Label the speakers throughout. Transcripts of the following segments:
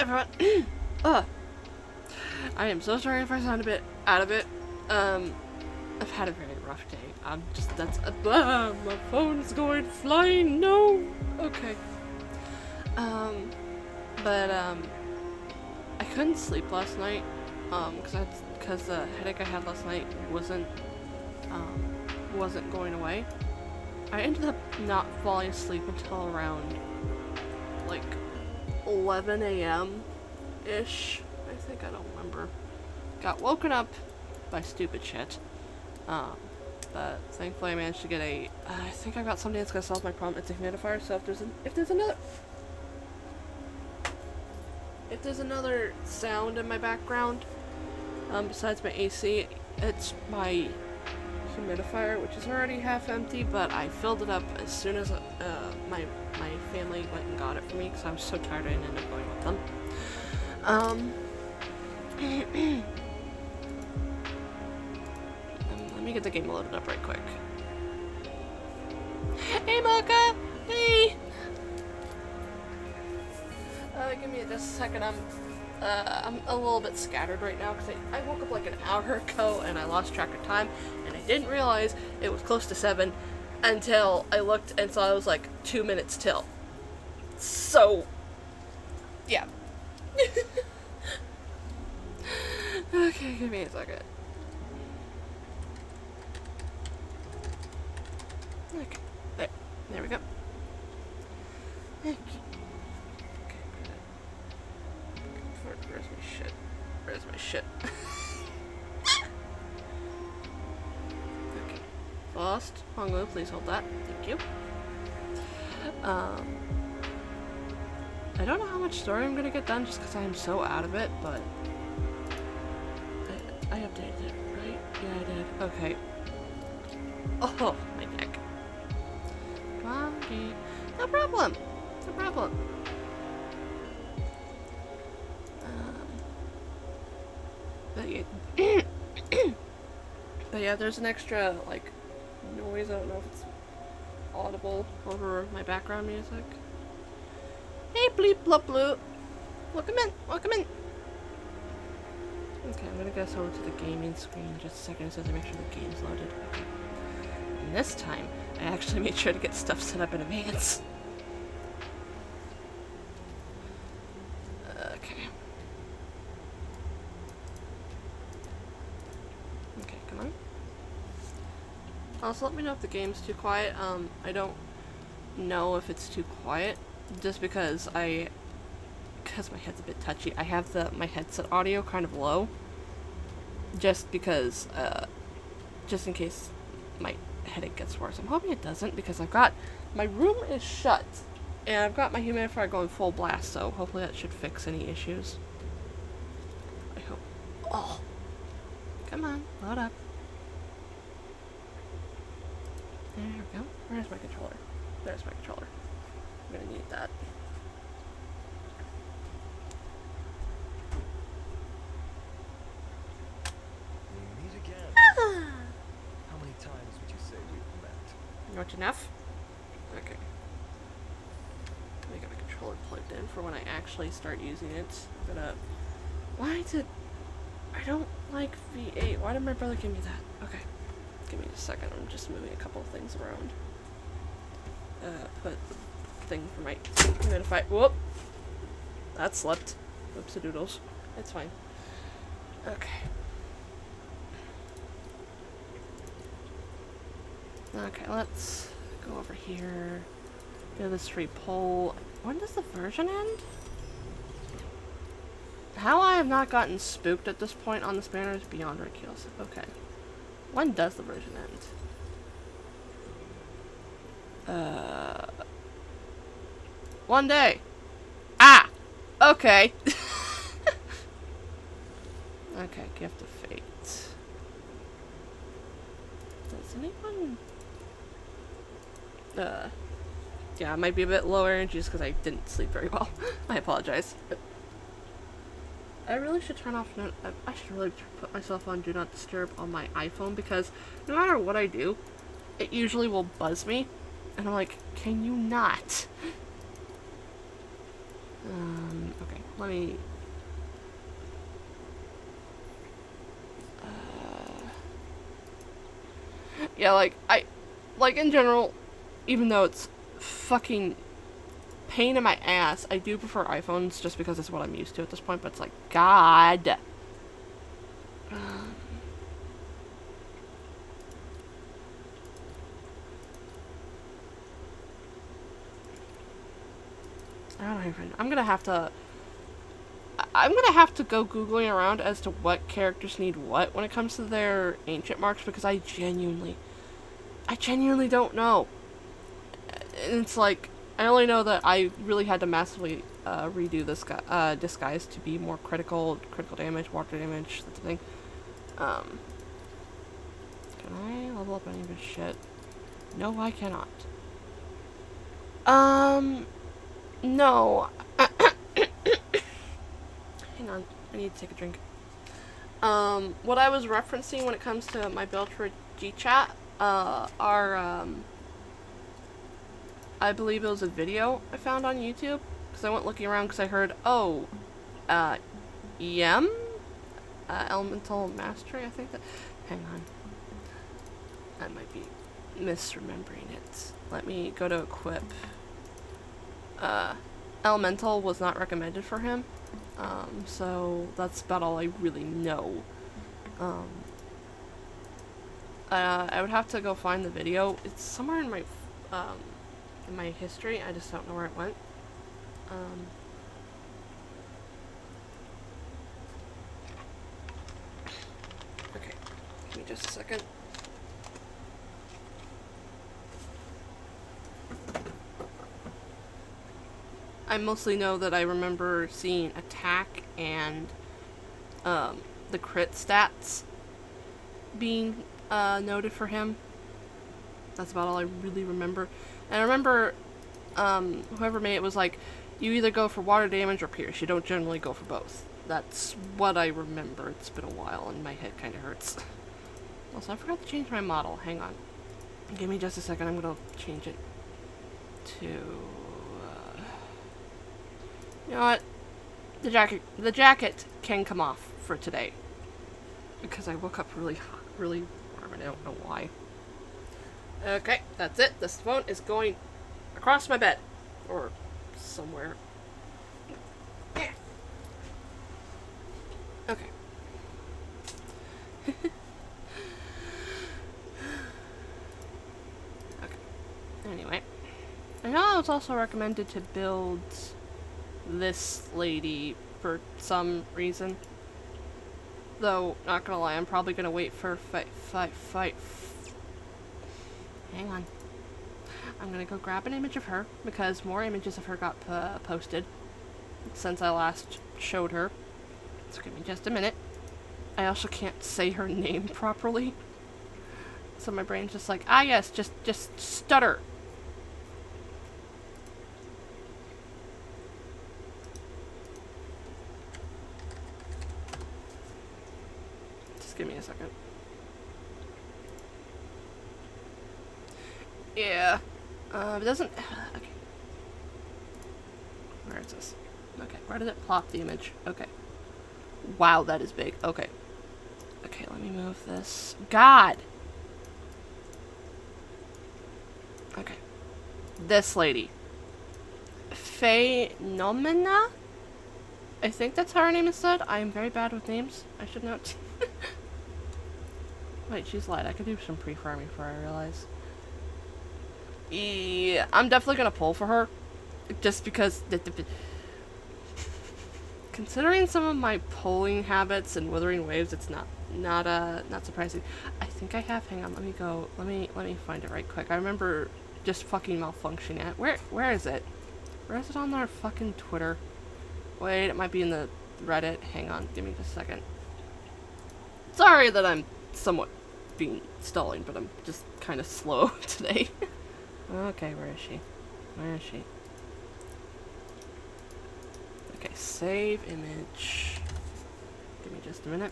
Speaker 1: everyone. Ugh. I am so sorry if I sound a bit out of it. I've had a very rough day. My phone's going flying. No. Okay. I couldn't sleep last night. Because the headache I had last night wasn't going away. I ended up not falling asleep until around like 11 a.m. ish. I think, I don't remember. Got woken up by stupid shit. But thankfully I managed to get I think I got something that's gonna solve my problem. It's a humidifier, so if there's another sound in my background, besides my AC, it's my humidifier, which is already half empty, but I filled it up as soon as my family went and got it for me, because I was so tired I didn't end up going with them. Let me get the game loaded up right quick. Hey, Mocha! Hey! Give me just a second. I'm a little bit scattered right now because I woke up like an hour ago and I lost track of time, and I didn't realize it was close to 7 until I looked and saw it was like 2 minutes till. So, yeah. Okay, give me a second. Okay, there we go. Okay. Where's my shit? Where's my shit? Okay. Lost. Hongo, please hold that. Thank you. I don't know how much story I'm gonna get done just because I am so out of it, but I updated it, right? Yeah, I did. Okay. Oh, my neck. Come on, okay. No problem. No problem. But yeah, there's an extra, like, noise. I don't know if it's audible over my background music. Hey, bleep, blop, bloop. Welcome in. Welcome in. Okay, I'm gonna go over to the gaming screen in just a second so to make sure the game's loaded. Okay. And this time, I actually made sure to get stuff set up in advance. Okay. Okay, come on. Also, let me know if the game's too quiet. I don't know if it's too quiet, just because my head's a bit touchy. I have my headset audio kind of low, just because, just in case my headache gets worse. I'm hoping it doesn't, because my room is shut, and I've got my humidifier going full blast, so hopefully that should fix any issues. I hope. Oh! Come on, load up. There we go. Where's my controller? There's my controller. I'm gonna need that.
Speaker 2: We meet again. How many times would you say we've met?
Speaker 1: Not enough? Okay. Let me get my controller plugged in for when I actually start using it. I don't like V8. Why did my brother give me that? Okay. Give me a second. I'm just moving a couple of things around. Put the thing for my humidifier. Whoop! That slipped. Oopsie doodles. It's fine. Okay. Okay, let's go over here. Do this free poll. When does the version end? How I have not gotten spooked at this point on this banner is beyond ridiculous. Okay. When does the version end? One day. Ah! Okay. Okay, Gift of Fate. Does anyone... yeah, it might be a bit lower energy just because I didn't sleep very well. I apologize. I really should turn off... I should really put myself on Do Not Disturb on my iPhone, because no matter what I do, it usually will buzz me. And I'm like, can you not? Okay, let me... Yeah, like, like, in general, even though it's fucking pain in my ass, I do prefer iPhones just because it's what I'm used to at this point, but it's like, God. I don't even... I'm gonna have to go Googling around as to what characters need what when it comes to their ancient marks, because I genuinely don't know. And it's like, I only know that I really had to massively redo this disguise to be more critical damage, water damage, that's the thing. Can I level up any of this shit? No, I cannot. No. Hang on, I need to take a drink. What I was referencing when it comes to my build for GChat, are, I believe it was a video I found on YouTube, because I went looking around because I heard, oh, EM? Elemental Mastery, I think that... Hang on. I might be misremembering it. Let me go to equip. Elemental was not recommended for him, so that's about all I really know. I would have to go find the video. It's somewhere in my history. I just don't know where it went. Okay, give me just a second. I mostly know that I remember seeing attack and the crit stats being noted for him. That's about all I really remember. And I remember whoever made it was like, you either go for water damage or pierce. You don't generally go for both. That's what I remember. It's been a while and my head kind of hurts. Also, I forgot to change my model. Hang on. Give me just a second. I'm going to change it to... you know what? The jacket can come off for today. Because I woke up really hot, really warm, and I don't know why. Okay, that's it. This phone is going across my bed. Or somewhere. Yeah. Okay. Okay. Anyway. I know it's also recommended to build this lady for some reason. Though, not gonna lie, I'm probably gonna wait for fight. Hang on. I'm gonna go grab an image of her, because more images of her got posted since I last showed her. So give me just a minute. I also can't say her name properly. So my brain's just like, ah yes, just stutter. Just give me a second. Yeah. It doesn't... Okay. Where is this? Okay, where did it plop the image? Okay. Wow, that is big. Okay. Okay, let me move this. God! Okay. This lady. Phenomena? I think that's how her name is said. I am very bad with names. I should note. Wait, she's light. I could do some pre-farming before I realize. Yeah, I'm definitely gonna pull for her. Just because... Considering some of my polling habits and withering waves, it's not surprising. I think I have... Hang on, let me go... Let me find it right quick. I remember just fucking malfunctioning it. Where is it? Where is it on our fucking Twitter? Wait, it might be in the Reddit. Hang on, give me just a second. Sorry that I'm somewhat being stalling, but I'm just kind of slow today. Okay, where is she? Where is she? Okay, save image. Give me just a minute.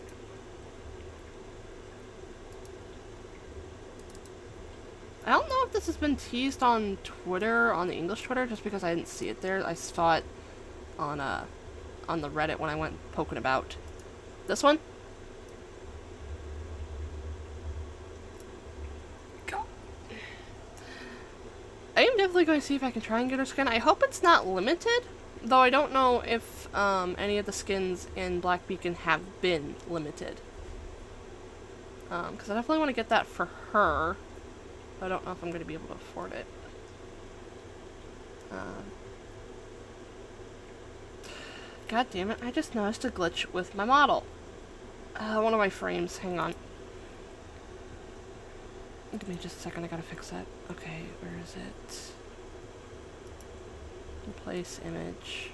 Speaker 1: I don't know if this has been teased on Twitter, on the English Twitter, just because I didn't see it there. I saw it on the Reddit when I went poking about. This one? God. I am definitely going to see if I can try and get her skin. I hope it's not limited, though I don't know if any of the skins in Black Beacon have been limited. Because I definitely want to get that for her. I don't know if I'm going to be able to afford it. God damn it, I just noticed a glitch with my model. One of my frames, hang on. Give me just a second, I gotta fix that. Okay, where is it? Replace image.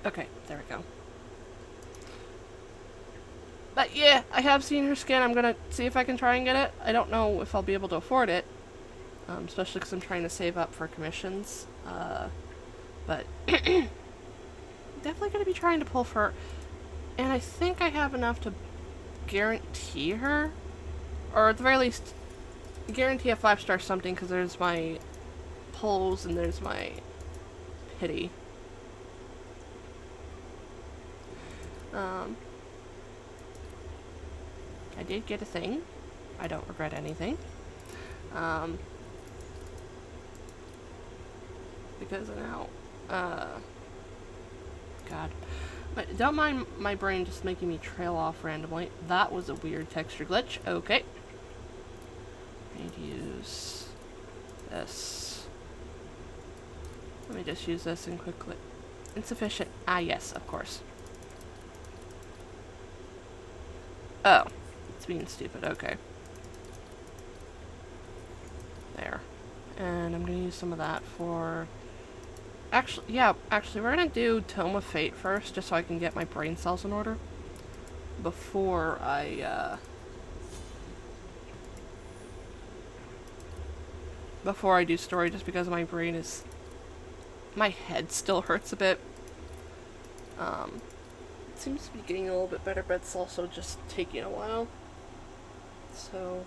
Speaker 1: Okay, there we go. But yeah, I have seen her skin. I'm gonna see if I can try and get it. I don't know if I'll be able to afford it. Especially because I'm trying to save up for commissions. But definitely gonna be trying to pull for her. And I think I have enough to guarantee her. Or at the very least, guarantee a 5-star something, because there's my pulls and there's my pity. I did get a thing. I don't regret anything. Because now, God. But don't mind my brain just making me trail off randomly. That was a weird texture glitch. Okay. I need to use this. Let me just use this and quickly. Insufficient. Ah, yes, of course. Oh. It's being stupid. Okay. There. And I'm going to use some of that for... Actually, we're going to do Tome of Fate first, just so I can get my brain cells in order. Before I do story, just because my brain is... My head still hurts a bit. It seems to be getting a little bit better, but it's also just taking a while. So...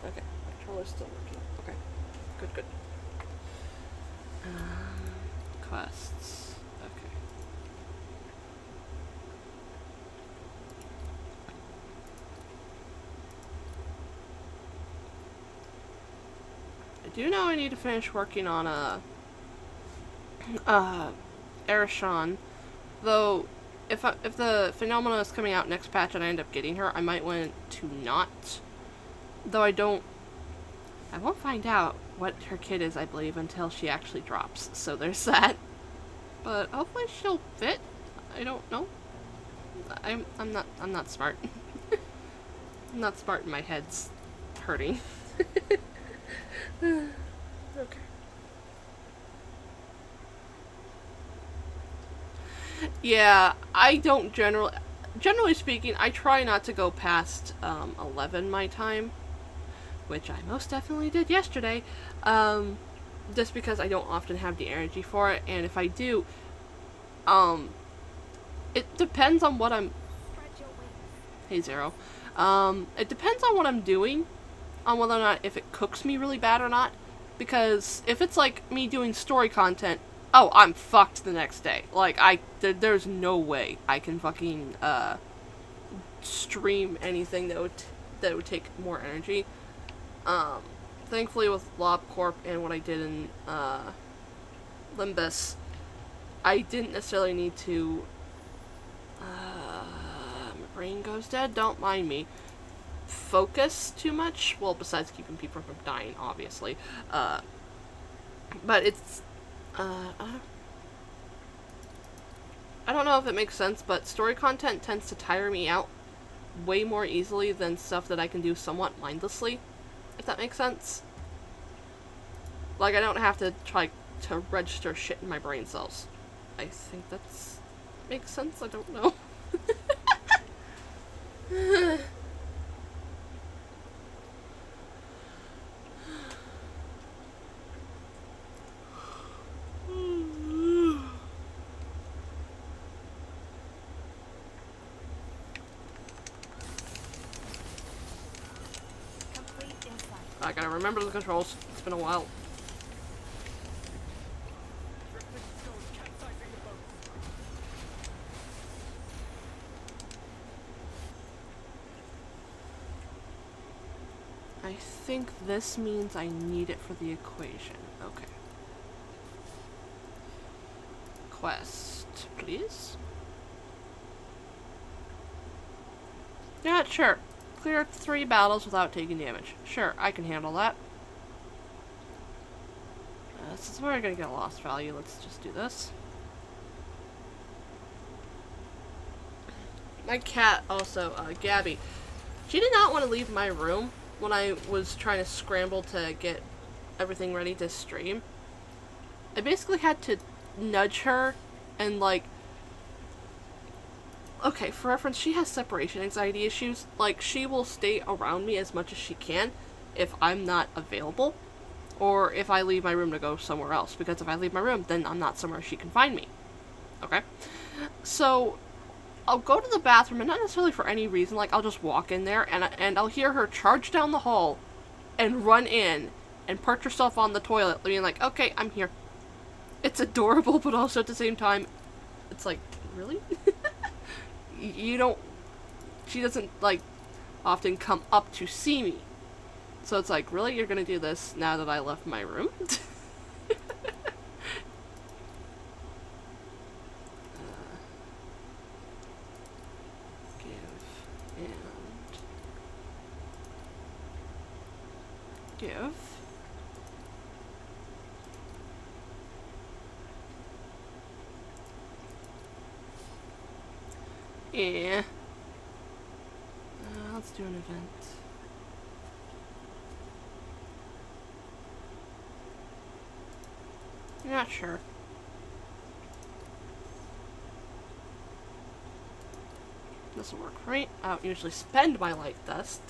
Speaker 1: Okay, my controller's still working. Okay, good. Quests. Okay. I do know I need to finish working on Erishon, though. If the Phenomena is coming out next patch and I end up getting her, I might want to not. Though I won't find out what her kit is, I believe, until she actually drops. So there's that. But hopefully she'll fit. I don't know. I'm not smart. I'm not smart and my head's hurting. Okay. Yeah, I don't generally speaking, I try not to go past 11 my time, which I most definitely did yesterday, just because I don't often have the energy for it, and if I do, it depends on what I'm... Hey, Zero. It depends on what I'm doing, on whether or not if it cooks me really bad or not, because if it's like me doing story content, oh, I'm fucked the next day. Like, there's no way I can fucking, stream anything that would take more energy. Thankfully with LobCorp and what I did in, Limbus, I didn't necessarily need to, my brain goes dead, don't mind me, focus too much, well, besides keeping people from dying, obviously, but it's, I don't know if it makes sense, but story content tends to tire me out way more easily than stuff that I can do somewhat mindlessly, if that makes sense. Like, I don't have to try to register shit in my brain cells. I think that's... makes sense? I don't know. I gotta remember the controls. It's been a while. I think this means I need it for the equation. Okay. Quest, please. Yeah, sure. Clear 3 battles without taking damage. Sure, I can handle that. Since we're gonna get a lost value, let's just do this. My cat also, Gabby, she did not want to leave my room when I was trying to scramble to get everything ready to stream. I basically had to nudge her and, like, okay, for reference, she has separation anxiety issues. Like, she will stay around me as much as she can if I'm not available, or if I leave my room to go somewhere else, because if I leave my room, then I'm not somewhere she can find me. Okay? So, I'll go to the bathroom, and not necessarily for any reason, like, I'll just walk in there, and I'll hear her charge down the hall, and run in, and perch herself on the toilet, being like, okay, I'm here. It's adorable, but also at the same time, it's like, really? You don't... She doesn't, like, often come up to see me. So it's like, really? You're gonna do this now that I left my room? Give. Yeah. Let's do an event. Not sure. This'll work, right? I don't usually spend my light dust.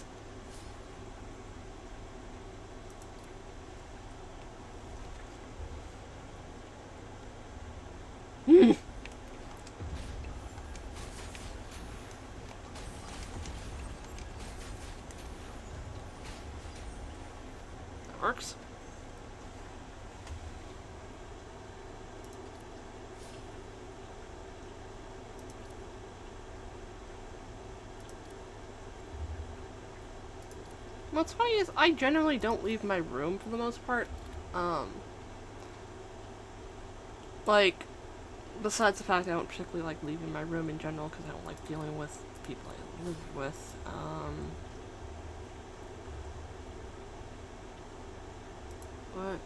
Speaker 1: That works. What's funny is I generally don't leave my room for the most part. Like, besides the fact I don't particularly like leaving my room in general because I don't like dealing with people I live with. What?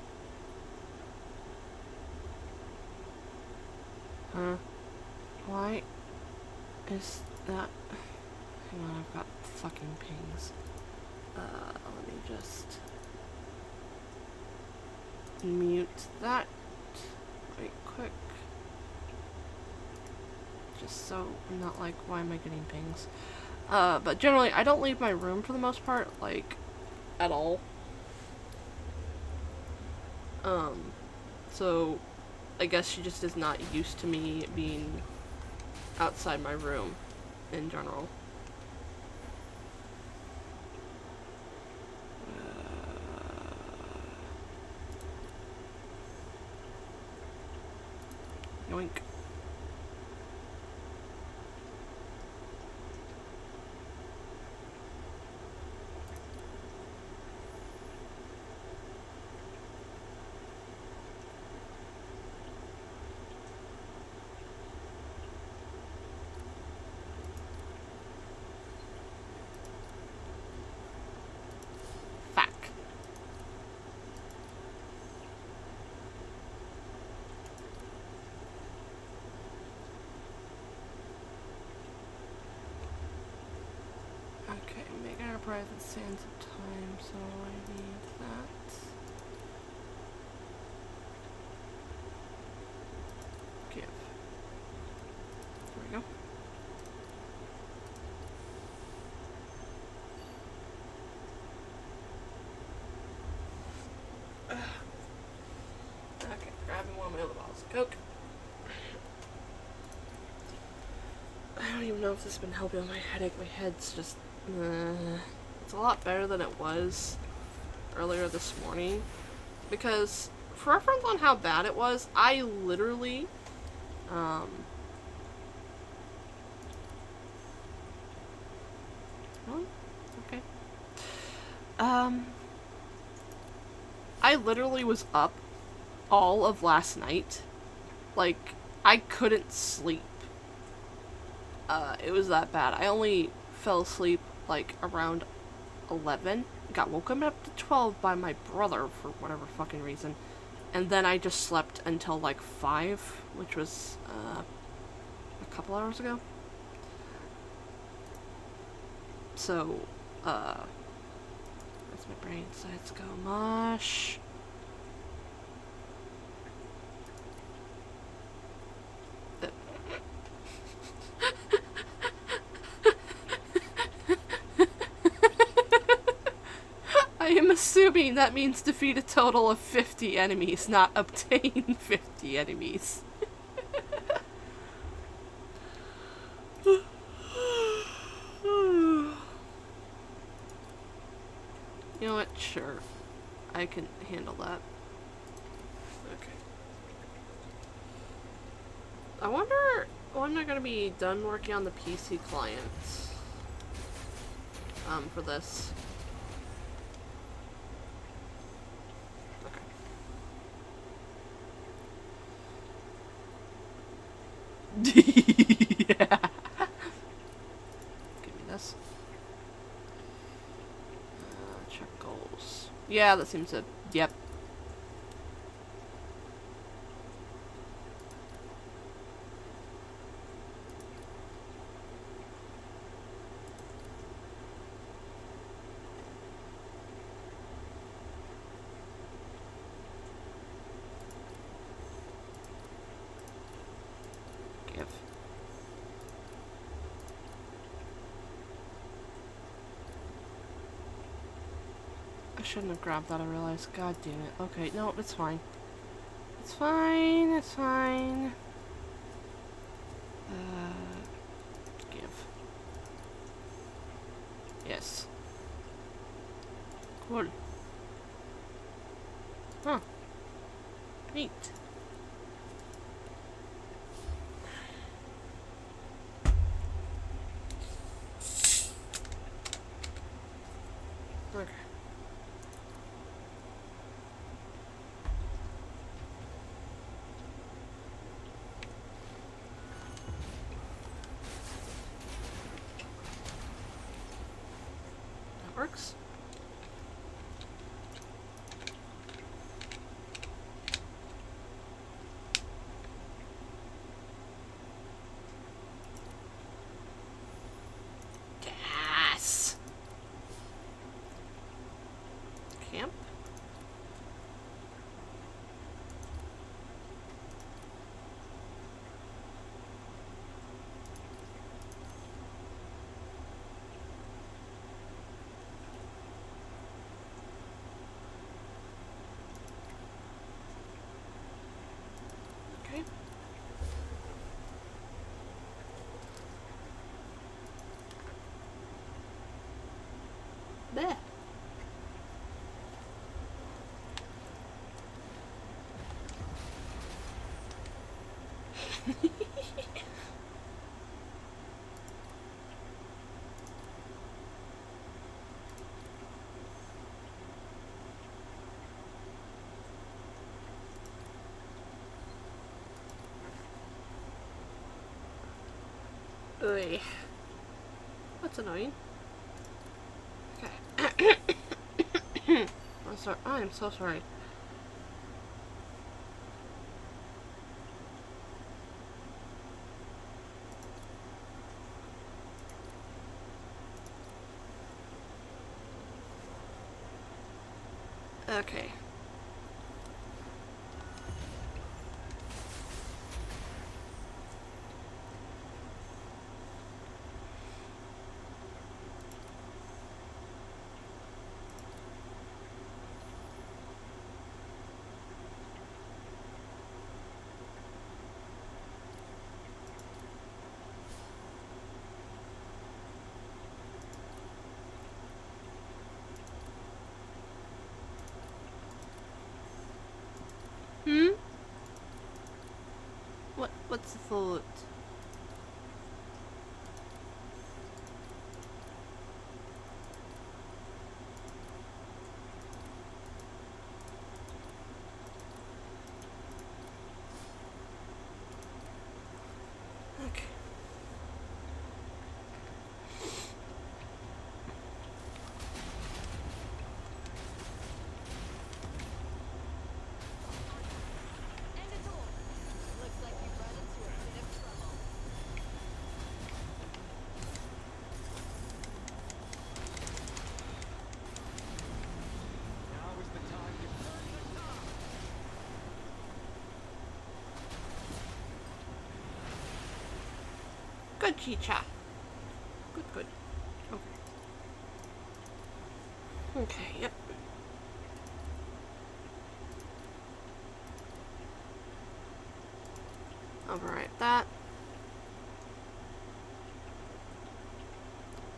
Speaker 1: Huh? Why is that? Hang on, I've got fucking pings. Let me just mute that right quick. Just so I'm not like, why am I getting pings? But generally, I don't leave my room for the most part, like, at all. So I guess she just is not used to me being outside my room in general. Yoink. Private sands of time, so I need that. Give. There we go. Okay, grabbing one of my other bottles of Coke. I don't even know if this has been helping with my headache. My head's just... it's a lot better than it was earlier this morning, because for reference on how bad it was, I literally, oh, okay. I literally was up all of last night. Like, I couldn't sleep. It was that bad. I only fell asleep, like, around 11. Got woken up to 12 by my brother for whatever fucking reason. And then I just slept until, like, 5, which was, a couple hours ago. So, where's my brain decides to go? Mush. I am assuming that means defeat a total of 50 enemies, not obtain 50 enemies. You know what? Sure. I can handle that. Okay. I wonder when they're gonna be done working on the PC clients. For this. Okay. Yeah. Give me this. Check goals. Yeah, that seems to. Yep. Give. I shouldn't have grabbed that, I realized. God damn it. Okay, no, it's fine. It's fine, it's fine. Give. Yes. Cool. Huh. Neat. Okay. That works. Yes. Camp. Okay. There. Ugh. That's annoying. Okay. I'm sorry. I am so sorry. Okay. What's the fault? Okay.
Speaker 3: And it's all. Looks like you've run into a bit of trouble.
Speaker 2: Now is the time to turn the tide.
Speaker 1: Good, Chicha. Good, good. Okay. Okay, yep. Overwrite that.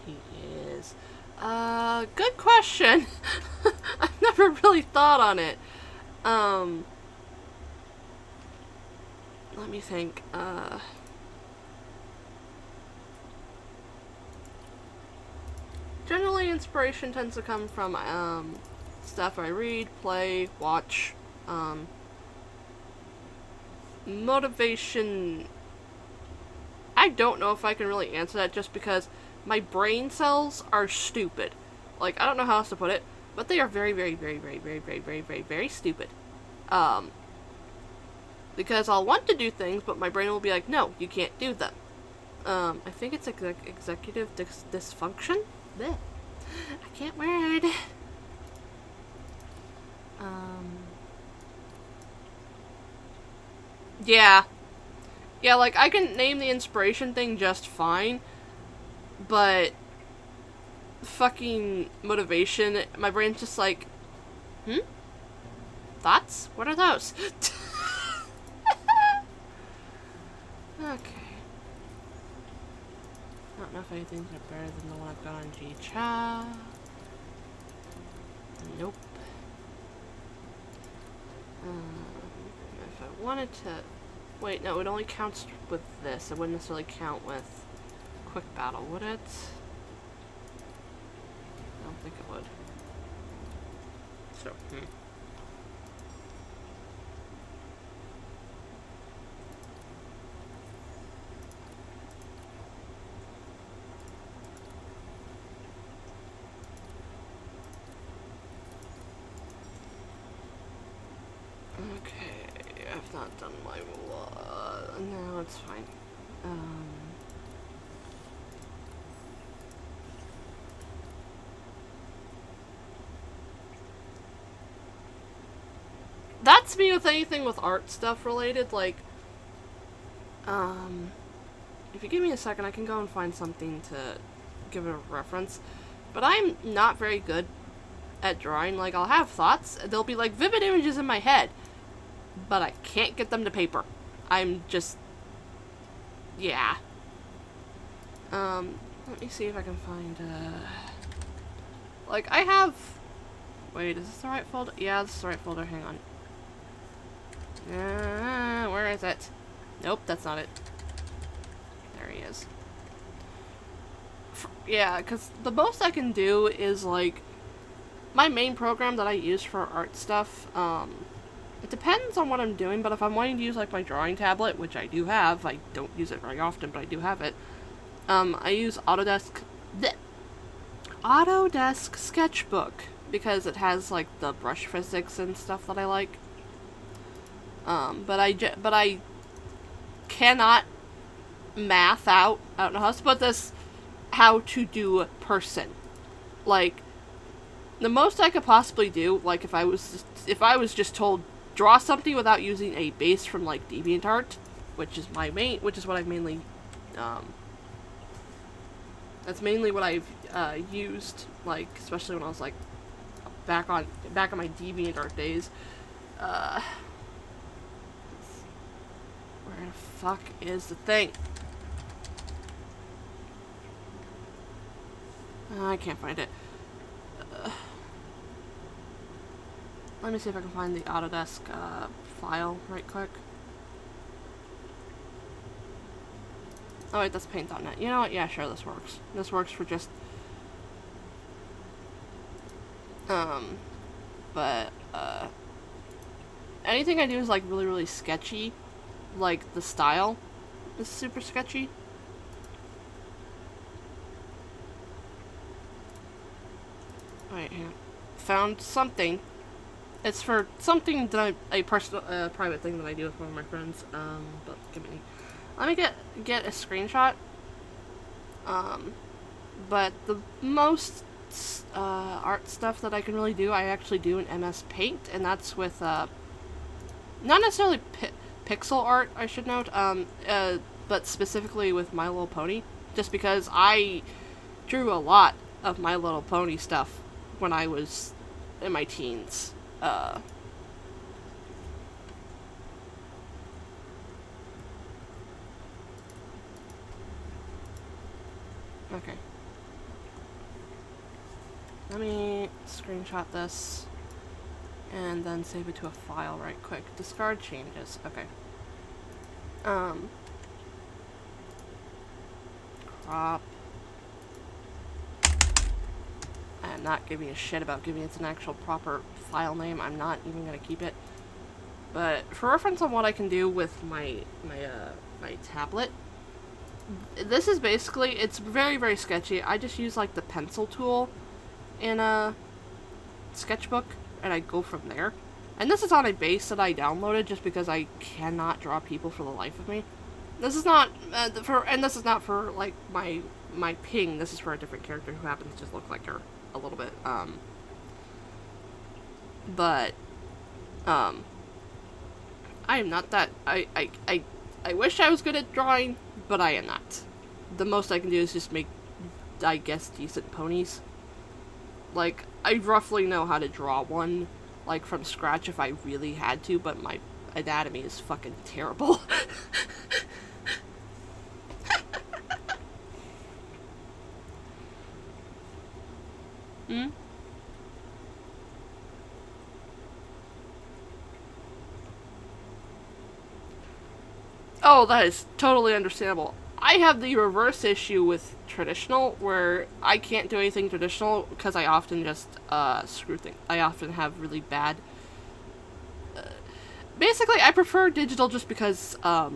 Speaker 1: He is. Good question. I've never really thought on it. Let me think. Generally, inspiration tends to come from, stuff I read, play, watch. Motivation. I don't know if I can really answer that just because my brain cells are stupid. Like, I don't know how else to put it, but they are very, very, very, very, very, very, very, very, very stupid. Because I'll want to do things, but my brain will be like, no, you can't do them. I think it's executive dysfunction? Blech. I can't word. Yeah. Yeah, like, I can name the inspiration thing just fine, but fucking motivation, my brain's just like, thoughts? What are those? Okay. I don't know if anything's better than the one I've got on G-Cha. Nope. If I wanted to... Wait, no, it only counts with this. It wouldn't necessarily count with quick battle, would it? I don't think it would. So, Okay, I've not done my no, it's fine. That's me with anything with art stuff related, like, if you give me a second, I can go and find something to give it a reference. But I'm not very good at drawing. Like, I'll have thoughts, they'll be like vivid images in my head, but I can't get them to paper. I'm just, yeah. Let me see if I can find, like, I have, wait, is this the right folder? Yeah, this is the right folder, hang on. Where is it? Nope, that's not it. There he is. Yeah, because the most I can do is, like, my main program that I use for art stuff, it depends on what I'm doing, but if I'm wanting to use, like, my drawing tablet, which I do have, I don't use it very often, but I do have it, I use Autodesk Sketchbook, because it has, like, the brush physics and stuff that I like. But I cannot math out, I don't know how to put this, how to do person. Like, the most I could possibly do, like, if I was just told, draw something without using a base from, like, DeviantArt, which is what I've mainly, that's mainly what I've, used, like, especially when I was, like, back on my DeviantArt days. Where the fuck is the thing? I can't find it. Let me see if I can find the Autodesk file right quick. Oh wait, that's paint.net. You know what? Yeah, sure, this works. This works for just... But, anything I do is, like, really, really sketchy. Like, the style is super sketchy. Wait, hang on. Found something. It's for something that a personal, private thing that I do with one of my friends. But give me... Let me get a screenshot. But the most art stuff that I can really do, I actually do in MS Paint, and that's with not necessarily pixel art, I should note, but specifically with My Little Pony, just because I drew a lot of My Little Pony stuff when I was in my teens. Okay. Let me screenshot this and then save it to a file right quick. Discard changes. Okay. Crop. I'm not giving a shit about giving it an actual proper file name. I'm not even gonna keep it. But for reference on what I can do with my tablet, this is basically, it's very, very sketchy. I just use like the pencil tool in a sketchbook, and I go from there. And this is on a base that I downloaded just because I cannot draw people for the life of me. This is not this is not for like my ping. This is for a different character who happens to just look like her a little bit. But I am not that. I wish I was good at drawing, but I am not. The most I can do is just make, I guess, decent ponies. Like, I roughly know how to draw one, like, from scratch if I really had to, but my anatomy is fucking terrible. Hmm? Oh, that is totally understandable. I have the reverse issue with traditional, where I can't do anything traditional because I often just screw things. I often have really bad. Basically, I prefer digital just because I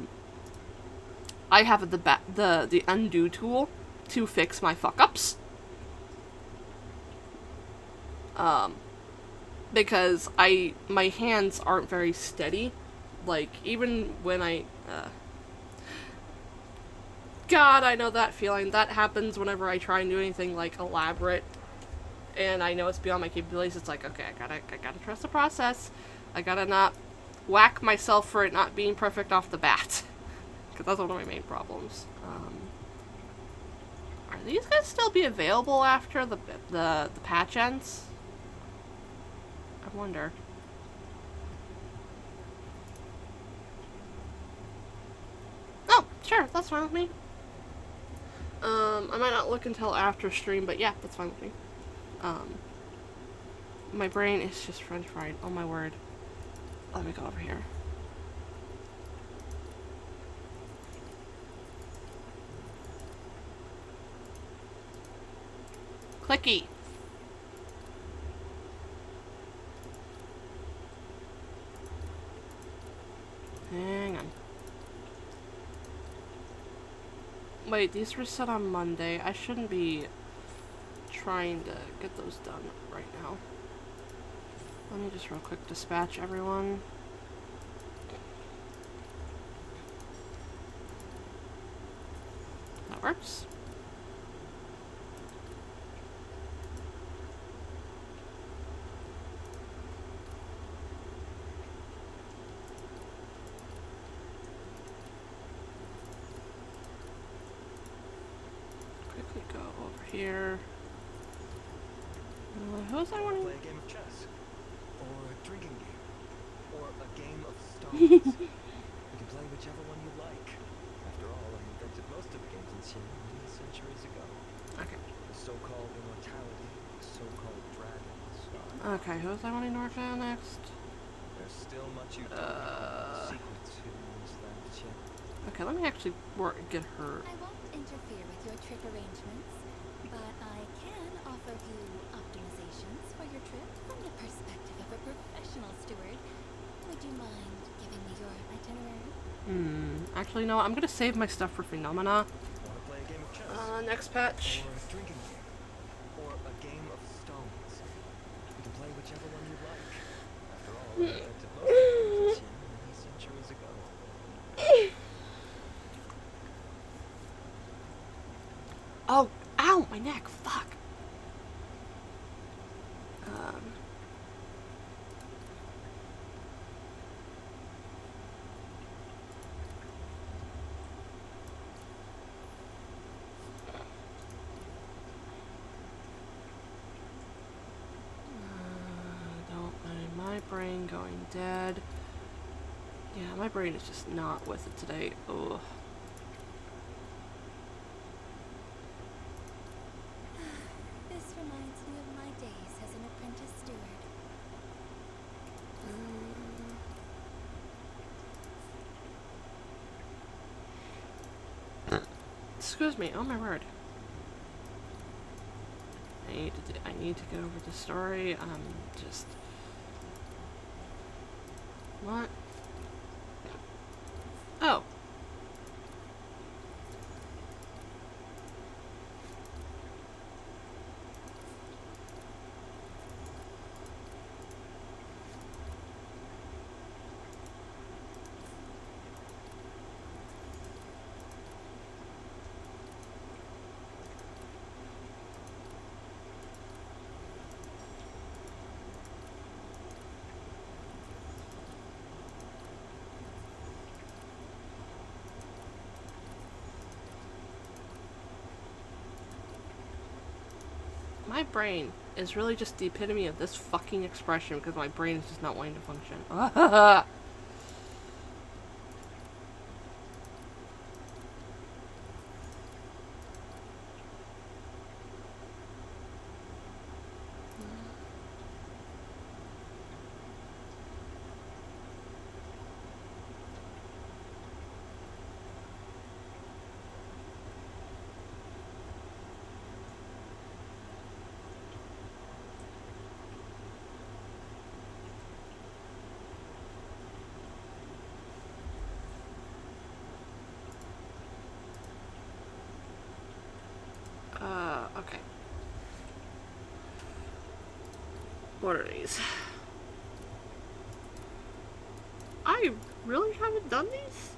Speaker 1: have the undo tool to fix my fuck ups. Because my hands aren't very steady. Like, even when God, I know that feeling. That happens whenever I try and do anything, like, elaborate, and I know it's beyond my capabilities. It's like, okay, I gotta trust the process. I gotta not whack myself for it not being perfect off the bat. Because that's one of my main problems. Are these guys still be available after the patch ends? I wonder. Oh, sure, that's fine with me. I might not look until after stream, but yeah, that's fine with me. My brain is just french fried. Oh my word. Let me go over here. Clicky. Hang on. Wait, these were set on Monday. I shouldn't be trying to get those done right now. Let me just real quick dispatch everyone. That works. Quickly go over here. Who was I wanting?
Speaker 2: Play a game of chess, or a drinking game, or a game of stones. You can play whichever one you like. After all, I invented most of the games in China many centuries ago.
Speaker 1: Okay.
Speaker 2: The so-called immortality, the so-called dragons.
Speaker 1: Okay, who was I wanting to work on next?
Speaker 2: There's still much you don't know. Secrets hidden in this land, Chip.
Speaker 1: Okay, let me actually get her.
Speaker 3: I won't interfere with your trip arrangements, but I can offer you optimizations for your trip from the perspective of a professional steward. Would you mind giving me your itinerary?
Speaker 1: Actually, no, I'm gonna save my stuff for Phenomena.
Speaker 2: Want to play a game of chess?
Speaker 1: Next patch.
Speaker 2: Or a drinking game? Or a game of stones? You can play whichever one you like. After all, I invented most of the games in Qin many centuries ago.
Speaker 1: Oh, ow, my neck, fuck. Don't mind my brain going dead. Yeah, my brain is just not with it today. Ugh.
Speaker 3: This reminds me of my days as an apprentice steward.
Speaker 1: Excuse me. Oh my word. I need to get over the story. Just. What? Oh. My brain is really just the epitome of this fucking expression because my brain is just not wanting to function. Okay. What are these? I really haven't done these?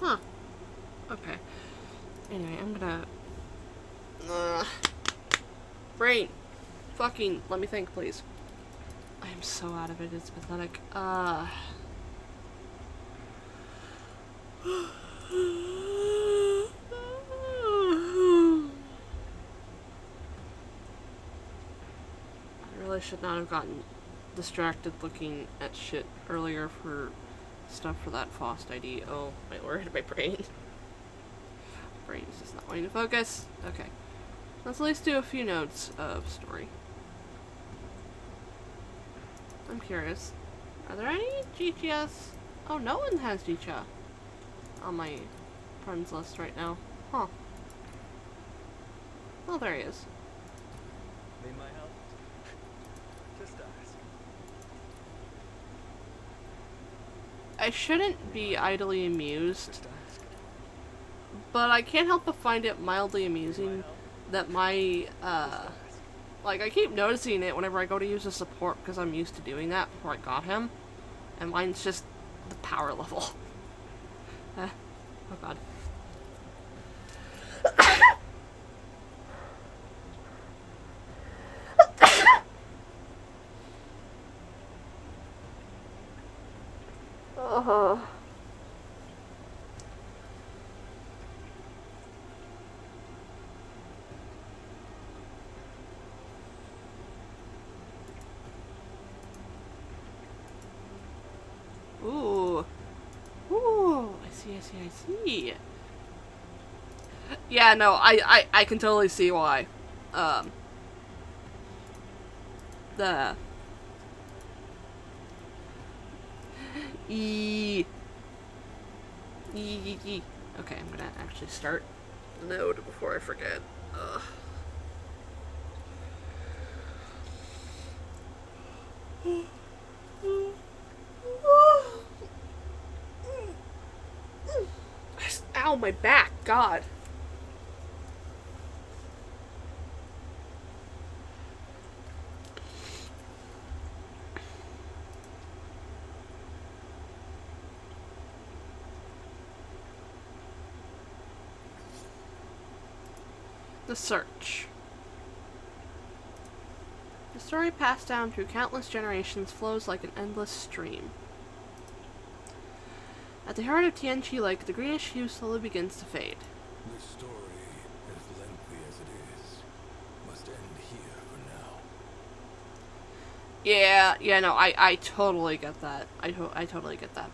Speaker 1: Huh. Okay. Anyway, I'm gonna... brain. Fucking, let me think, please. I am so out of it, it's pathetic. I really should not have gotten distracted looking at shit earlier for stuff for that Fost ID. Oh my lord, my brain. Brain is just not wanting to focus. Okay. Let's at least do a few notes of story. I'm curious. Are there any GTS? Oh, no one has GTS on my friends list right now. Huh. Oh, there he is.
Speaker 2: Need my help? Just ask.
Speaker 1: I shouldn't be idly amused,
Speaker 2: Just ask.
Speaker 1: but I can't help but find it mildly
Speaker 2: Need my
Speaker 1: amusing
Speaker 2: help?
Speaker 1: that my,
Speaker 2: Just ask.
Speaker 1: like, I keep noticing it whenever I go to use a support because I'm used to doing that before I got him. And mine's just the power level. Oh god. Ooh. Ooh. I see. Yeah, no, I can totally see why. The... Yee. Okay, I'm gonna actually start node before I forget. Ugh. Ow, my back, God. The Search. The story passed down through countless generations flows like an endless stream. At the heart of Tianqi Lake, the greenish hue slowly begins to fade.
Speaker 4: The story, as lengthy as it is, must end here for now.
Speaker 1: Yeah, no, I totally get that. I totally get that.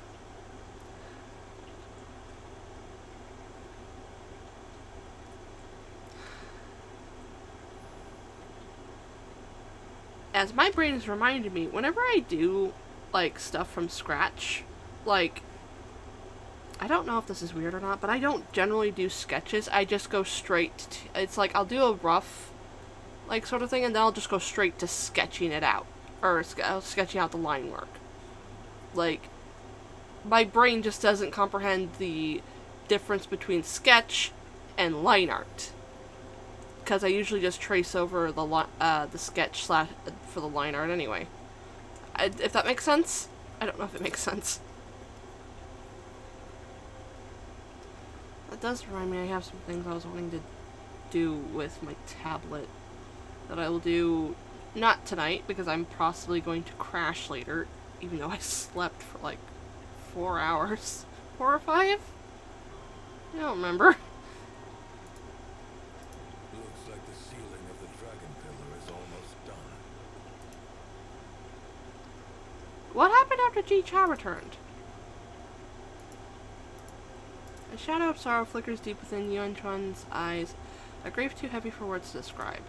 Speaker 1: As my brain has reminded me, whenever I do, like, stuff from scratch, like, I don't know if this is weird or not, but I don't generally do sketches. I just go straight to, it's like, I'll do a rough, like, sort of thing, and then I'll just go straight to sketching it out. Or sketching out the line work. Like, my brain just doesn't comprehend the difference between sketch and line art. Because I usually just trace over the sketch for the line art anyway. If that makes sense? I don't know if it makes sense. That does remind me, I have some things I was wanting to do with my tablet that I will do not tonight, because I'm possibly going to crash later, even though I slept for like 4 hours. 4 or 5? I don't remember.
Speaker 4: Looks like the sealing of the dragon pillar is almost done.
Speaker 1: What happened after Ji-Cha returned? A shadow of sorrow flickers deep within Yuan Chuan's eyes, a grief too heavy for words to describe.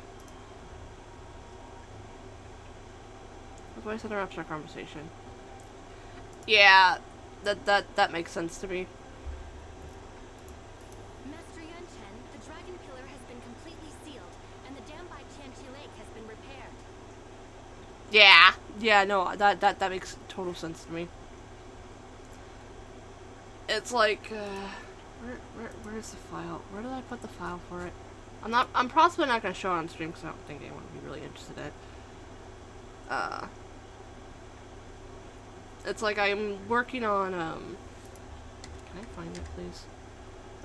Speaker 1: The voice interrupts our conversation. Yeah, that makes sense to me.
Speaker 3: Master Yuan Chen, the dragon pillar has been completely sealed, and the dam by Tianqi Lake has been repaired.
Speaker 1: Yeah, no, that makes total sense to me. It's like, where's the file? Where did I put the file for it? I'm possibly not gonna show it on stream because I don't think anyone would be really interested in it. It's like I'm working on, can I find it, please?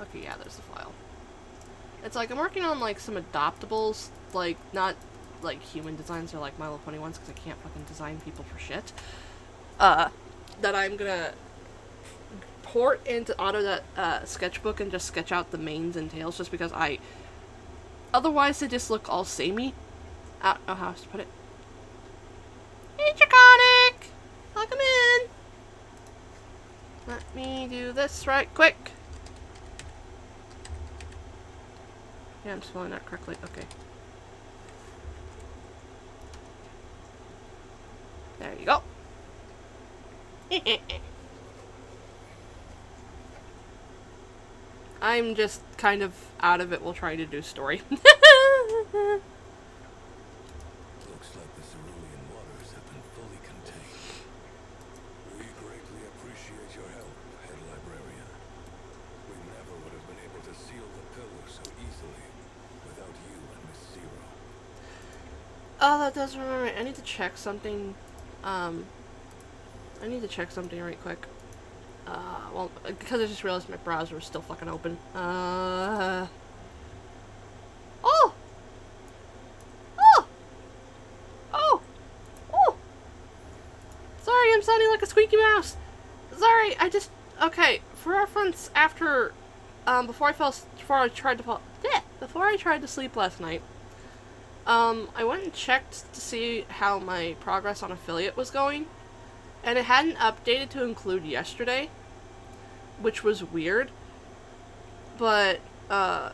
Speaker 1: Okay, yeah, there's the file. It's like I'm working on, like, some adoptables, like, not, like, human designs or, like, My Little Pony ones, because I can't fucking design people for shit. That I'm gonna port into Sketchbook and just sketch out the mains and tails, just because otherwise they just look all samey. I don't know how else to put it. Hey, Draconic! Welcome in! Let me do this right quick. Yeah, I'm spelling that correctly. Okay. There you go. I'm just kind of out of it while trying to do story.
Speaker 4: Looks like the cerulean waters have been fully contained. We greatly appreciate your help, Head Librarian. We never would have been able to seal the pillar so easily without you and Miss Zero.
Speaker 1: Oh, that does remember me. I need to check something. I need to check something right quick. Well, because I just realized my browser was still fucking open. Oh! Oh! Oh! Oh! Sorry, I'm sounding like a squeaky mouse. Sorry, okay, for reference, before I tried to sleep last night, I went and checked to see how my progress on affiliate was going, and it hadn't updated to include yesterday, which was weird, but, I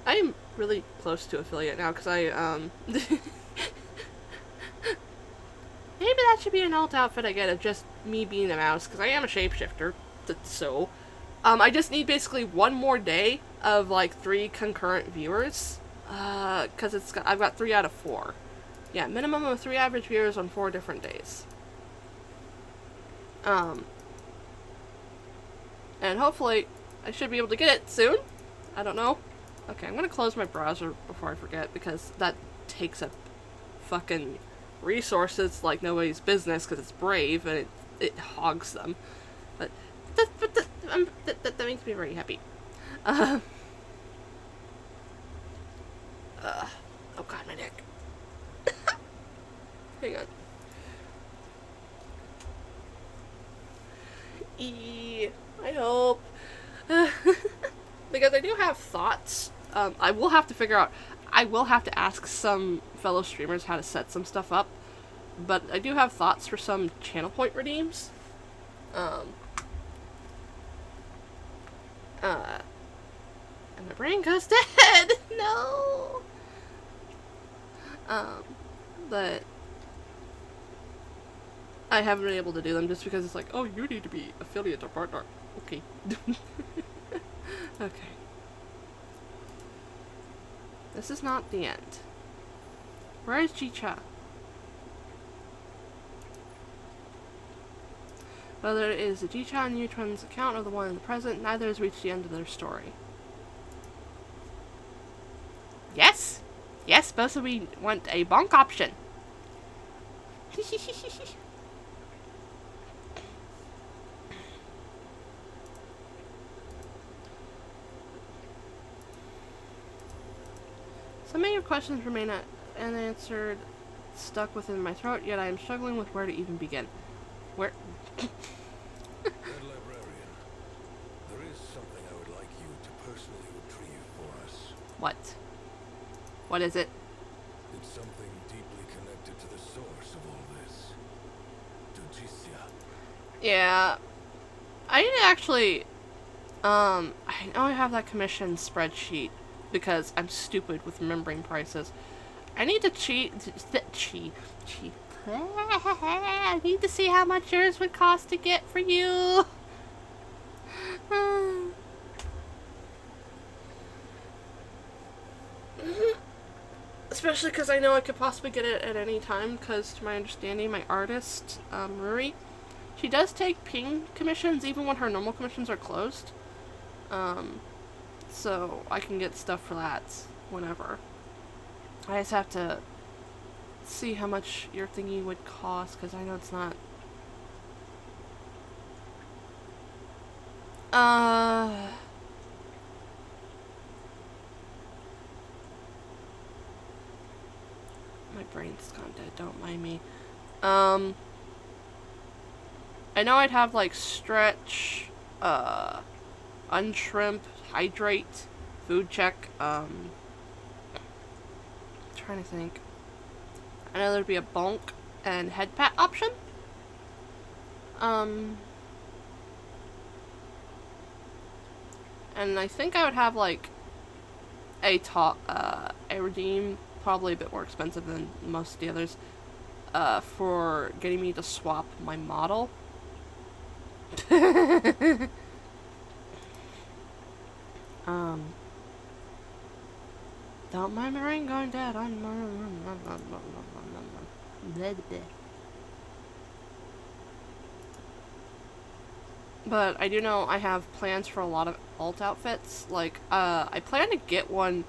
Speaker 1: am really close to affiliate now, because maybe that should be an alt outfit I get of just me being a mouse, because I am a shapeshifter, so, I just need basically one more day of like 3 concurrent viewers. Cause I've got 3 out of 4. Yeah, minimum of 3 average viewers on 4 different days. And hopefully I should be able to get it soon. I don't know. Okay, I'm gonna close my browser before I forget, because that takes up fucking resources like nobody's business, because it's Brave and it hogs them. But that makes me very happy. Oh god, my neck. Hang on. I hope. Because I do have thoughts. I will have to figure out. I will have to ask some fellow streamers how to set some stuff up. But I do have thoughts for some channel point redeems. And my brain goes dead. No. But I haven't been able to do them just because it's like, oh, you need to be affiliate or partner. Okay. Okay. This is not the end. Where is Jicha? Whether it is the Jicha on Yutron's account or the one in the present, neither has reached the end of their story. Yes! Yes, both of we want a bonk option. Some of your questions remain unanswered, stuck within my throat, yet I am struggling with where to even begin. Where?
Speaker 4: Head librarian, there is something I would like you to personally retrieve for us.
Speaker 1: What? What is it?
Speaker 4: It's something deeply connected to the source of all this. Justicia.
Speaker 1: Yeah. I need to actually, I know I have that commission spreadsheet because I'm stupid with remembering prices. I need to I need to see how much yours would cost to get for you. Especially because I know I could possibly get it at any time, because to my understanding, my artist, Ruri, she does take ping commissions even when her normal commissions are closed. So I can get stuff for that whenever. I just have to see how much your thingy would cost, because I know it's not... My brain's gone dead, don't mind me. I know I'd have, like, stretch, unshrimp, hydrate, food check, trying to think. I know there'd be a bonk and head pat option. And I think I would have, like, a redeem, probably a bit more expensive than most of the others, for getting me to swap my model. Don't mind my brain going dead. But I do know I have plans for a lot of alt outfits. Like, I plan to get one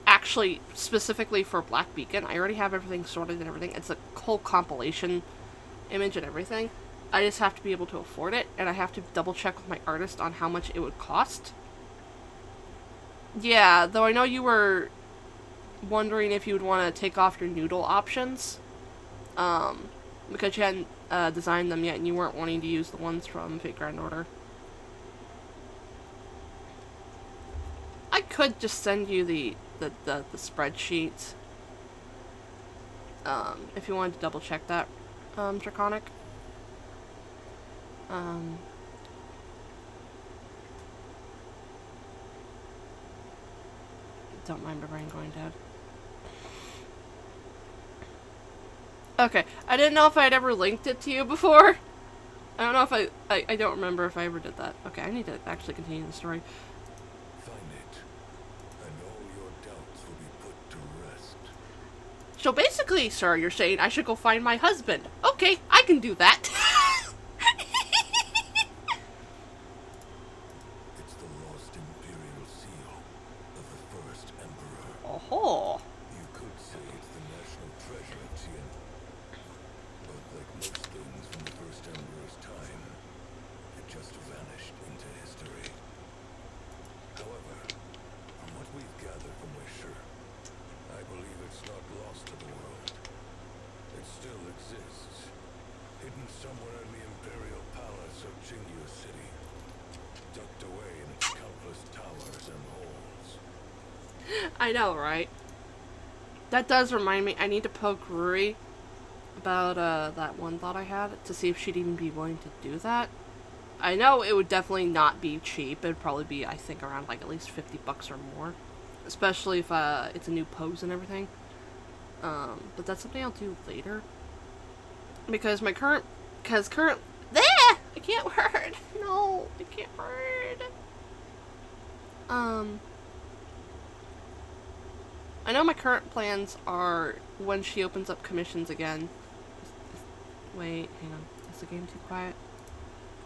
Speaker 1: actually specifically for Black Beacon. I already have everything sorted and everything. It's a whole compilation image and everything. I just have to be able to afford it, and I have to double check with my artist on how much it would cost. Yeah, though I know you were wondering if you would want to take off your noodle options, because you hadn't designed them yet and you weren't wanting to use the ones from Fate Grand Order. I could just send you the spreadsheet, if you wanted to double check that, Draconic. Don't mind my brain going dead. Okay, I didn't know if I'd ever linked it to you before. I don't know if I don't remember if I ever did that. Okay, I need to actually continue the story.
Speaker 4: Find it, and all your doubts will be put to rest.
Speaker 1: So basically, sir, you're saying I should go find my husband. Okay, I can do that.
Speaker 4: It's the lost imperial seal of the first emperor.
Speaker 1: Oh.
Speaker 4: You could say it's the national treasure of Tien. But like most things from the first emperor's time, it just vanished into history. However, from what we've gathered from Weisher, I believe it's not lost to the world. It still exists, hidden somewhere in the imperial palace of Jingyu City, tucked away in its countless towers and halls.
Speaker 1: I know, right? That does remind me, I need to poke Ruri about that one thought I had to see if she'd even be willing to do that. I know it would definitely not be cheap. It'd probably be, I think, around like at least $50 or more. Especially if it's a new pose and everything. But that's something I'll do later. Because I can't word! No, I can't word! I know my current plans are when she opens up commissions again. Wait, hang on. Is the game too quiet?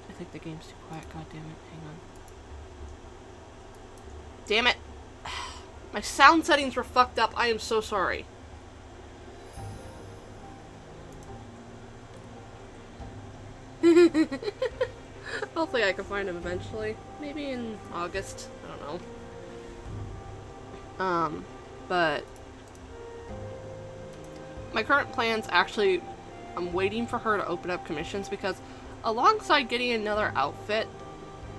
Speaker 1: I think the game's too quiet. God damn it. Hang on. Damn it! My sound settings were fucked up. I am so sorry. Hopefully I can find him eventually. Maybe in August. I don't know. But my current plans actually, I'm waiting for her to open up commissions because alongside getting another outfit,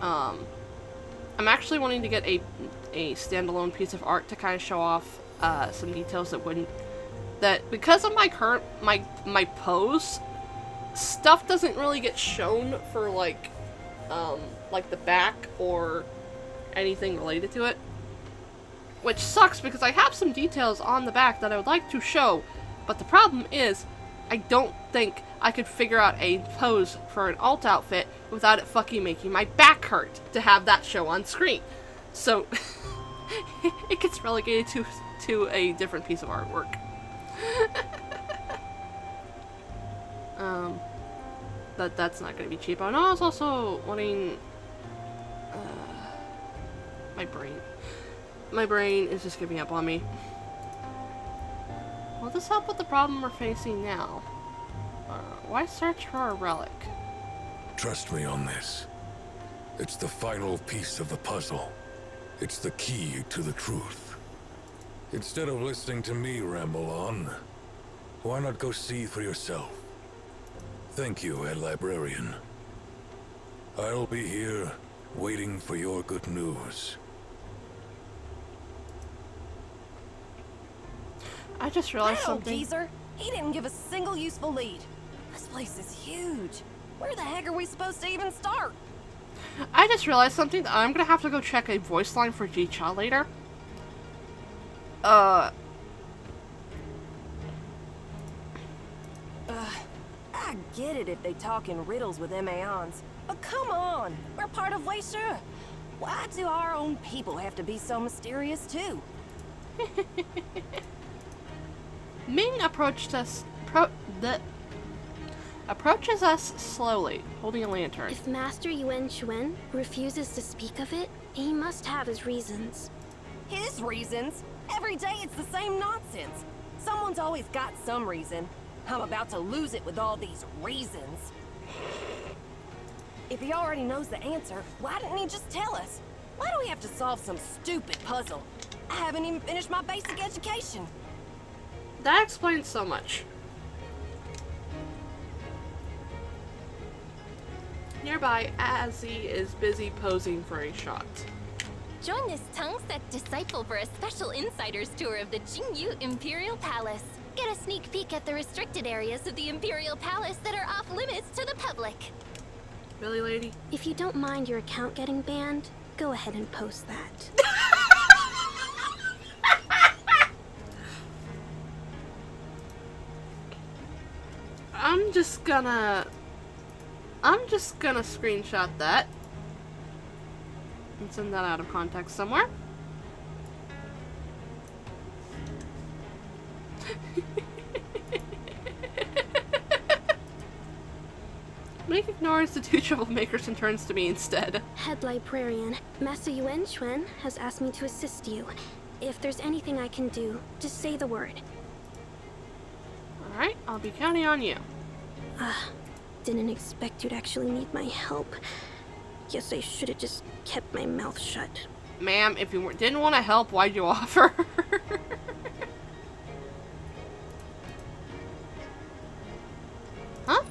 Speaker 1: I'm actually wanting to get a standalone piece of art to kind of show off some details that because of my current my pose, stuff doesn't really get shown for like the back or anything related to it. Which sucks because I have some details on the back that I would like to show, but the problem is, I don't think I could figure out a pose for an alt outfit without it fucking making my back hurt to have that show on screen. So, it gets relegated to a different piece of artwork. That's not going to be cheap. I was also wanting... My brain is just giving up on me. Will this help with the problem we're facing now? Why search for a relic?
Speaker 4: Trust me on this. It's the final piece of the puzzle. It's the key to the truth. Instead of listening to me ramble on, why not go see for yourself? Thank you, Head Librarian. I'll be here, waiting for your good news.
Speaker 1: I just realized
Speaker 5: Wow,
Speaker 1: something.
Speaker 5: geezer! He didn't give a single useful lead. This place is huge. Where the heck are we supposed to even start?
Speaker 1: I just realized something. I'm gonna have to go check a voice line for Ji-Cha later.
Speaker 5: I get it if they talk in riddles with Maons, but come on, we're part of Weisher. Why do our own people have to be so mysterious too?
Speaker 1: Ming approaches us slowly, holding a lantern.
Speaker 6: If Master Yuan Chuan refuses to speak of it, he must have his reasons.
Speaker 5: His reasons? Every day it's the same nonsense. Someone's always got some reason. I'm about to lose it with all these reasons. If he already knows the answer, why didn't he just tell us? Why do we have to solve some stupid puzzle? I haven't even finished my basic education.
Speaker 1: That explains so much. Nearby, Azzy is busy posing for a shot.
Speaker 3: Join this tongue-set disciple for a special insider's tour of the Jingyu Imperial Palace. Get a sneak peek at the restricted areas of the Imperial Palace that are off-limits to the public.
Speaker 1: Really, lady?
Speaker 6: If you don't mind your account getting banned, go ahead and post that.
Speaker 1: I'm just gonna I'm just gonna screenshot that and send that out of context somewhere. Mike ignores the two troublemakers and turns to me instead.
Speaker 6: Head Librarian, Master Yuan Xuan has asked me to assist you. If there's anything I can do, just say the word.
Speaker 1: Alright, I'll be counting on you.
Speaker 6: Didn't expect you'd actually need my help. Guess I should have just kept my mouth shut.
Speaker 1: Ma'am, if you didn't want to help, why'd you offer? Huh?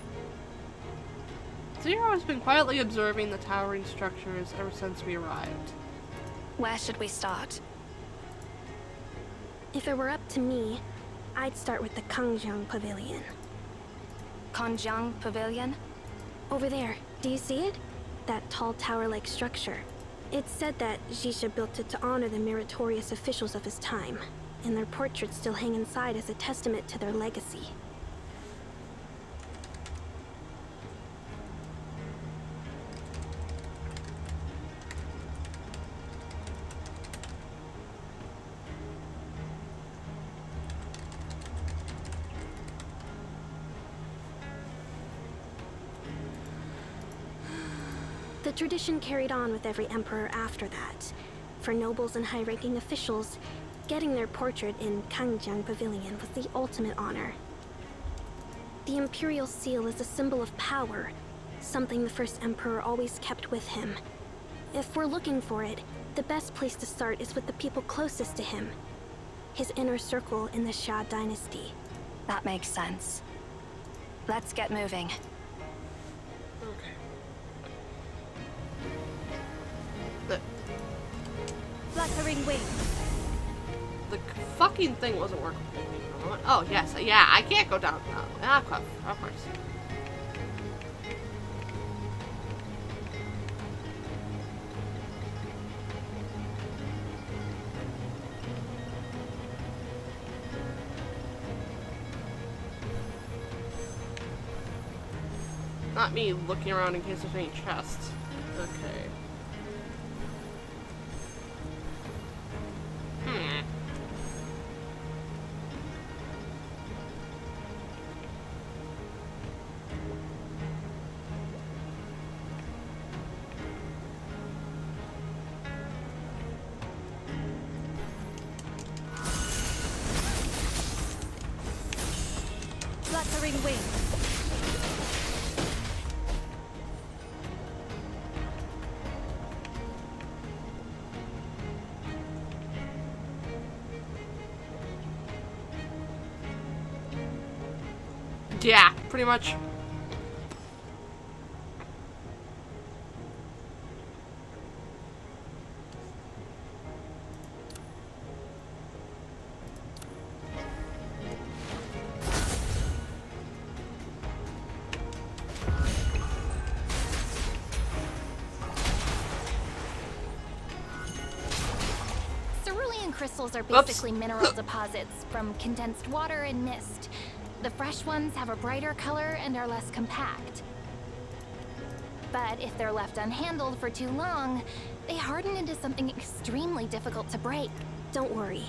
Speaker 1: Zero has been quietly observing the towering structures ever since we arrived.
Speaker 7: Where should we start?
Speaker 6: If it were up to me, I'd start with the Kangjiang Pavilion.
Speaker 7: Kangjiang Pavilion?
Speaker 6: Over there, do you see it? That tall tower-like structure. It's said that Zhisha built it to honor the meritorious officials of his time, and their portraits still hang inside as a testament to their legacy. The tradition carried on with every emperor after that. For nobles and high-ranking officials, getting their portrait in Kangjiang Pavilion was the ultimate honor. The imperial seal is a symbol of power, something the first emperor always kept with him. If we're looking for it, the best place to start is with the people closest to him. His inner circle in the Xia dynasty.
Speaker 7: That makes sense. Let's get moving.
Speaker 1: Okay.
Speaker 3: Fluttering wings.
Speaker 1: The fucking thing wasn't working. Oh, yes. Yeah, I can't go down. No. Ah, of course. Not me looking around in case there's any chests. Okay.
Speaker 3: Fluttering wings.
Speaker 1: Yeah, pretty much.
Speaker 3: Cerulean crystals are
Speaker 1: Oops.
Speaker 3: basically mineral deposits from condensed water and mist. The fresh ones have a brighter color and are less compact. But if they're left unhandled for too long, they harden into something extremely difficult to break.
Speaker 6: Don't worry.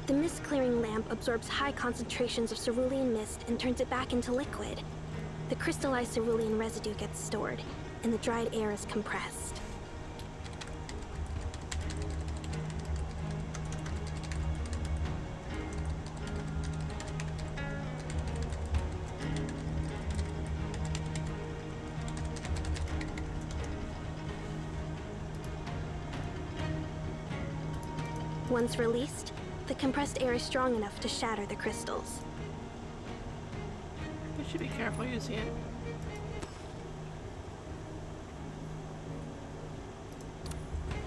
Speaker 6: The mist-clearing lamp absorbs high concentrations of cerulean mist and turns it back into liquid. The crystallized cerulean residue gets stored, and the dried air is compressed. Once released, the compressed air is strong enough to shatter the crystals.
Speaker 1: You should be careful using it.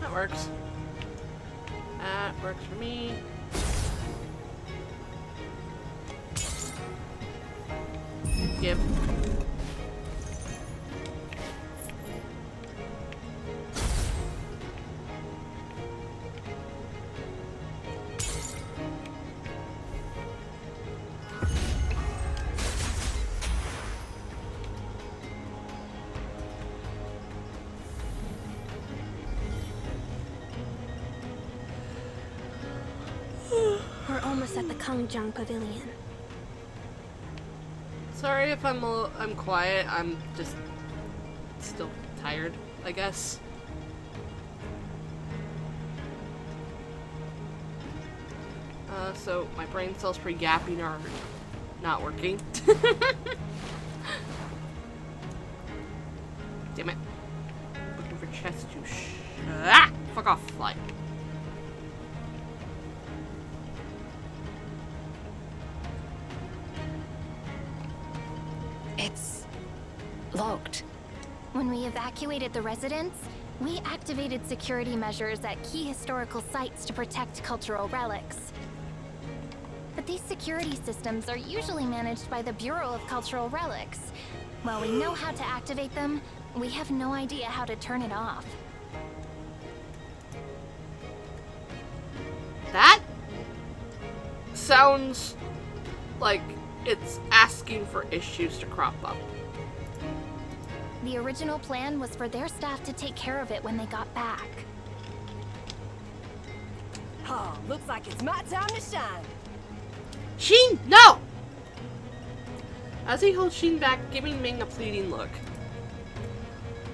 Speaker 1: That works. That works for me. Give.
Speaker 6: almost at the Kangjang Pavilion.
Speaker 1: Sorry if I'm quiet. I'm just still tired, I guess. So my brain cells for yapping are not working. Damn it. Looking for chests to fuck off, fly.
Speaker 7: It's locked.
Speaker 3: When we evacuated the residents, we activated security measures at key historical sites to protect cultural relics. But these security systems are usually managed by the Bureau of Cultural Relics. While we know how to activate them, we have no idea how to turn it off.
Speaker 1: That sounds like it's asking for issues to crop up.
Speaker 3: The original plan was for their staff to take care of it when they got back.
Speaker 5: Oh, looks like it's my time to shine.
Speaker 1: Sheen, no! As he holds Sheen back, giving Ming a pleading look.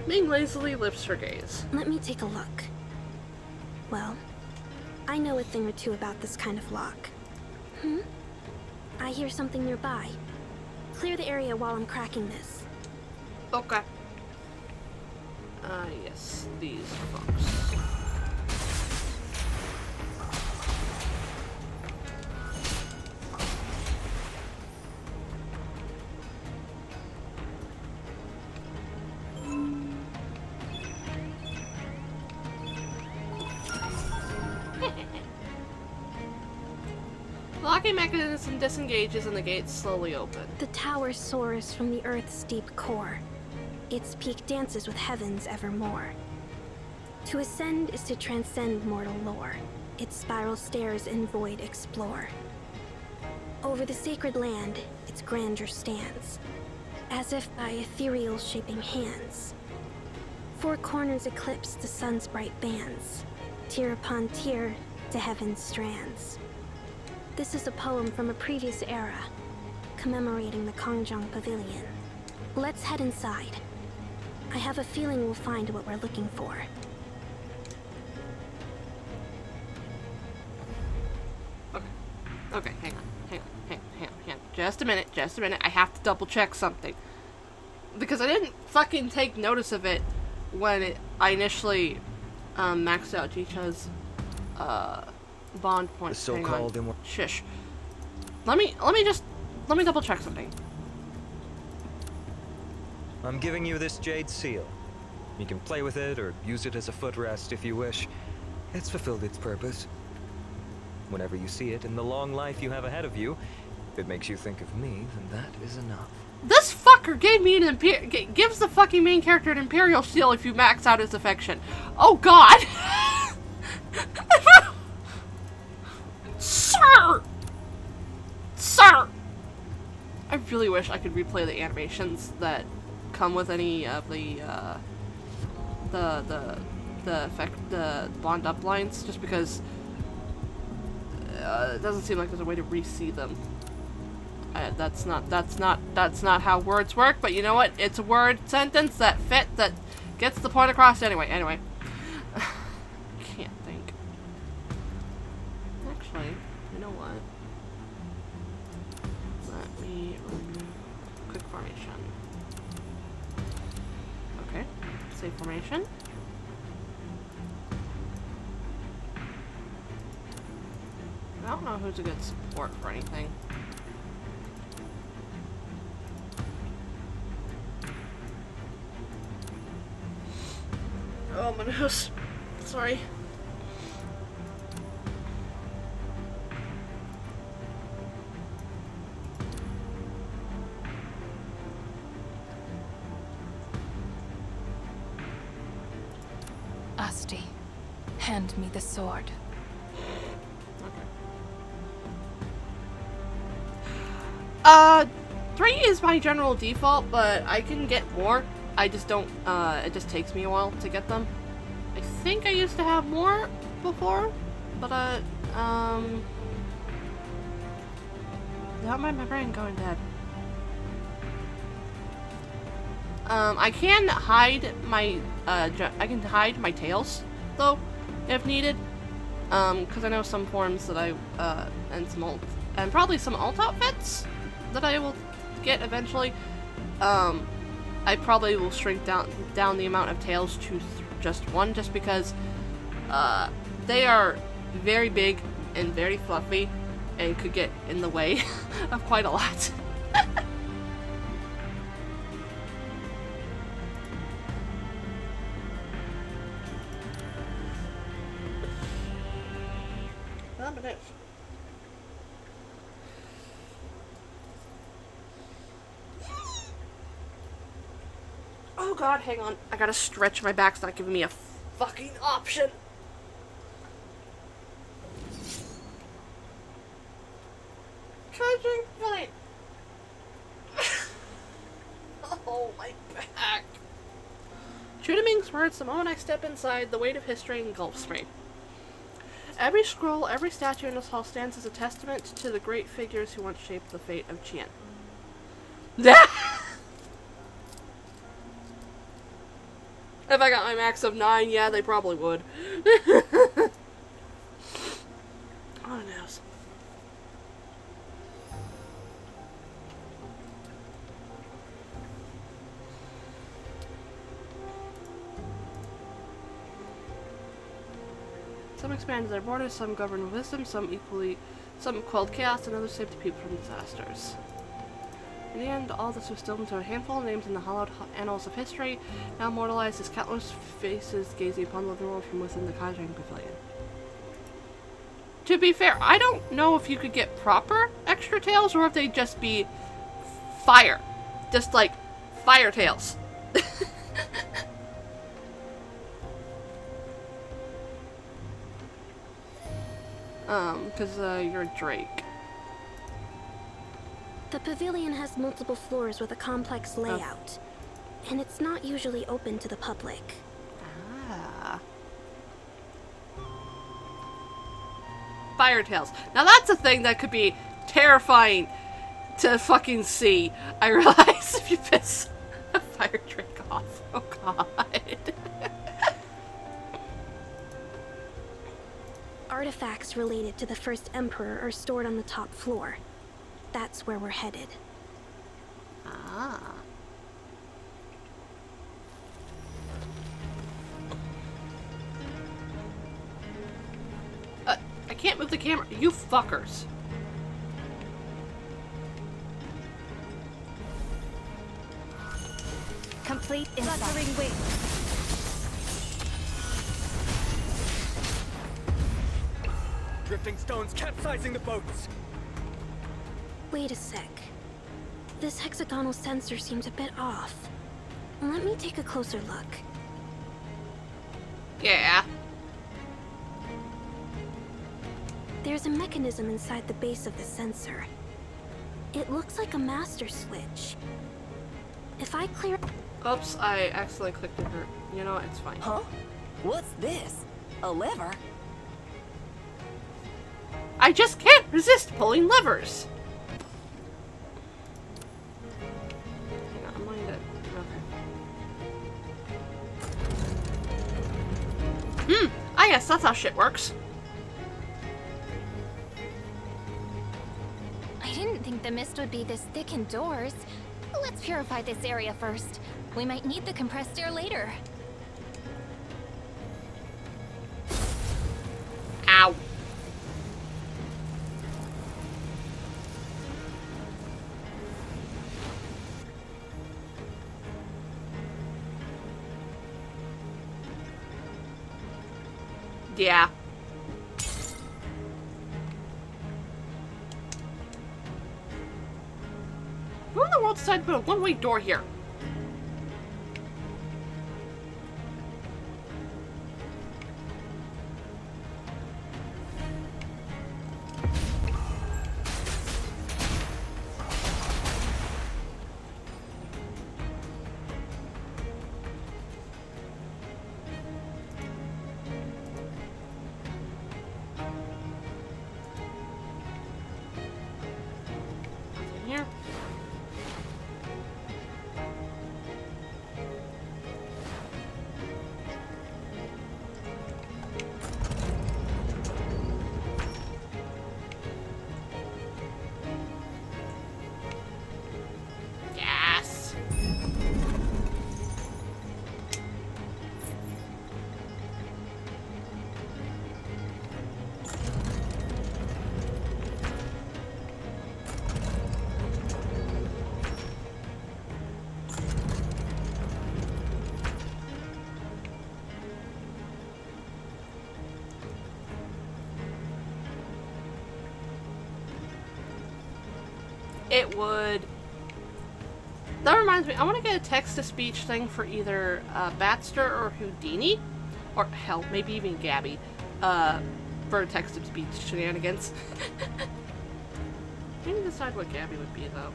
Speaker 1: Ming lazily lifts her gaze.
Speaker 6: Let me take a look. Well, I know a thing or two about this kind of lock. I hear something nearby. Clear the area while I'm cracking this.
Speaker 1: Okay. Yes, these folks. The locking mechanism disengages and the gates slowly open.
Speaker 6: The tower soars from the Earth's deep core. Its peak dances with heaven's evermore. To ascend is to transcend mortal lore. Its spiral stairs in void explore. Over the sacred land, its grandeur stands, as if by ethereal shaping hands. Four corners eclipse the sun's bright bands, tier upon tier to heaven's strands. This is a poem from a previous era, commemorating the Kangjang Pavilion. Let's head inside. I have a feeling we'll find what we're looking for.
Speaker 1: Okay, hang on. Just a minute. I have to double check something. Because I didn't fucking take notice of it when I initially maxed out Jicha's bond points.
Speaker 2: The so-called
Speaker 1: Shush. Let me double check something.
Speaker 2: I'm giving you this jade seal. You can play with it or use it as a footrest if you wish. It's fulfilled its purpose. Whenever you see it in the long life you have ahead of you, if it makes you think of me, then that is enough.
Speaker 1: This fucker gave me an gives the fucking main character an Imperial seal if you max out his affection. Oh god! Sir! I really wish I could replay the animations that come with any of the bond up lines, just because it doesn't seem like there's a way to re-see them. That's not how words work, but you know what? It's a word sentence that gets the point across anyway. Can't think. Actually, you know what? Let me remove quick formation. Okay, save formation. I don't know who's a good support for anything. Oh, my nose. Sorry.
Speaker 7: Asti, hand me the sword.
Speaker 1: 3 is my general default, but I can get more. I just don't, it just takes me a while to get them. I think I used to have more before, but, Without my brain going dead. I can hide my, I can hide my tails, though, if needed. Because I know some forms that and probably some alt outfits that I will get eventually. I probably will shrink down the amount of tails to just one, just because, they are very big and very fluffy, and could get in the way of quite a lot. Oh god, hang on. I gotta stretch. My back's not giving me a fucking option. Charging point. Oh, my back. True to Ming's words, the moment I step inside, the weight of history engulfs me. Every scroll, every statue in this hall stands as a testament to the great figures who once shaped the fate of Qian. If I got my max of 9, yeah, they probably would. Oh, knows. Some expanded their borders, some governed wisdom, some quelled chaos, and others saved the people from disasters. In the end, all this was distilled into a handful of names in the hollowed annals of history, now immortalized as countless faces gazing upon the living world from within the Kajang Pavilion. To be fair, I don't know if you could get proper extra tails, or if they'd just be fire. Just like fire tails. Because you're a Drake.
Speaker 6: The pavilion has multiple floors with a complex layout, and it's not usually open to the public.
Speaker 1: Ah. Fire tails. Now that's a thing that could be terrifying to fucking see. I realize if you piss a fire Drake off. Oh god.
Speaker 6: Artifacts related to the first emperor are stored on the top floor. That's where we're headed.
Speaker 1: Ah. I can't move the camera. You fuckers.
Speaker 7: Complete inside. Wing.
Speaker 8: Drifting stones capsizing the boats.
Speaker 6: Wait a sec. This hexagonal sensor seems a bit off. Let me take a closer look.
Speaker 1: Yeah.
Speaker 6: There's a mechanism inside the base of the sensor. It looks like a master switch. If I clear...
Speaker 1: Oops, I accidentally clicked on her. You know what? It's fine.
Speaker 5: Huh? What's this? A lever?
Speaker 1: I just can't resist pulling levers. Hang on, I'm going to... Okay. Ah yes, that's how shit works.
Speaker 3: I didn't think the mist would be this thick indoors. Let's purify this area first. We might need the compressed air later.
Speaker 1: Ow. Yeah. Who in the world decided to put a one-way door here? it would... That reminds me, I want to get a text-to-speech thing for either Batster or Houdini. Or, hell, maybe even Gabby. For text-to-speech shenanigans. I need to decide what Gabby would be, though.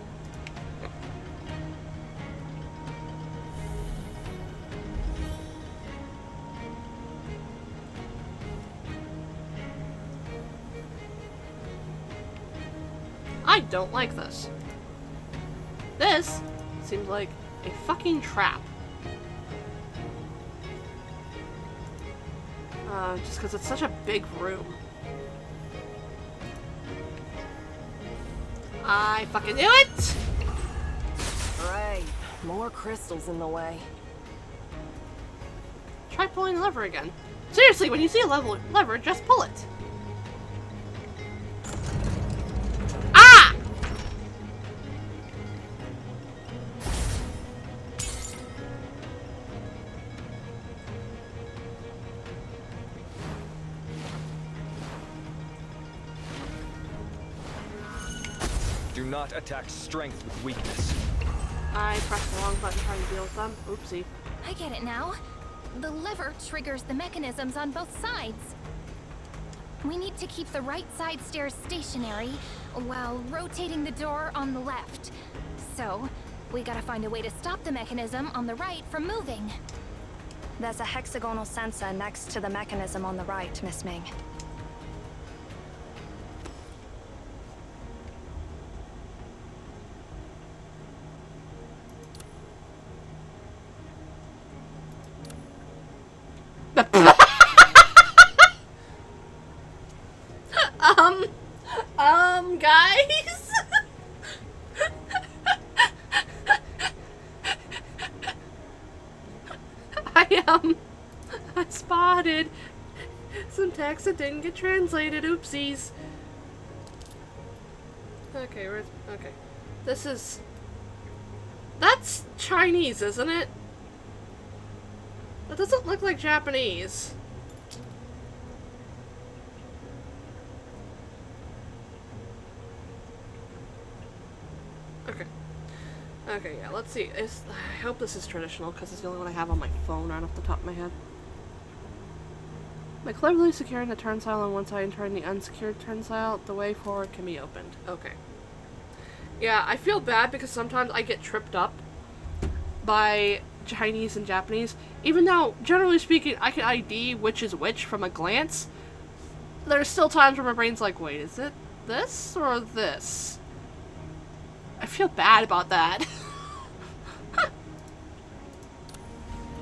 Speaker 1: I don't like this. This seems like a fucking trap. Just because it's such a big room. I fucking knew it!
Speaker 5: Right, more crystals in the way.
Speaker 1: Try pulling the lever again. Seriously, when you see a lever, just pull it. Ah!
Speaker 2: Do not attack strength with weakness.
Speaker 1: I pressed the wrong button trying to deal with them. Oopsie.
Speaker 3: I get it now. The lever triggers the mechanisms on both sides. We need to keep the right side stairs stationary while rotating the door on the left. So, we gotta find a way to stop the mechanism on the right from moving.
Speaker 7: There's a hexagonal sensor next to the mechanism on the right, Miss Ming.
Speaker 1: Guys? I spotted some text that didn't get translated. Oopsies. Okay, okay. This is... That's Chinese, isn't it? That doesn't look like Japanese. Okay. Okay, yeah, let's see. I hope this is traditional, because it's the only one I have on my phone right off the top of my head. By cleverly securing the turnstile on one side and turning the unsecured turnstile, the way forward can be opened. Okay. Yeah, I feel bad because sometimes I get tripped up by Chinese and Japanese. Even though, generally speaking, I can ID which is which from a glance, there's still times where my brain's like, wait, is it this or this? I feel bad about that.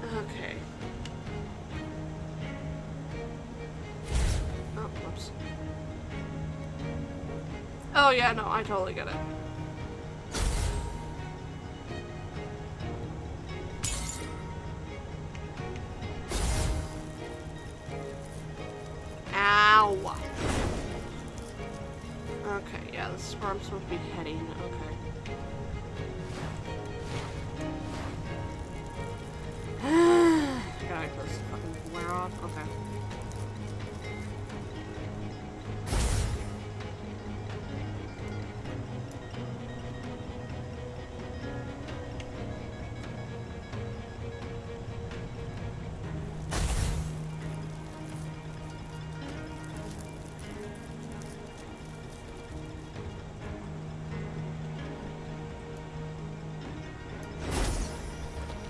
Speaker 1: Okay. Oh, whoops. Oh yeah, no, I totally get it. Ow! Okay, yeah, this is where I'm supposed to be heading. Okay. Gotta wait for this to fucking wear off. Okay.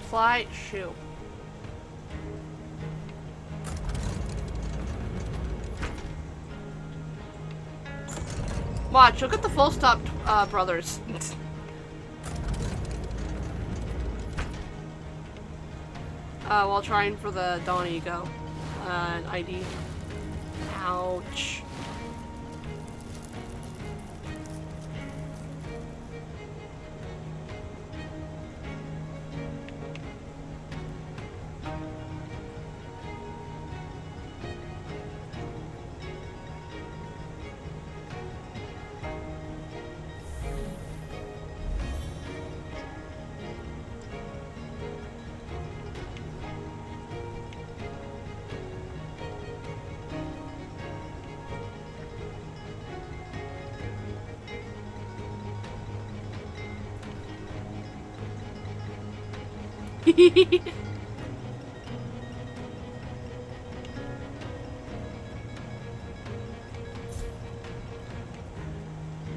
Speaker 1: Fly shoe. Watch, look at the full stop brothers. While trying for the Dawn Ego ID. Ouch.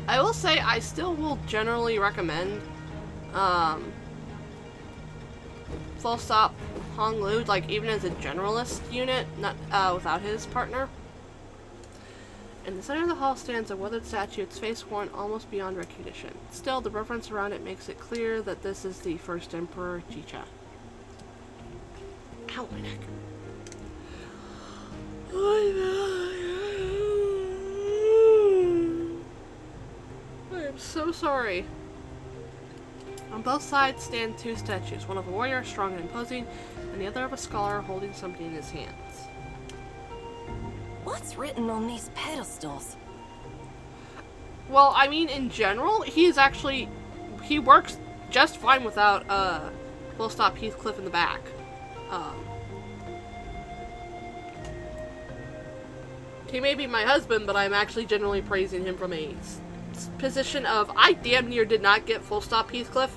Speaker 1: I will say I still will generally recommend full stop Hong Lu, like even as a generalist unit, not without his partner. In the center of the hall stands a weathered statue, its face worn almost beyond recognition. Still, the reference around it makes it clear that this is the first Emperor Jicha. Ow, my neck. I am so sorry. On both sides stand two statues, one of a warrior, strong and imposing, and the other of a scholar holding something in his hands.
Speaker 5: What's written on these pedestals?
Speaker 1: Well, I mean, in general, he works just fine without, full stop Heathcliff in the back. He may be my husband, but I'm actually generally praising him from a position of, I damn near did not get full stop Heathcliff,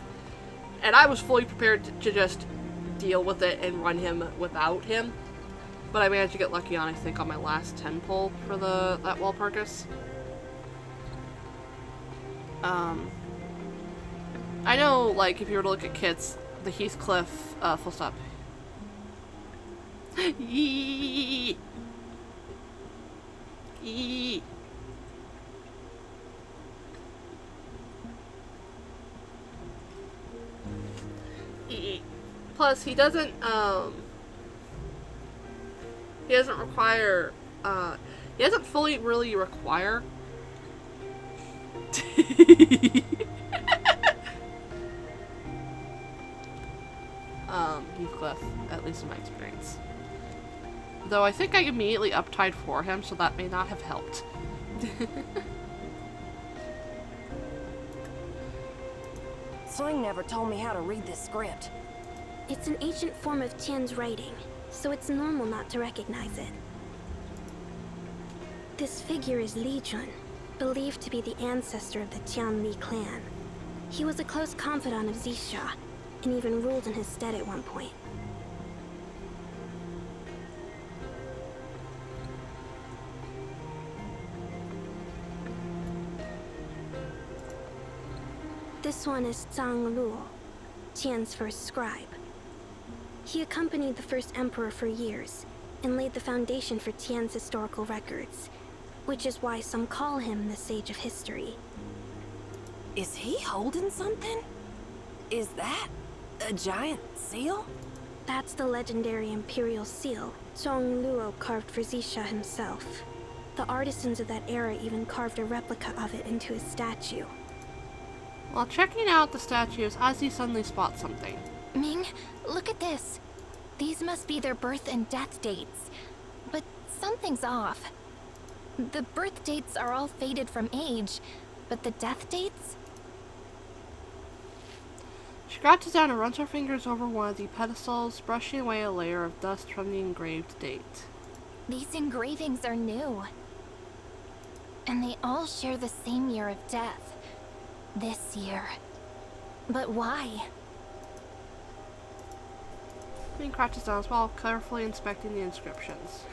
Speaker 1: and I was fully prepared to just deal with it and run him without him. But I managed to get lucky on, I think, on my last 10 pull for that Walpurgis. I know, like, if you were to look at kits, the Heathcliff, full stop. Yee. Yee. Yee. Plus, he doesn't require, he doesn't fully really require Heathcliff, at least in my experience. Though I think I immediately uptied for him, so that may not have helped.
Speaker 5: Sling never told me how to read this script.
Speaker 6: It's an ancient form of Tian's writing, so it's normal not to recognize it. This figure is Li Jun, believed to be the ancestor of the Tian Li clan. He was a close confidant of Zisha, and even ruled in his stead at one point. This one is Zhang Luo, Tian's first scribe. He accompanied the first emperor for years, and laid the foundation for Tian's historical records, which is why some call him the Sage of History.
Speaker 5: Is he holding something? Is that a giant seal?
Speaker 6: That's the legendary Imperial Seal Zhang Luo carved for Zisha himself. The artisans of that era even carved a replica of it into his statue.
Speaker 1: While checking out the statues, Ozzy suddenly spots something.
Speaker 3: Ming, look at this. These must be their birth and death dates. But something's off. The birth dates are all faded from age, but the death dates?
Speaker 1: She crouches down and runs her fingers over one of the pedestals, brushing away a layer of dust from the engraved date.
Speaker 3: These engravings are new. And they all share the same year of death. This year. But why?
Speaker 1: Ming crouches down as well, carefully inspecting the inscriptions.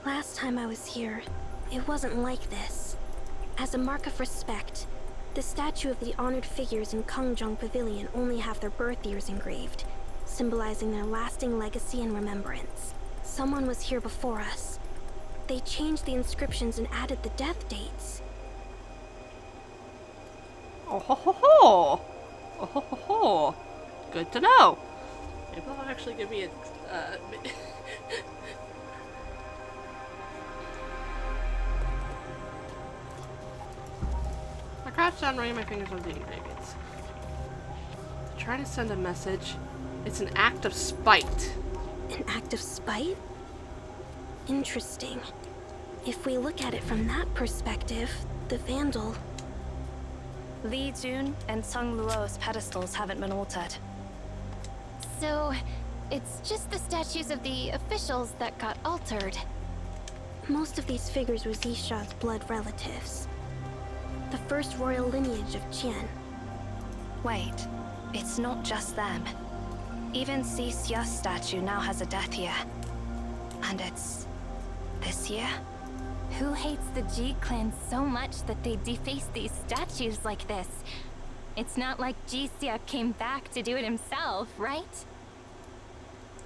Speaker 6: Last time I was here, it wasn't like this. As a mark of respect, the statue of the honored figures in Kangjong Pavilion only have their birth years engraved, symbolizing their lasting legacy and remembrance. Someone was here before us. They changed the inscriptions and added the death dates.
Speaker 1: Oh ho ho ho! Oh ho ho ho! Good to know! Maybe that'll actually give me a, I crouch down, running my fingers over the engravings. Trying to send a message. It's an act of spite.
Speaker 6: An act of spite? Interesting. If we look at it from that perspective, the Vandal...
Speaker 7: Li Jun and Zhang Luo's pedestals haven't been altered.
Speaker 3: So, it's just the statues of the officials that got altered.
Speaker 6: Most of these figures were Zisha's blood relatives. The first royal lineage of Qian.
Speaker 7: Wait, it's not just them. Even CH7's statue now has a death year. And it's this year?
Speaker 3: Who hates the G clan so much that they deface these statues like this? It's not like Jisia came back to do it himself, right?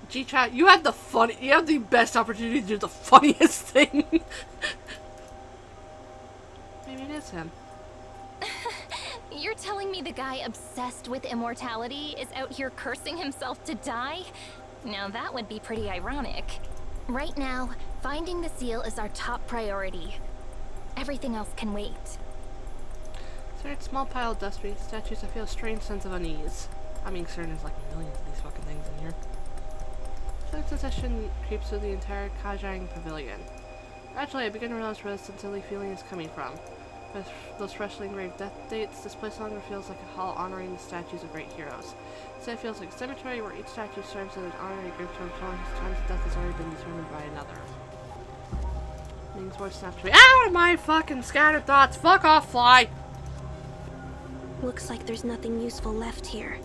Speaker 1: G-Chat, you had the best opportunity to do the funniest thing. Maybe it is him.
Speaker 3: You're telling me the guy obsessed with immortality is out here cursing himself to die? Now that would be pretty ironic. Right now, finding the seal is our top priority. Everything else can wait.
Speaker 1: Sir, it's small pile of dust beneath statues. I feel a strange sense of unease. I mean, certain there's like millions of these fucking things in here. Feeling sensation creeps through the entire Kajang pavilion. Gradually, I begin to realize where this silly feeling is coming from. With those freshly engraved death dates, this place no longer feels like a hall honoring the statues of great heroes. Instead, it feels like a cemetery where each statue serves as an honorary gravestone showing whose times of death has already been determined by another. Ming's voice snapped me out of my fucking scattered thoughts. Fuck off, fly!
Speaker 6: Looks like there's nothing useful left here.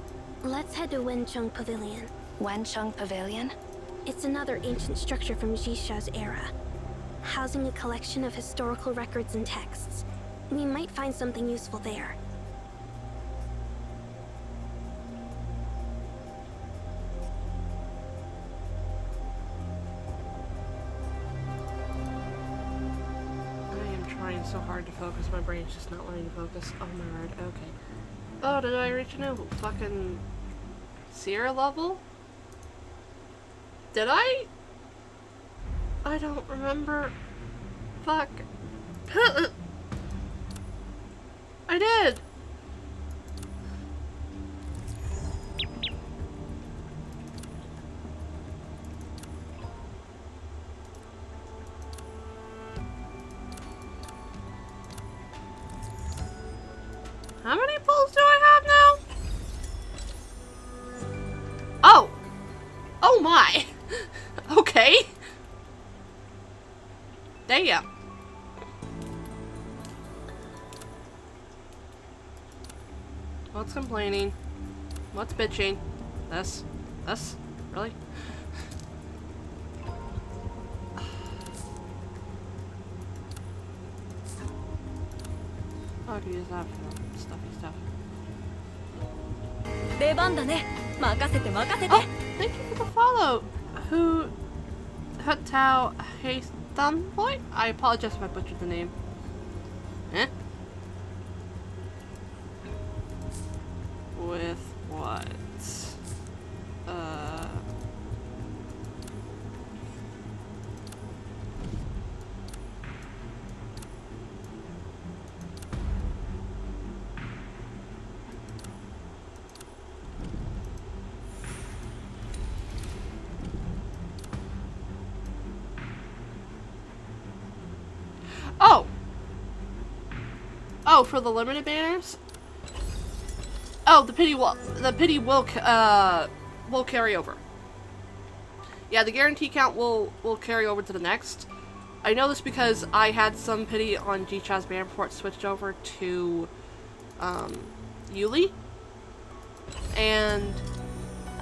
Speaker 6: Let's head to Wencheng Pavilion.
Speaker 7: Wencheng Pavilion?
Speaker 6: It's another ancient structure from Jisha's era, housing a collection of historical records and texts. We might find something useful there.
Speaker 1: I am trying so hard to focus, my brain's just not letting me focus. Oh my word, okay. Oh, did I reach a new fucking Seer level? Did I? I don't remember. Fuck. I did! How many pulls do I have now? Oh! Oh my! Okay. Damn. What's complaining? What's bitching? This? This? Really? Oh, I could use that for stuffy stuff. Oh! Thank you for the follow! Who... Hutao Haitham Boy? I apologize if I butchered the name. Eh? With what? Oh! Oh, for the limited banners? Oh, the pity will carry over. Yeah, the guarantee count will carry over to the next. I know this because I had some pity on G-Cha's banner before it switched over to Yuli, and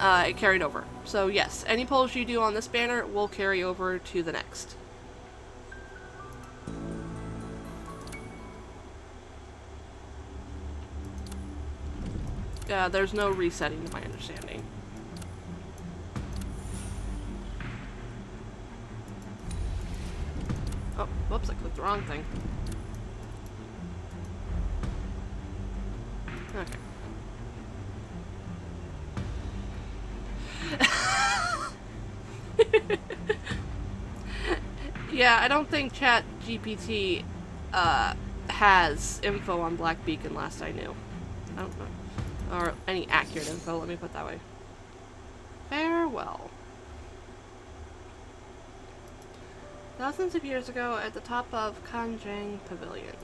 Speaker 1: it carried over. So yes, any polls you do on this banner will carry over to the next. There's no resetting to my understanding. Oh, whoops, I clicked the wrong thing. Okay. Yeah, I don't think ChatGPT has info on Black Beacon last I knew. I don't know. Or any accurate info, let me put it that way. Farewell. Thousands of years ago, at the top of Kanjang Pavilion.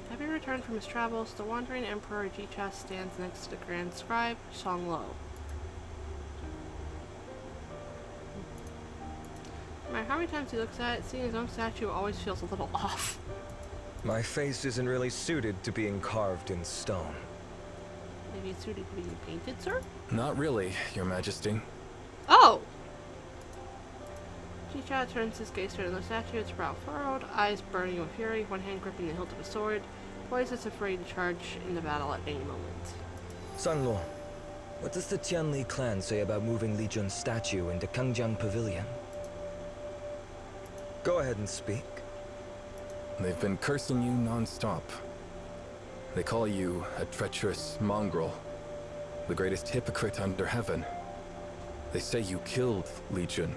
Speaker 1: Having returned from his travels, the wandering Emperor Jicha stands next to the Grand Scribe, Songlo. No matter how many times he looks at it, seeing his own statue always feels a little off.
Speaker 2: My face isn't really suited to being carved in stone.
Speaker 1: Maybe it's suited to being painted, sir?
Speaker 8: Not really, Your Majesty.
Speaker 1: Oh! Chicha turns his gaze toward the statue, its brow furrowed, eyes burning with fury, one hand gripping the hilt of a sword, poised as if ready to charge into battle at any moment.
Speaker 2: Sanglo, what does the Tianli clan say about moving Li Jun's statue into Kangjiang Pavilion? Go ahead and speak.
Speaker 8: They've been cursing you non-stop. They call you a treacherous mongrel, the greatest hypocrite under heaven. They say you killed Li Jun,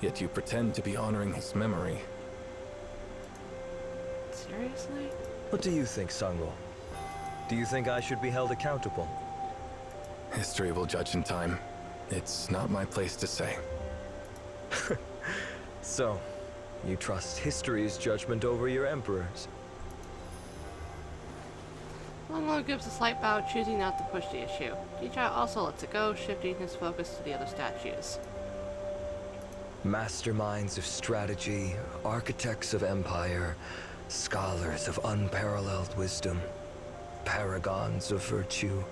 Speaker 8: yet you pretend to be honoring his memory.
Speaker 1: Seriously?
Speaker 2: What do you think, Sanglo? Do you think I should be held accountable?
Speaker 8: History will judge in time. It's not my place to say.
Speaker 2: So, you trust history's judgment over your emperor's?
Speaker 1: Longlo gives a slight bow, choosing not to push the issue. Chicha also lets it go, shifting his focus to the other statues.
Speaker 2: Masterminds of strategy, architects of empire, scholars of unparalleled wisdom, paragons of virtue.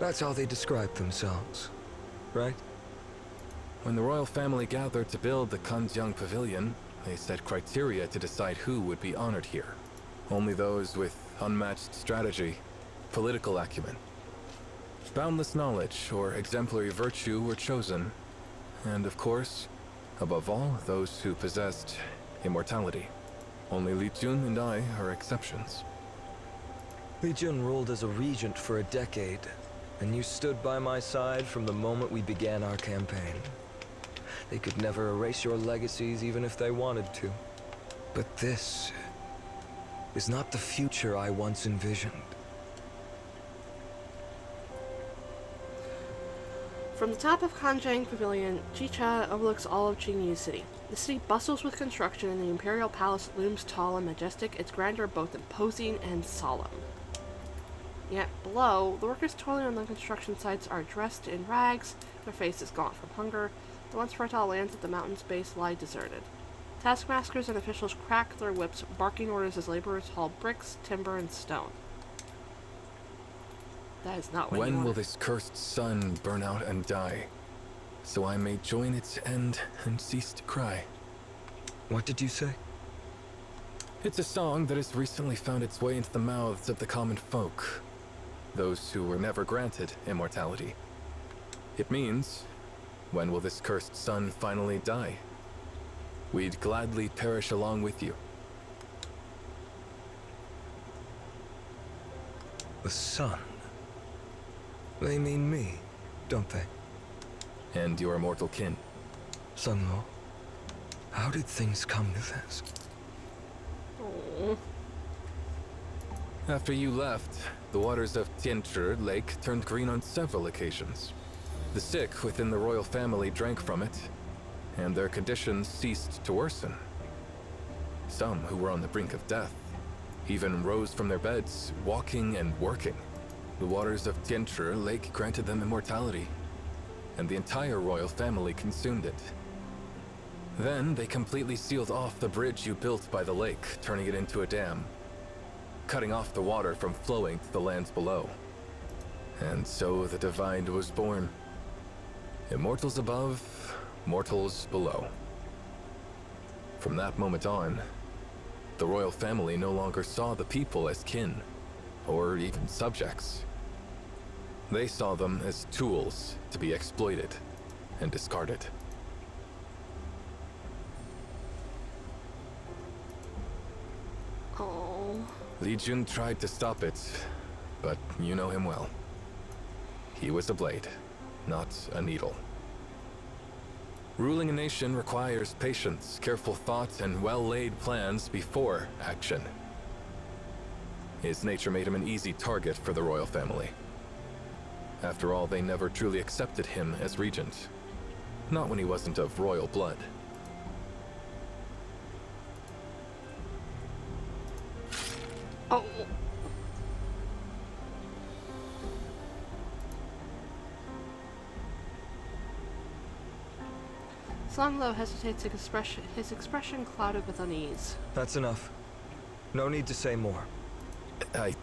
Speaker 2: That's how they describe themselves, right?
Speaker 8: When the royal family gathered to build the Kanjiang Pavilion, they set criteria to decide who would be honored here. Only those with unmatched strategy, political acumen, boundless knowledge, or exemplary virtue were chosen. And of course, above all, those who possessed immortality. Only Li Jun and I are exceptions.
Speaker 2: Li Jun ruled as a regent for a decade, and you stood by my side from the moment we began our campaign. They could never erase your legacies even if they wanted to. But this is not the future I once envisioned.
Speaker 1: From the top of Kanjiang Pavilion, Chicha overlooks all of Qingyu City. The city bustles with construction, and the Imperial Palace looms tall and majestic, its grandeur both imposing and solemn. Yet below, the workers toiling on the construction sites are dressed in rags, their faces gaunt from hunger. The once fertile lands at the mountain's base lie deserted. Taskmasters and officials crack their whips, barking orders as laborers haul bricks, timber, and stone. That is not what you
Speaker 8: When will
Speaker 1: wanted.
Speaker 8: this cursed sun burn out and die, so I may join its end and cease to cry?
Speaker 2: What did you say?
Speaker 8: It's a song that has recently found its way into the mouths of the common folk, those who were never granted immortality. It means, when will this cursed sun finally die? We'd gladly perish along with you.
Speaker 2: The sun. They mean me, don't they?
Speaker 8: And your mortal kin.
Speaker 2: Sunlo, how did things come to this?
Speaker 1: Oh.
Speaker 8: After you left, the waters of Tianzhi Lake turned green on several occasions. The sick within the royal family drank from it, and their conditions ceased to worsen. Some who were on the brink of death even rose from their beds, walking and working. The waters of Tianzhi Lake granted them immortality, and the entire royal family consumed it. Then they completely sealed off the bridge you built by the lake, turning it into a dam, cutting off the water from flowing to the lands below. And so the Divide was born. Immortals above, mortals below. From that moment on, the royal family no longer saw the people as kin, or even subjects. They saw them as tools to be exploited and discarded.
Speaker 1: Oh.
Speaker 8: Li Jun tried to stop it, but you know him well. He was a blade, not a needle. Ruling a nation requires patience, careful thought, and well-laid plans before action. His nature made him an easy target for the royal family. After all, they never truly accepted him as regent. Not when he wasn't of royal blood.
Speaker 1: Oh. Songlo hesitates, his expression clouded with unease.
Speaker 2: That's enough. No need to say more.
Speaker 8: I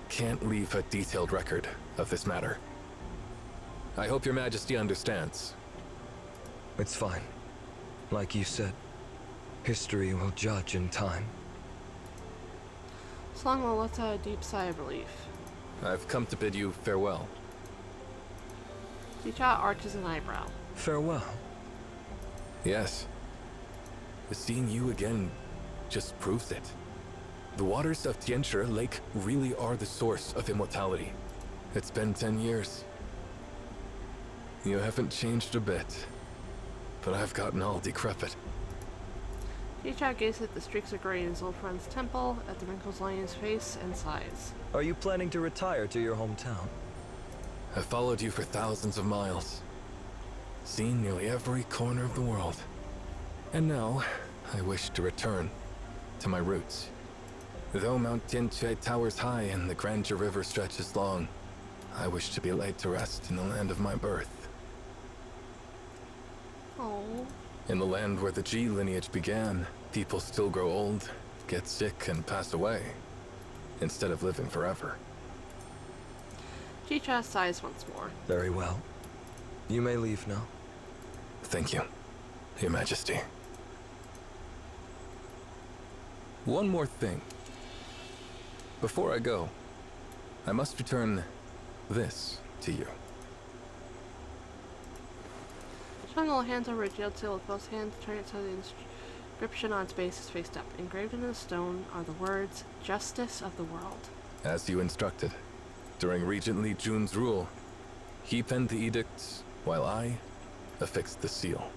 Speaker 8: can't leave a detailed record of this matter. I hope your majesty understands.
Speaker 2: It's fine. Like you said, history will judge in time.
Speaker 1: Songlong lets out a deep sigh of relief.
Speaker 8: I've come to bid you farewell.
Speaker 1: Chicha arches an eyebrow.
Speaker 2: Farewell.
Speaker 8: Yes. Seeing you again just proves it. The waters of Tianchi Lake really are the source of immortality. It's been 10 years. You haven't changed a bit, but I've gotten all decrepit.
Speaker 1: Chicha gazes at the streaks of gray in his old friend's temple, at the wrinkles lining his face, and sighs.
Speaker 2: Are you planning to retire to your hometown?
Speaker 8: I've followed you for thousands of miles, seen nearly every corner of the world. And now, I wish to return to my roots. Though Mount Tianchi towers high and the Grandeur River stretches long, I wish to be laid to rest in the land of my birth.
Speaker 1: Oh.
Speaker 8: In the land where the G lineage began, people still grow old, get sick, and pass away, instead of living forever.
Speaker 1: Chicha sighs once more.
Speaker 2: Very well. You may leave now.
Speaker 8: Thank you, Your Majesty. One more thing. Before I go, I must return this to you.
Speaker 1: Songlong hands over a jade seal with both hands, turning it so the inscription on its base is faced up. Engraved into the stone are the words, Justice of the World.
Speaker 8: As you instructed, during Regent Li Jun's rule, he penned the edicts, while I affixed the seal.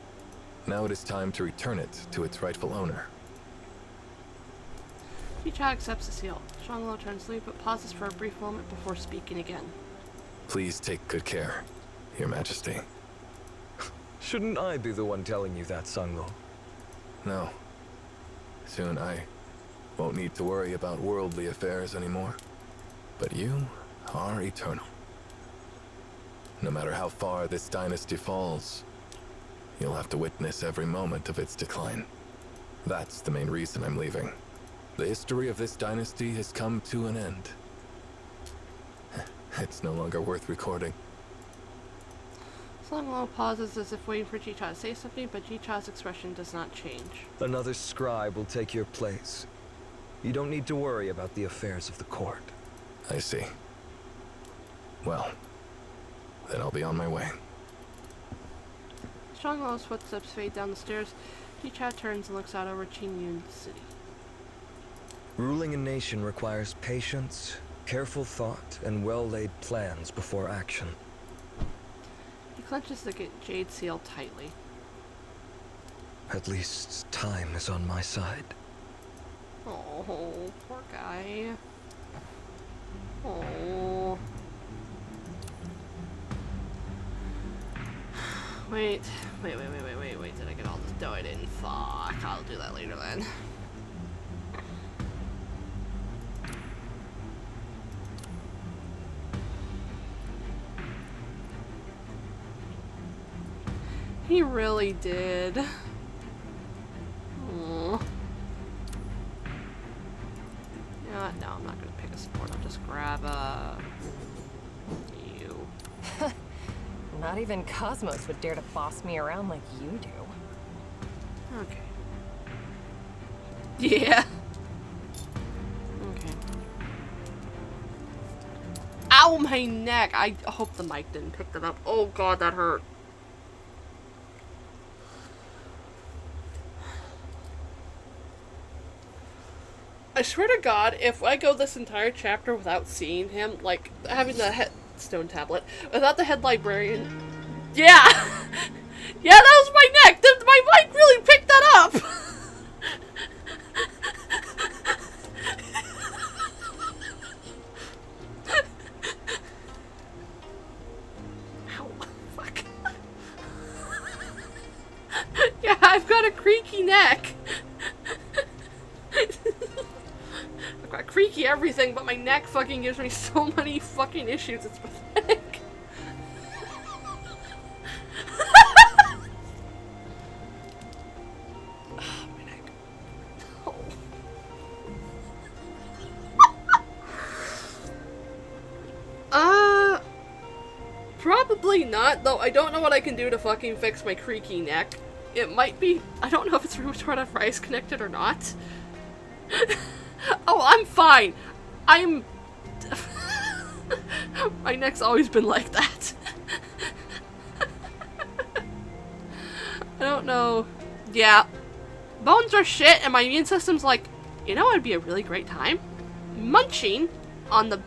Speaker 8: Now it is time to return it to its rightful owner.
Speaker 1: Chicha accepts the seal. Songlong turns to leave, but pauses for a brief moment before speaking again.
Speaker 8: Please take good care, Your Majesty.
Speaker 2: Shouldn't I be the one telling you that, Songlong?
Speaker 8: No. Soon I won't need to worry about worldly affairs anymore. But you are eternal. No matter how far this dynasty falls, you'll have to witness every moment of its decline. That's the main reason I'm leaving. The history of this dynasty has come to an end. It's no longer worth recording.
Speaker 1: Songlong pauses as if waiting for Chicha to say something, but Chicha's expression does not change.
Speaker 2: Another scribe will take your place. You don't need to worry about the affairs of the court.
Speaker 8: I see. Well, then I'll be on my way.
Speaker 1: Songlong's footsteps fade down the stairs. Chicha turns and looks out over Qingyun City.
Speaker 2: Ruling a nation requires patience, careful thought, and well-laid plans before action.
Speaker 1: He clenches the jade seal tightly.
Speaker 2: At least time is on my side.
Speaker 1: Oh, poor guy. Oh. Wait. Did I get all this? No, I didn't. Fuck. I'll do that later then. He really did. Aww. Yeah, no, I'm not gonna pick a support. I'll just grab you.
Speaker 5: Not even Cosmos would dare to boss me around like you do.
Speaker 1: Okay. Yeah. Okay. Ow, my neck! I hope the mic didn't pick that up. Oh god, that hurt. I swear to God, if I go this entire chapter without seeing him, like, having the headstone tablet, without the head librarian... Yeah! Yeah, that was my neck! My mic really picked that up! Ow, fuck. Yeah, I've got a creaky neck! I've got creaky everything, but my neck fucking gives me so many fucking issues, it's pathetic. My neck. Oh. Probably not, though I don't know what I can do to fucking fix my creaky neck. It might be, I don't know if it's rheumatoid arthritis connected or not. Oh, I'm fine. I'm... My neck's always been like that. I don't know. Yeah. Bones are shit, and my immune system's like, you know, it'd be a really great time munching on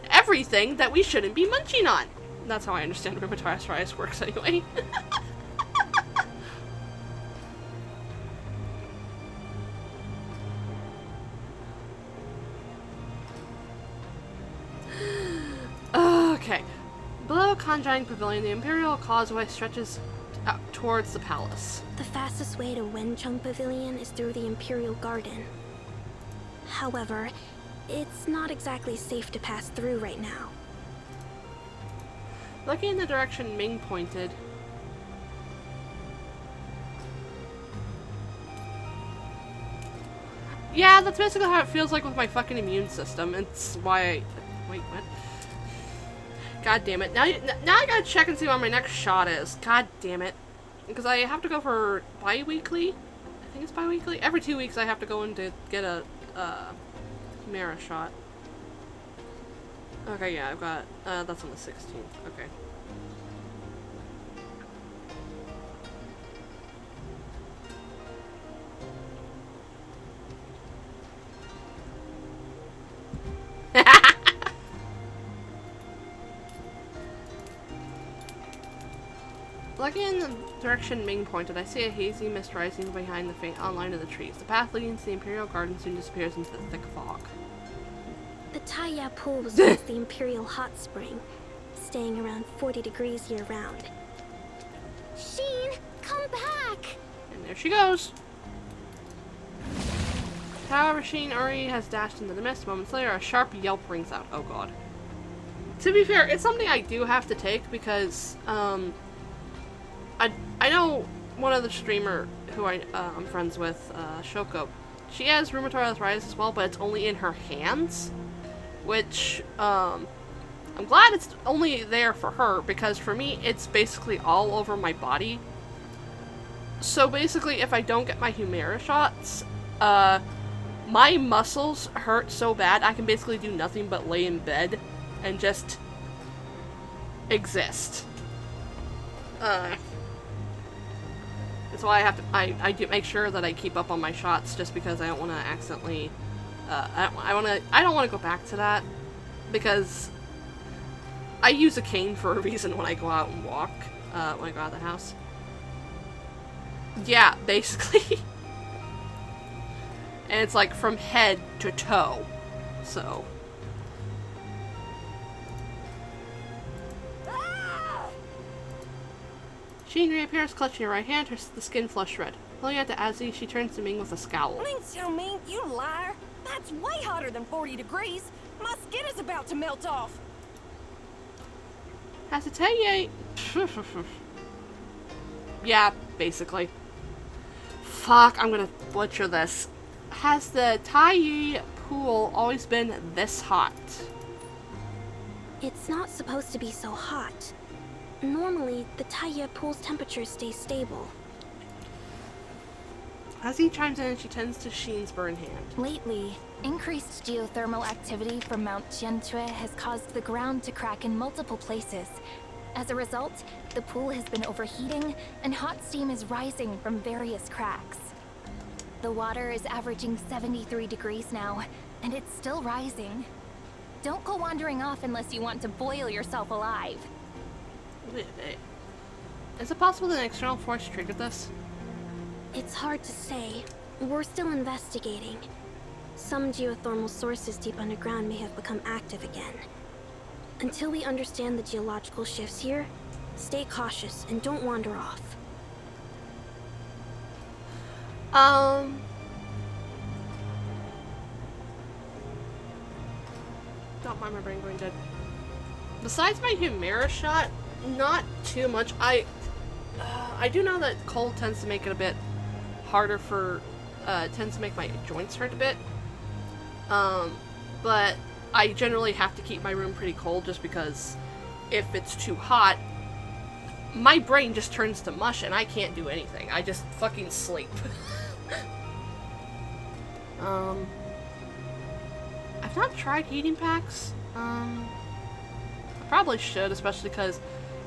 Speaker 1: everything that we shouldn't be munching on. That's how I understand rheumatoid arthritis works anyway. Okay. Below Conjuring Pavilion, the Imperial Causeway stretches out towards the palace.
Speaker 6: The fastest way to Wencheng Pavilion is through the Imperial Garden. However, it's not exactly safe to pass through right now.
Speaker 1: Looking in the direction Ming pointed. Yeah, that's basically how it feels like with my fucking immune system. It's why I... Wait, what? God damn it. Now I gotta check and see what my next shot is. God damn it. Because I have to go for bi-weekly? I think it's bi-weekly? Every 2 weeks I have to go in to get a Humira shot. Okay, yeah, I've got... that's on the 16th. Okay. Looking in the direction Ming pointed, I see a hazy mist rising behind the faint outline of the trees. The path leading to the Imperial Garden soon disappears into the thick fog.
Speaker 6: The Taya pool was once the Imperial hot spring, staying around 40 degrees year-round. Sheen, come back!
Speaker 1: And there she goes. However, Sheen Uri has dashed into the mist. Moments later, a sharp yelp rings out. Oh god. To be fair, it's something I do have to take because, I know one other streamer who I'm friends with, Shoko. She has rheumatoid arthritis as well, but it's only in her hands. Which, I'm glad it's only there for her, because for me, it's basically all over my body. So basically, if I don't get my Humira shots, my muscles hurt so bad, I can basically do nothing but lay in bed and just exist. That's why I have to, I do make sure that I keep up on my shots, just because I don't want to accidentally, I don't want to go back to that, because I use a cane for a reason when I go out and walk, when I go out of the house. Yeah, basically. And it's like from head to toe, so. Sheen reappears, clutching her right hand, the skin flushed red. Pulling out to Azzy, she turns to Ming with a scowl.
Speaker 5: Ming Xiaoming, you liar! That's way hotter than 40 degrees! My skin is about to melt off!
Speaker 1: Has to tell you. Yeah, basically. Fuck, I'm gonna butcher this. Has the Taiyi pool always been this hot?
Speaker 6: It's not supposed to be so hot. Normally, the Taya pool's temperature stays stable.
Speaker 1: As he chimes in, she tends to Sheen's burn hand.
Speaker 3: Lately, increased geothermal activity from Mount Jiantue has caused the ground to crack in multiple places. As a result, the pool has been overheating, and hot steam is rising from various cracks. The water is averaging 73 degrees now, and it's still rising. Don't go wandering off unless you want to boil yourself alive.
Speaker 1: Is it possible that an external force triggered this?
Speaker 6: It's hard to say. We're still investigating. Some geothermal sources deep underground may have become active again. Until we understand the geological shifts here, stay cautious and don't wander off.
Speaker 1: Don't mind my brain going dead. Besides my Humira shot, not too much. I do know that cold tends to make it a bit harder for, tends to make my joints hurt a bit. But I generally have to keep my room pretty cold just because if it's too hot, my brain just turns to mush and I can't do anything. I just fucking sleep. I've not tried heating packs. I probably should, especially because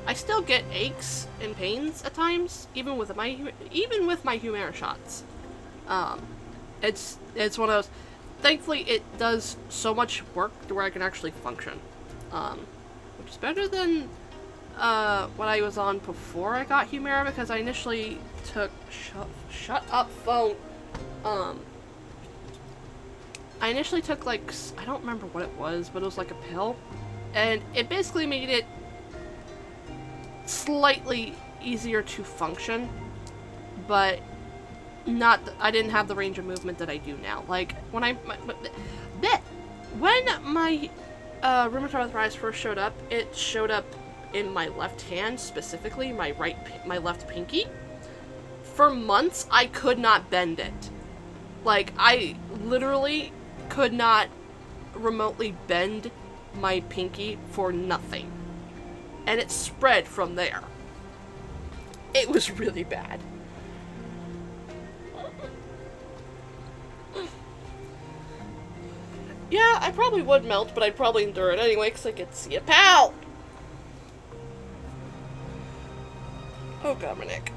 Speaker 1: I still get aches and pains at times, even with my Humira shots. It's one of those. Thankfully, it does so much work to where I can actually function, which is better than what I was on before I got Humira, because I initially took shut up phone. I initially took like, I don't remember what it was, but it was like a pill, and it basically made it slightly easier to function, but not. I didn't have the range of movement that I do now. Like when when my rheumatoid arthritis first showed up, it showed up in my left hand, specifically my left pinky. For months, I could not bend it. Like, I literally could not remotely bend my pinky for nothing. And it spread from there. It was really bad. Yeah, I probably would melt, but I'd probably endure it anyway, because I could see a pal! Oh god, my neck.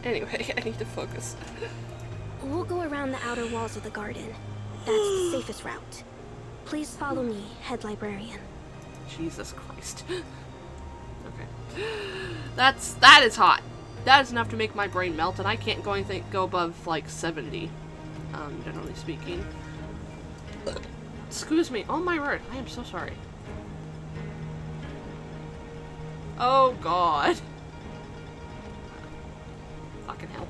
Speaker 1: Anyway, I need to focus.
Speaker 6: We'll go around the outer walls of the garden. That's the safest route. Please follow me, head librarian.
Speaker 1: Jesus Christ. Okay. That is hot. That is enough to make my brain melt, and I can't go above like 70. Generally speaking. Excuse me. Oh my word. I am so sorry. Oh god. Fucking hell.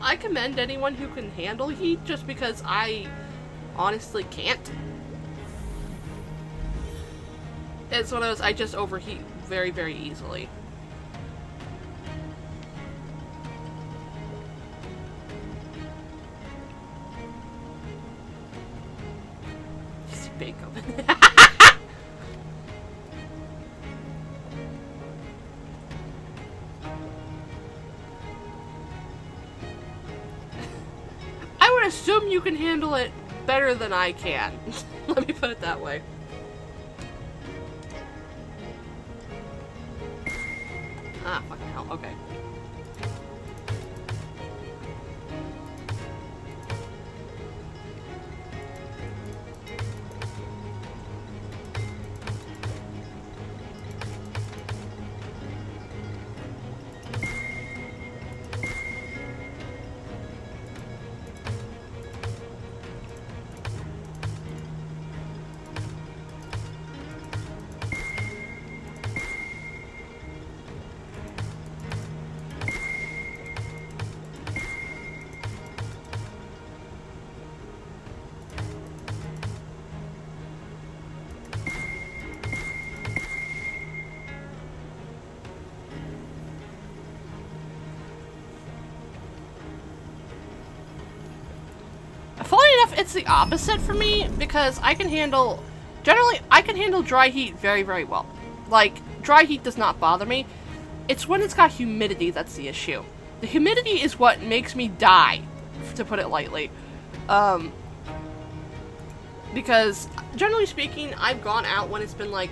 Speaker 1: I commend anyone who can handle heat, just because I honestly can't. It's one of those, I just overheat very, very easily. Just bake oven. I would assume you can handle it better than I can. Let me put it that way. Ah, fucking hell. Okay. Funny enough, it's the opposite for me, because I can handle dry heat very, very well. Like, dry heat does not bother me. It's when it's got humidity that's the issue. The humidity is what makes me die, to put it lightly. Because, generally speaking, I've gone out when it's been, like,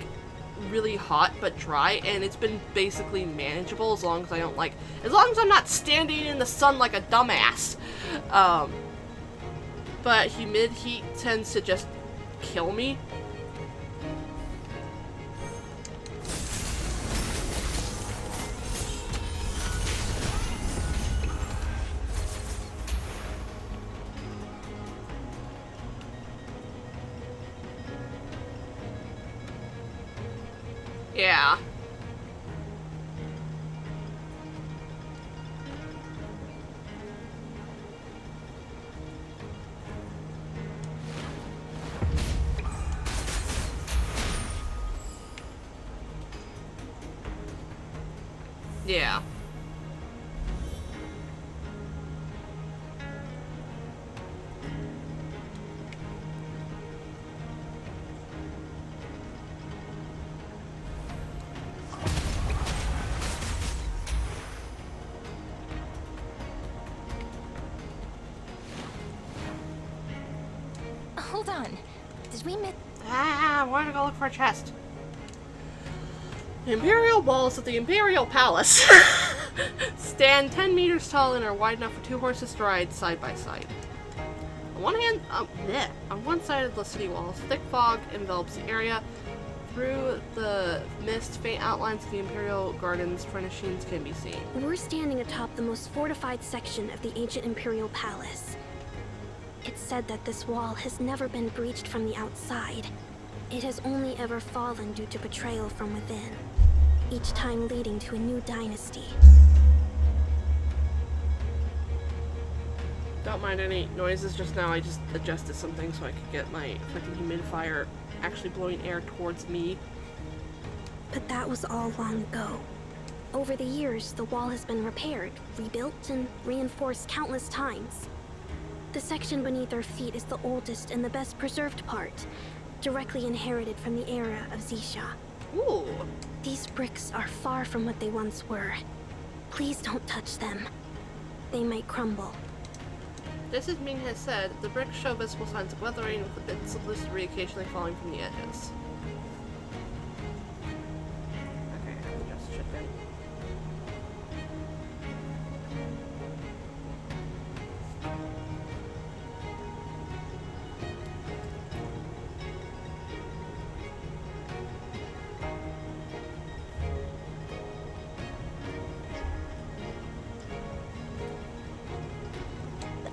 Speaker 1: really hot but dry, and it's been basically manageable as long as I'm not standing in the sun like a dumbass. But humid heat tends to just kill me. Yeah. Yeah.
Speaker 3: on. Did we miss?
Speaker 1: I want to go look for a chest. The Imperial walls of the Imperial Palace stand 10 meters tall and are wide enough for 2 horses to ride side by side. On one side of the city walls, thick fog envelops the area. Through the mist, faint outlines of the Imperial Gardens furnishings can be seen.
Speaker 6: We're standing atop the most fortified section of the ancient Imperial Palace. It's said that this wall has never been breached from the outside. It has only ever fallen due to betrayal from within, each time leading to a new dynasty.
Speaker 1: Don't mind any noises just now. I just adjusted something so I could get my fucking humidifier actually blowing air towards me.
Speaker 6: But that was all long ago. Over the years, the wall has been repaired, rebuilt, and reinforced countless times. The section beneath our feet is the oldest and the best preserved part, directly inherited from the era of Xisha.
Speaker 1: Ooh.
Speaker 6: These bricks are far from what they once were. Please don't touch them. They might crumble.
Speaker 1: Just as Ming has said, the bricks show visible signs of weathering, with the bits of loose debris occasionally falling from the edges. Okay, I will just chip in.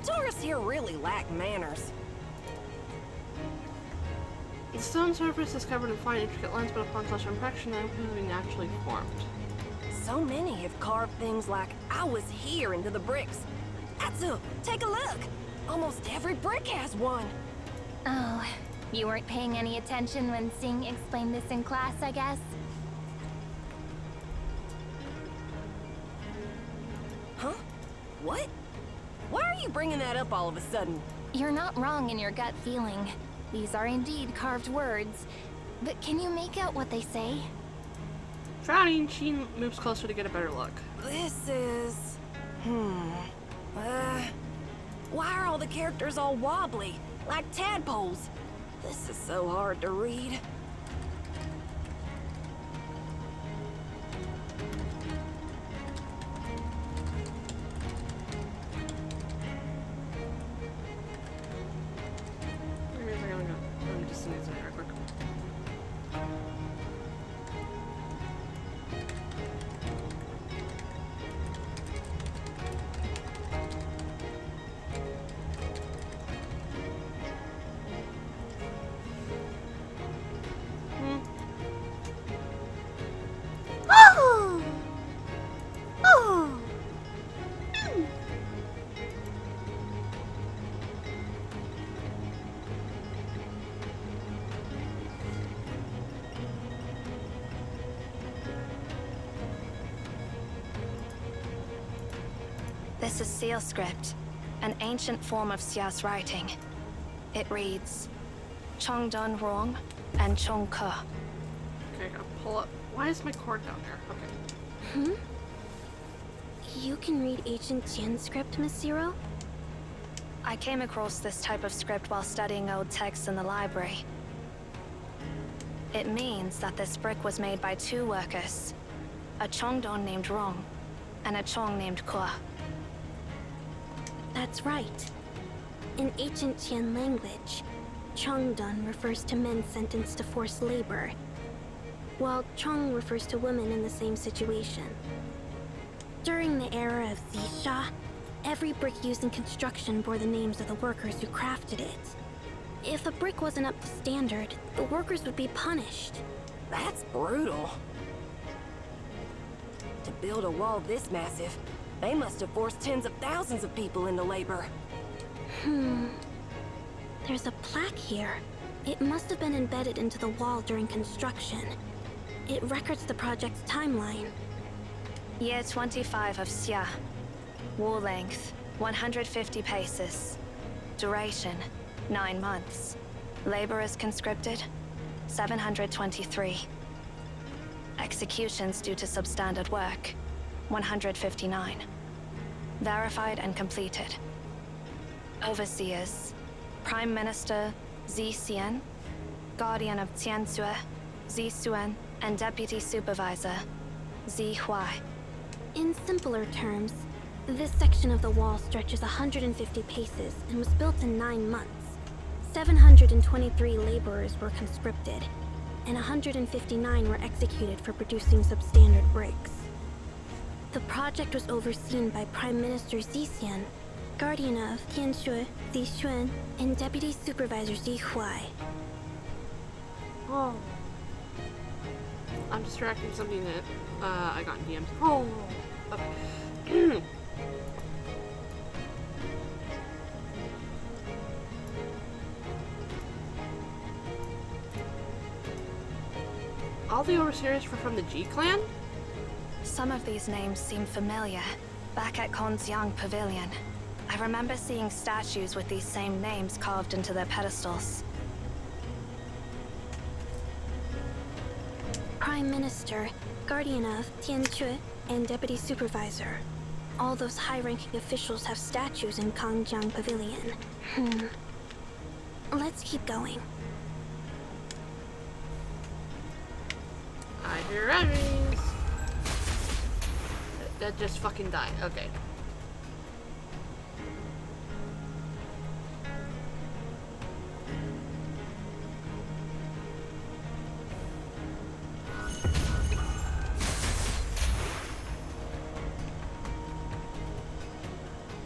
Speaker 5: Tourists here really lack manners.
Speaker 1: The stone surface is covered in fine, intricate lines, but upon closer inspection, they appear to be naturally formed.
Speaker 5: So many have carved things like "I was here" into the bricks. Take a look. Almost every brick has one.
Speaker 3: Oh, you weren't paying any attention when Sing explained this in class, I guess?
Speaker 5: Huh? What? Why are you bringing that up all of a sudden?
Speaker 3: You're not wrong in your gut feeling. These are indeed carved words. But can you make out what they say?
Speaker 1: Frowning, she moves closer to get a better look.
Speaker 5: This is... Why are all the characters all wobbly, like tadpoles? This is so hard to read.
Speaker 1: I'm just gonna do it real quick.
Speaker 6: Oh! Oh!
Speaker 7: This is seal script, an ancient form of Xia's writing. It reads, Chongdun Rong and Chong Ke.
Speaker 1: Okay, I gotta pull up. Why is my cord down there? Okay.
Speaker 6: You can read ancient Jian script, Miss Zero?
Speaker 7: I came across this type of script while studying old texts in the library. It means that this brick was made by 2 workers, a Chongdun named Rong and a Chong named Ke.
Speaker 6: That's right. In ancient Qian language, Chongdun refers to men sentenced to forced labor, while Chong refers to women in the same situation. During the era of Xisha, every brick used in construction bore the names of the workers who crafted it. If a brick wasn't up to standard, the workers would be punished.
Speaker 5: That's brutal. To build a wall this massive, they must have forced tens of thousands of people into labor.
Speaker 6: There's a plaque here. It must have been embedded into the wall during construction. It records the project's timeline.
Speaker 7: Year 25 of Xia. Wall length, 150 paces. Duration, 9 months. Laborers conscripted, 723. Executions due to substandard work, 159. Verified and completed. Overseers, Prime Minister Xian, Guardian of Tiansue, Xuen, and Deputy Supervisor, Huai.
Speaker 6: In simpler terms, this section of the wall stretches 150 paces and was built in 9 months. 723 laborers were conscripted, and 159 were executed for producing substandard bricks. The project was overseen by Prime Minister Xian, Guardian of Tiansue, Xuen, and Deputy Supervisor Huai.
Speaker 1: Oh. I'm distracting something that I got in DMs. Oh. Okay. All the overseers were from the G clan?
Speaker 7: Some of these names seem familiar. Back at Kongyang Pavilion, I remember seeing statues with these same names carved into their pedestals.
Speaker 6: Prime Minister, Guardian of Tiansue, and Deputy Supervisor. All those high-ranking officials have statues in Kongyang Pavilion. Let's keep going.
Speaker 1: I hear enemies. That just fucking died. Okay.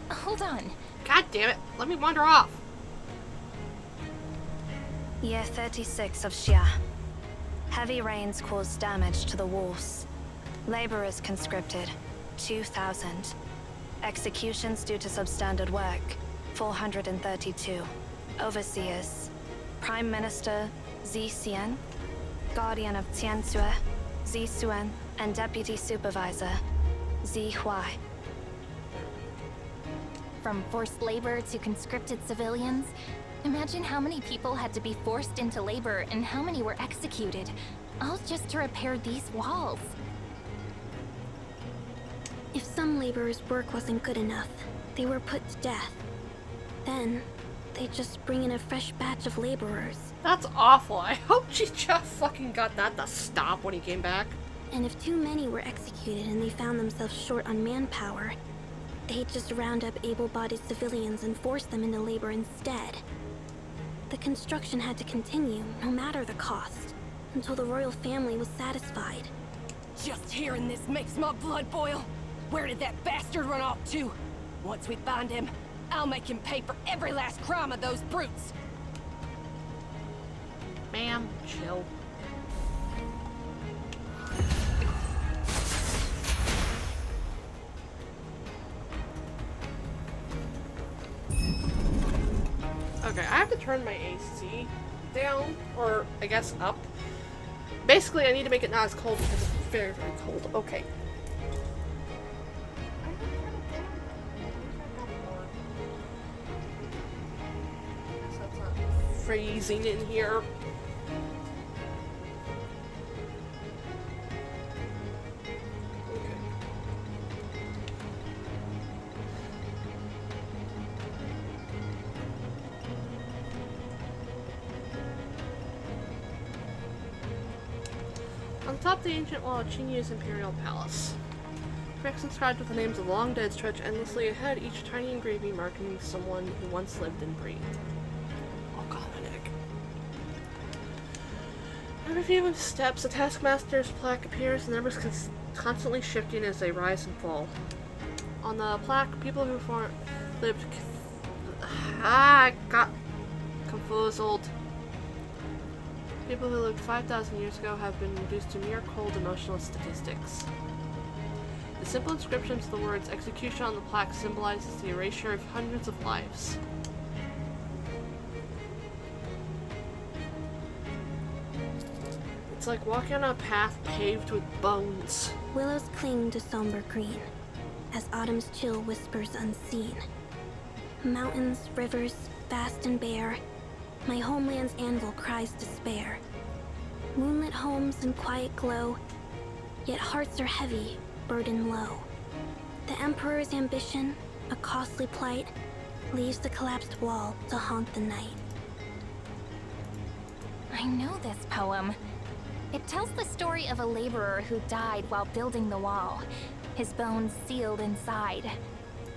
Speaker 9: Hold on.
Speaker 1: God damn it. Let me wander off.
Speaker 7: Year 36 of Xia. Heavy rains caused damage to the walls. Laborers conscripted, 2,000. Executions due to substandard work, 432. Overseers, Prime Minister Xian, Guardian of Tiansue, Xuen, and Deputy Supervisor Huai.
Speaker 9: From forced labor to conscripted civilians, imagine how many people had to be forced into labor and how many were executed, all just to repair these walls.
Speaker 6: If some laborers' work wasn't good enough, they were put to death. Then, they just bring in a fresh batch of laborers.
Speaker 1: That's awful. I hope Chicha fucking got that to stop when he came back.
Speaker 6: And if too many were executed and they found themselves short on manpower, they'd just round up able-bodied civilians and force them into labor instead. The construction had to continue, no matter the cost, until the royal family was satisfied.
Speaker 5: Just hearing this makes my blood boil. Where did that bastard run off to? Once we find him, I'll make him pay for every last crime of those brutes.
Speaker 1: Ma'am, chill. Okay, I have to turn my AC down, or I guess up. Basically, I need to make it not as cold because it's very, very cold. Okay. Guess that's not freezing in here. On top of the ancient wall of Qingyu's imperial palace. Bricks inscribed with the names of long dead stretch endlessly ahead, each tiny engraving marking someone who once lived and breathed. Oh god, my neck. Every few steps, a taskmaster's plaque appears, and numbers constantly shifting as they rise and fall. On the plaque, people who lived... I got confused. People who lived 5,000 years ago have been reduced to mere cold emotional statistics. The simple inscription to the words execution on the plaque symbolizes the erasure of hundreds of lives. It's like walking on a path paved with bones.
Speaker 6: Willows cling to somber green, as autumn's chill whispers unseen. Mountains, rivers, vast and bare, my homeland's anvil cries despair. Moonlit homes in quiet glow, yet hearts are heavy, burden low. The Emperor's ambition, a costly plight, leaves the collapsed wall to haunt the night.
Speaker 9: I know this poem. It tells the story of a laborer who died while building the wall, his bones sealed inside.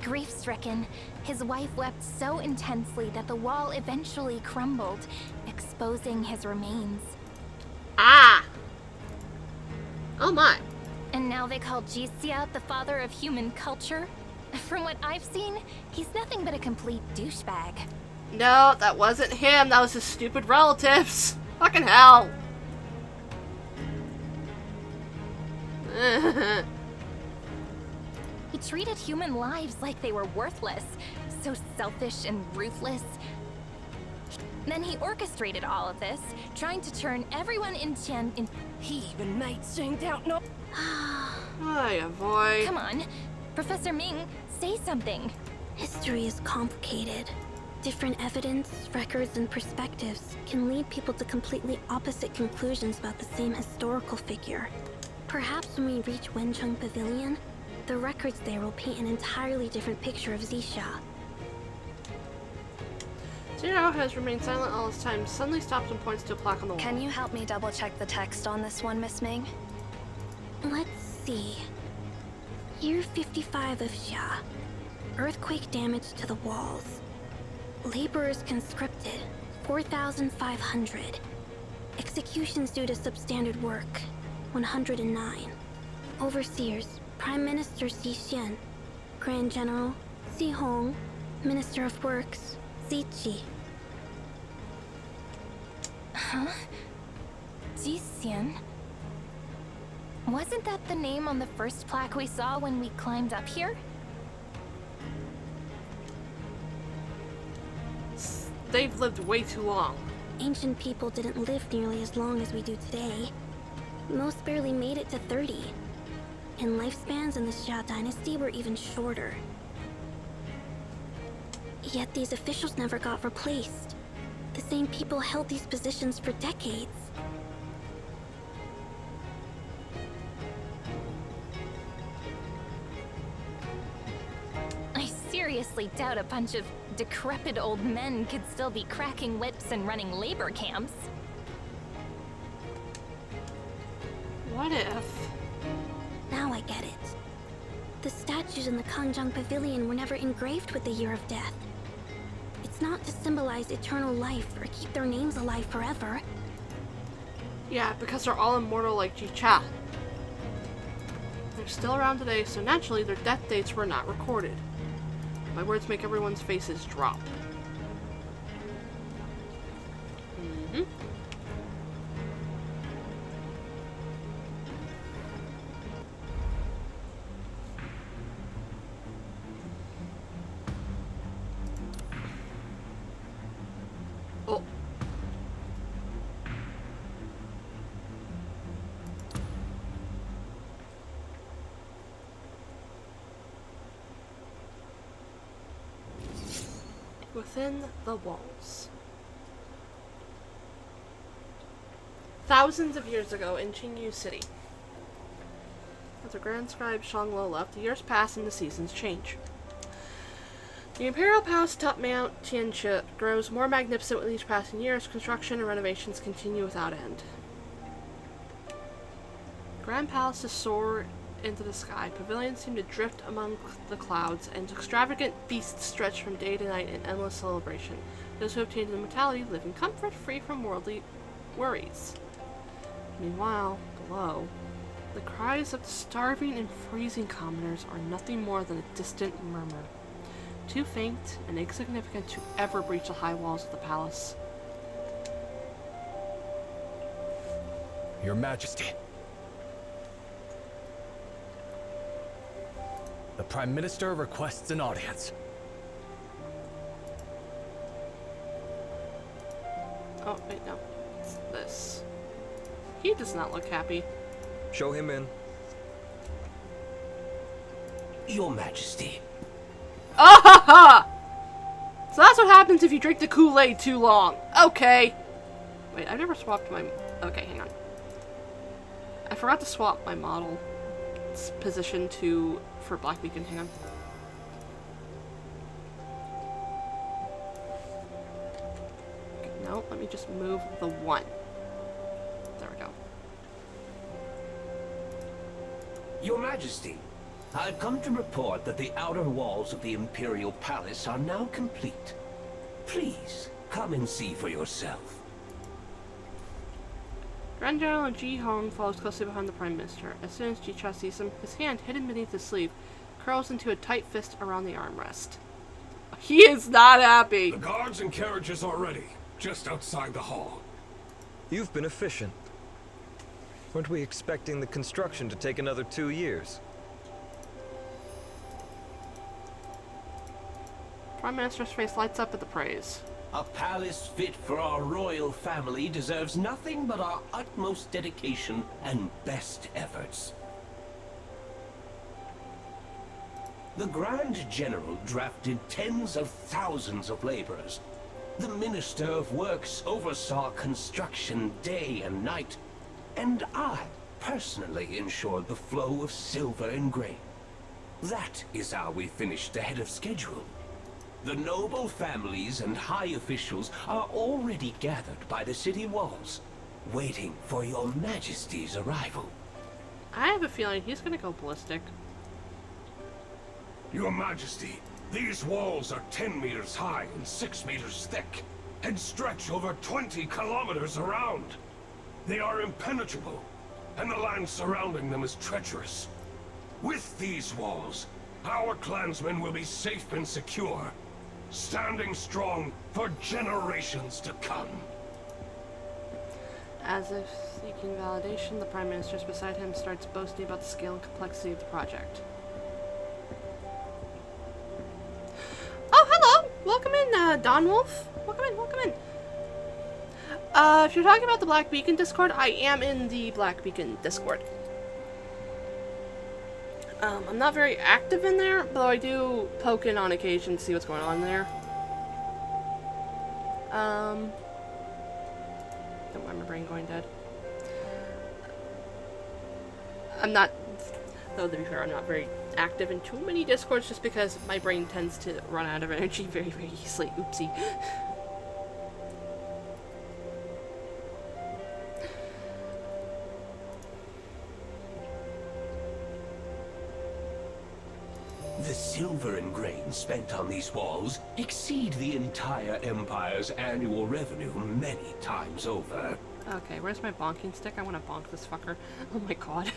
Speaker 9: Grief-stricken, his wife wept so intensely that the wall eventually crumbled, exposing his remains.
Speaker 1: Ah! Oh my.
Speaker 9: And now they call Jisia the father of human culture? From what I've seen, he's nothing but a complete douchebag.
Speaker 1: No, that wasn't him. That was his stupid relatives. Fucking hell.
Speaker 9: He treated human lives like they were worthless, so selfish and ruthless. Then he orchestrated all of this, trying to turn everyone in Qian in.
Speaker 5: He even made Xing Dao no.
Speaker 1: Oh, yeah, boy.
Speaker 9: Come on, Professor Ming, say something.
Speaker 6: History is complicated. Different evidence, records, and perspectives can lead people to completely opposite conclusions about the same historical figure. Perhaps when we reach Wencheng Pavilion, the records there will paint an entirely different picture of Xisha.
Speaker 1: Zero has remained silent all this time, suddenly stops and points to a plaque on the wall.
Speaker 7: Can you help me double check the text on this one, Miss Ming?
Speaker 6: Let's see. Year 55 of Xia. Earthquake damage to the walls. Laborers conscripted, 4,500. Executions due to substandard work, 109. Overseers, Prime Minister Xi Xian. Grand General, Xi Hong. Minister of Works, Xi Qi.
Speaker 9: Huh? Jixian? Wasn't that the name on the first plaque we saw when we climbed up here?
Speaker 1: They've lived way too long.
Speaker 6: Ancient people didn't live nearly as long as we do today. Most barely made it to 30. And lifespans in the Xia dynasty were even shorter. Yet these officials never got replaced. The same people held these positions for decades.
Speaker 9: I seriously doubt a bunch of decrepit old men could still be cracking whips and running labor camps.
Speaker 1: What if?
Speaker 6: Now I get it. The statues in the Kangjang Pavilion were never engraved with the Year of Death. It's not to symbolize eternal life or keep their names alive forever.
Speaker 1: Yeah, because they're all immortal like Ji-Cha. They're still around today, so naturally their death dates were not recorded. My words make everyone's faces drop. Mm-hmm. Oh. Within the walls. Thousands of years ago in Qingyu City. As the Grand Scribe Shanglo left, the years pass and the seasons change. The Imperial Palace atop Mount Tianchi grows more magnificent with each passing year as construction and renovations continue without end. Grand palaces soar into the sky, pavilions seem to drift among the clouds, and extravagant feasts stretch from day to night in endless celebration. Those who obtain immortality live in comfort, free from worldly worries. Meanwhile, below, the cries of the starving and freezing commoners are nothing more than a distant murmur, too faint and insignificant to ever breach the high walls of the palace.
Speaker 10: Your Majesty. The Prime Minister requests an audience.
Speaker 1: Oh, wait, no. It's this. He does not look happy.
Speaker 2: Show him in.
Speaker 11: Your Majesty.
Speaker 1: Ah ha ha! So that's what happens if you drink the Kool-Aid too long. Okay. Wait, I've never swapped my... Okay, hang on. I forgot to swap my model position to... for Black Beacon. Hang on. Okay, no, let me just move the one.
Speaker 11: Your Majesty, I've come to report that the outer walls of the Imperial Palace are now complete. Please, come and see for yourself.
Speaker 1: Grand General Ji Hong follows closely behind the Prime Minister. As soon as Ji Cha sees him, his hand, hidden beneath his sleeve, curls into a tight fist around the armrest. He is not happy!
Speaker 4: The guards and carriages are ready, just outside the hall.
Speaker 2: You've been efficient. Weren't we expecting the construction to take another 2 years?
Speaker 1: Prime Minister's face lights up at the praise.
Speaker 11: A palace fit for our royal family deserves nothing but our utmost dedication and best efforts. The Grand General drafted tens of thousands of laborers. The Minister of Works oversaw construction day and night, and I personally ensured the flow of silver and grain. That is how we finished ahead of schedule. The noble families and high officials are already gathered by the city walls, waiting for your Majesty's arrival.
Speaker 1: I have a feeling he's gonna go ballistic.
Speaker 4: Your Majesty, these walls are 10 meters high and 6 meters thick, and stretch over 20 kilometers around. They are impenetrable, and the land surrounding them is treacherous. With these walls, our clansmen will be safe and secure, standing strong for generations to come.
Speaker 1: As if seeking validation, the Prime Minister beside him starts boasting about the scale and complexity of the project. Oh, hello! Welcome in, Don Wolf. Welcome in, welcome in. If you're talking about the Black Beacon Discord, I am in the Black Beacon Discord. I'm not very active in there, though I do poke in on occasion to see what's going on there. Don't mind my brain going dead. I'm not, though to be fair, I'm not very active in too many Discords just because my brain tends to run out of energy very, very easily. Oopsie.
Speaker 11: The silver and grain spent on these walls exceed the entire Empire's annual revenue many times over.
Speaker 1: Okay, where's my bonking stick? I want to bonk this fucker. Oh my god.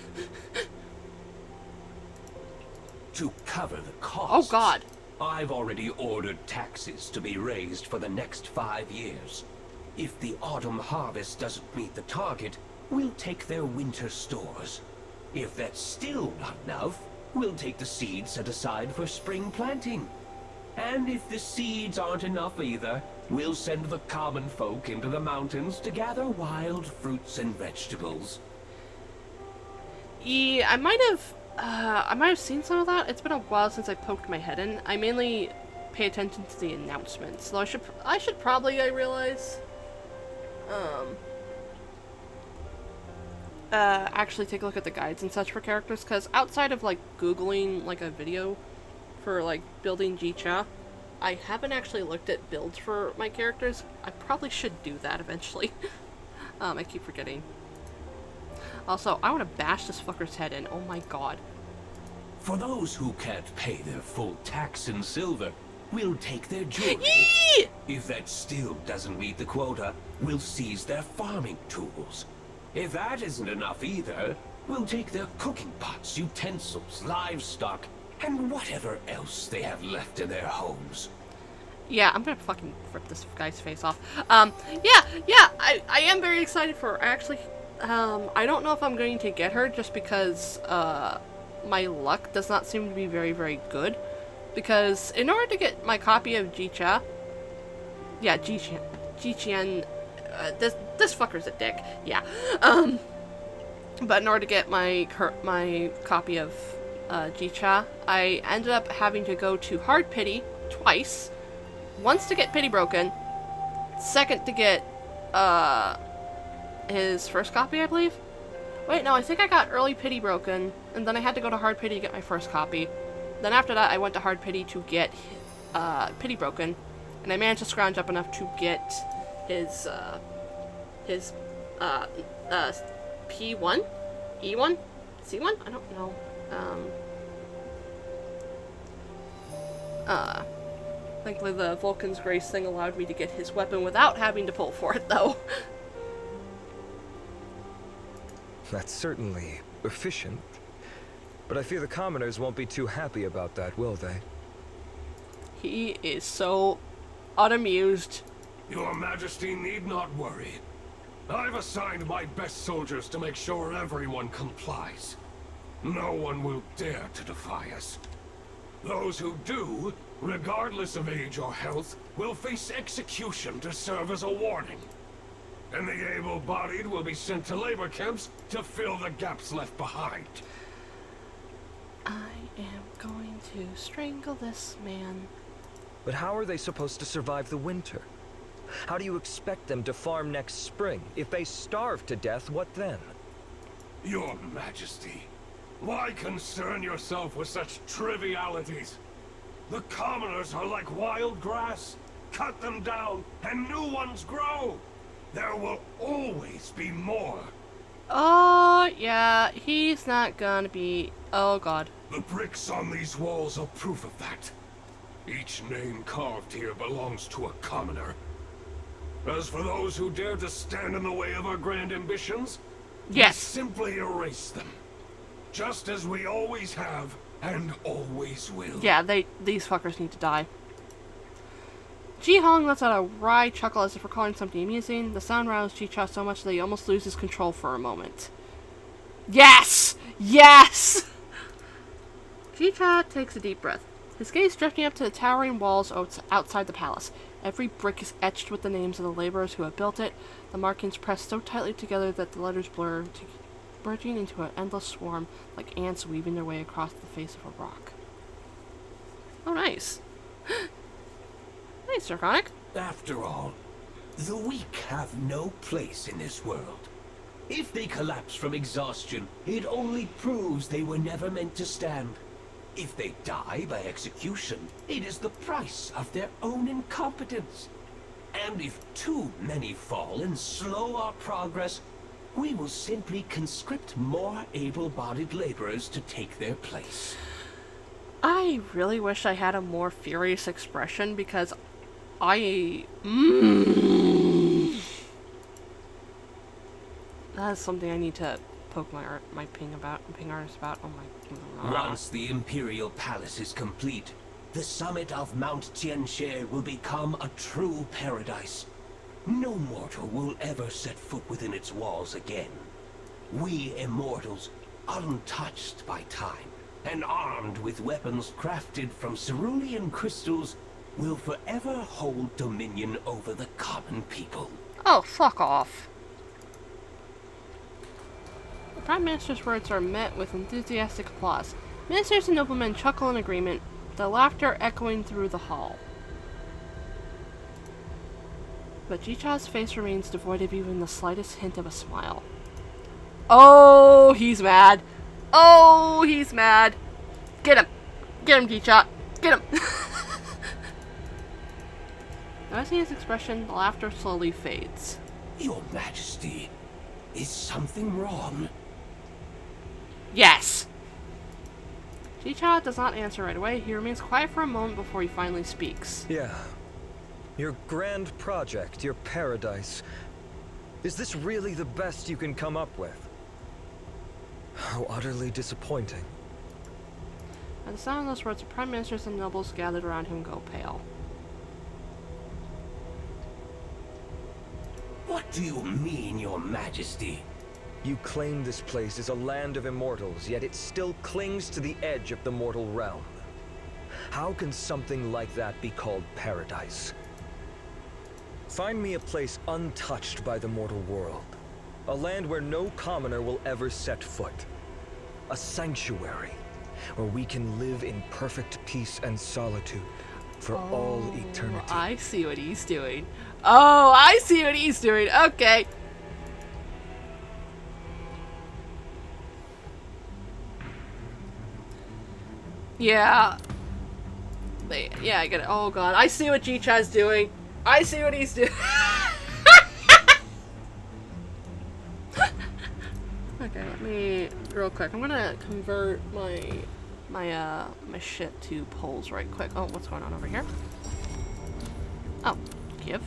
Speaker 11: To cover the costs,
Speaker 1: oh god!
Speaker 11: I've already ordered taxes to be raised for the next 5 years. If the autumn harvest doesn't meet the target, we'll take their winter stores. If that's still not enough, we'll take the seeds set aside for spring planting. And if the seeds aren't enough either, we'll send the common folk into the mountains to gather wild fruits and vegetables.
Speaker 1: Yeah, I might have seen some of that. It's been a while since I poked my head in. I mainly pay attention to the announcements, though I should probably, I realize, actually take a look at the guides and such for characters, because outside of, like, Googling, like, a video for, like, building Ji-Cha, I haven't actually looked at builds for my characters. I probably should do that eventually. I keep forgetting. Also, I want to bash this fucker's head in. Oh my god.
Speaker 11: For those who can't pay their full tax in silver, we'll take their jewelry.
Speaker 1: Yee!
Speaker 11: If that still doesn't meet the quota, we'll seize their farming tools. If that isn't enough either, we'll take their cooking pots, utensils, livestock, and whatever else they have left in their homes.
Speaker 1: Yeah, I'm gonna fucking rip this guy's face off. Yeah, I am very excited for her. Actually, I don't know if I'm going to get her just because, my luck does not seem to be very, very good. Because in order to get my copy of Ji-Cha, yeah, Ji-Qian, this fucker's a dick, yeah. But in order to get my copy of, Ji-Cha, I ended up having to go to Hard Pity twice. Once to get Pity Broken, second to get, his first copy, I believe? Wait, no, I think I got early Pity Broken, and then I had to go to Hard Pity to get my first copy. Then after that, I went to Hard Pity to get, Pity Broken, and I managed to scrounge up enough to get his P1? E1? C1? I don't know. Thankfully the Vulcan's Grace thing allowed me to get his weapon without having to pull for it, though.
Speaker 2: That's certainly efficient. But I fear the commoners won't be too happy about that, will they?
Speaker 1: He is so unamused.
Speaker 4: Your Majesty need not worry. I've assigned my best soldiers to make sure everyone complies. No one will dare to defy us. Those who do, regardless of age or health, will face execution to serve as a warning. And the able-bodied will be sent to labor camps to fill the gaps left behind.
Speaker 1: I am going to strangle this man.
Speaker 2: But how are they supposed to survive the winter? How do you expect them to farm next spring? If they starve to death, what then?
Speaker 4: Your Majesty, why concern yourself with such trivialities? The commoners are like wild grass. Cut them down, and new ones grow. There will always be more.
Speaker 1: Oh, yeah, he's not gonna be... Oh, God.
Speaker 4: The bricks on these walls are proof of that. Each name carved here belongs to a commoner. As for those who dare to stand in the way of our grand ambitions,
Speaker 1: yes,
Speaker 4: we simply erase them. Just as we always have, and always will.
Speaker 1: Yeah, these fuckers need to die. Ji-Hong lets out a wry chuckle as if recalling something amusing. The sound roused Ji-Cha so much that he almost loses control for a moment. Yes! Yes! Ji-Cha takes a deep breath, his gaze drifting up to the towering walls outside the palace. Every brick is etched with the names of the laborers who have built it, the markings pressed so tightly together that the letters blur, merging into an endless swarm like ants weaving their way across the face of a rock. Oh, nice. Nice, Draconic.
Speaker 11: After all, the weak have no place in this world. If they collapse from exhaustion, it only proves they were never meant to stand. If they die by execution, it is the price of their own incompetence. And if too many fall and slow our progress, we will simply conscript more able-bodied laborers to take their place.
Speaker 1: I really wish I had a more furious expression because that is something I need to poke my ping artist about. Oh my.
Speaker 11: Once the Imperial Palace is complete, the summit of Mount Tianxie will become a true paradise. No mortal will ever set foot within its walls again. We immortals, untouched by time, and armed with weapons crafted from cerulean crystals, will forever hold dominion over the common people.
Speaker 1: Oh, fuck off. The Prime Minister's words are met with enthusiastic applause. Ministers and noblemen chuckle in agreement, the laughter echoing through the hall. But Ji-Cha's face remains devoid of even the slightest hint of a smile. Oh, he's mad. Oh, he's mad. Get him. Get him, Ji-Cha. Get him. Noticing his expression, the laughter slowly fades.
Speaker 11: Your Majesty, is something wrong?
Speaker 1: Yes! Ji-Cha does not answer right away. He remains quiet for a moment before he finally speaks.
Speaker 2: Yeah. Your grand project, your paradise. Is this really the best you can come up with? How utterly disappointing.
Speaker 1: At the sound of those words, the Prime Ministers and nobles gathered around him go pale.
Speaker 11: What do you mean, Your Majesty?
Speaker 2: You claim this place is a land of immortals, yet it still clings to the edge of the mortal realm. How can something like that be called paradise? Find me a place untouched by the mortal world. A land where no commoner will ever set foot. A sanctuary where we can live in perfect peace and solitude for all eternity.
Speaker 1: I see what he's doing. Oh, I see what he's doing. Okay. Yeah. Yeah, I get it. Oh god, I see what Ji-Cha's doing. I see what he's doing. Okay, let me real quick. I'm gonna convert my shit to poles right quick. Oh, what's going on over here? Oh, give.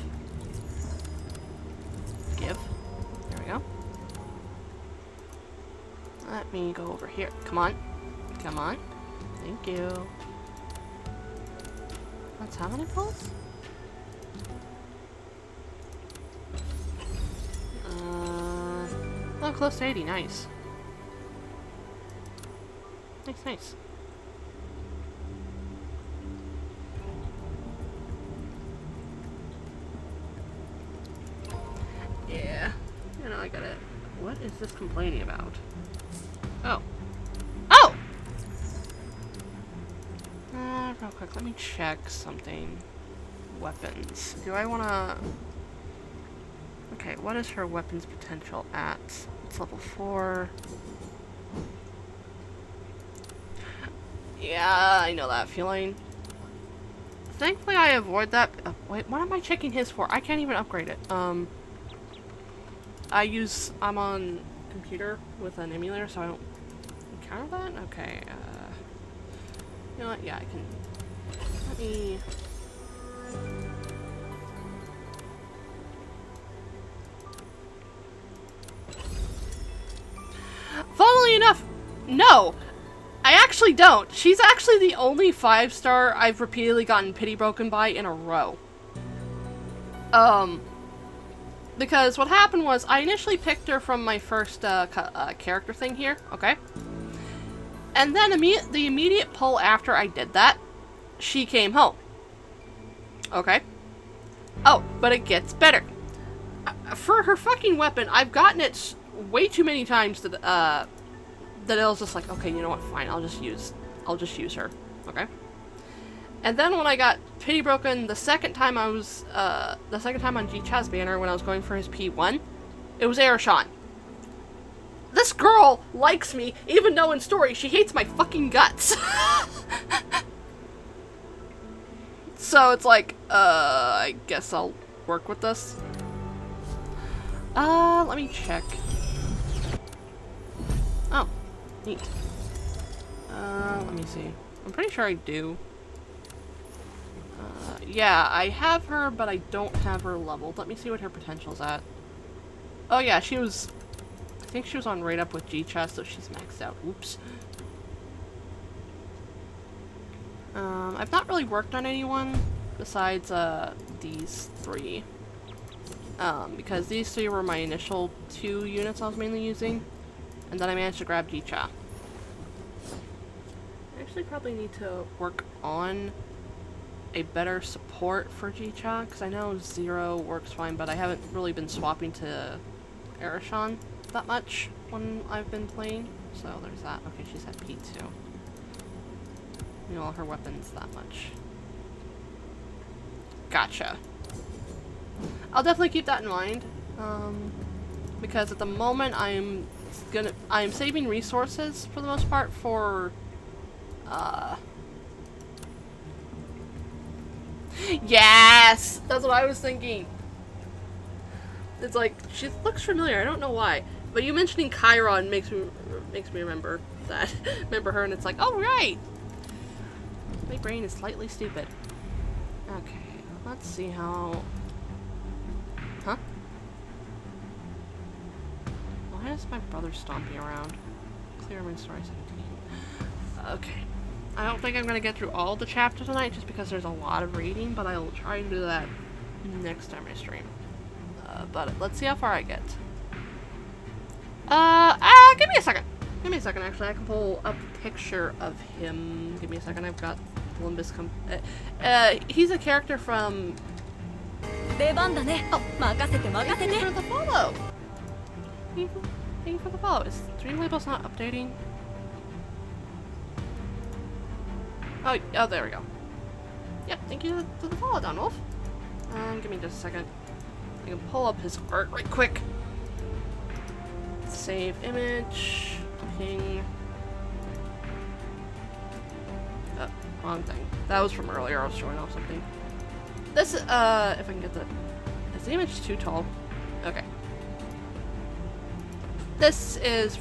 Speaker 1: Give. There we go. Let me go over here. Come on. Come on. Thank you. That's how many poles? Oh, close to 80. Nice. Nice, nice. Yeah. You know, I gotta... What is this complaining about? Oh. Oh! Real quick, let me check something. Weapons. Do I wanna... Okay, what is her weapons potential at? It's level 4. Yeah, I know that feeling. Thankfully, I avoid that. Wait, what am I checking his for? I can't even upgrade it. I'm on computer with an emulator, so I don't encounter that? Okay, you know what? Yeah, I can... Let me... Funnily enough, no! I actually don't. She's actually the only 5-star I've repeatedly gotten pity broken by in a row. Because what happened was, I initially picked her from my first character thing here, okay? And then the immediate pull after I did that, she came home. Okay? Oh, but it gets better. For her fucking weapon, I've gotten it way too many times that it was just like, okay, you know what, fine, I'll just use her, okay? And then when I got pity broken the second time on CH7 banner when I was going for his P1, it was Arishan. This girl likes me, even though in story she hates my fucking guts. So it's like, I guess I'll work with this. Let me check. Oh, neat. Let me see. I'm pretty sure I do. Yeah, I have her, but I don't have her leveled. Let me see what her potential's at. Oh yeah, I think she was on right up with G-Chest, so she's maxed out. Oops. I've not really worked on anyone besides, these 3. Because these 3 were my initial 2 units I was mainly using. And then I managed to grab G-Cha. I actually probably need to work on a better support for G-Cha, because I know Zero works fine, but I haven't really been swapping to Arishan that much when I've been playing. So there's that. Okay, she's at P2. You know, her weapons that much. Gotcha. I'll definitely keep that in mind, because at the moment I'm saving resources for the most part for, yes! That's what I was thinking. It's like, she looks familiar, I don't know why. But you mentioning Chiron makes me remember that. Remember her, and it's like, oh right! My brain is slightly stupid. Okay, let's see how... Huh? Why is my brother stomping around? Clear in story 17. Okay. I don't think I'm gonna get through all the chapters tonight just because there's a lot of reading, but I will try and do that next time I stream. But let's see how far I get. Give me a second. Give me a second, actually. I can pull up a picture of him. Give me a second. I've got Olympus he's a character from... Oh, thank you for the follow. Thank you for the follow. Is Dream Label's not updating? Oh, there we go. Yep, thank you for the follow, Don Wolf. Give me just a second. I can pull up his art right quick. Save image. Ping. Oh, wrong thing. That was from earlier. I was showing off something. This, if I can get the... Is the image too tall? Okay. this is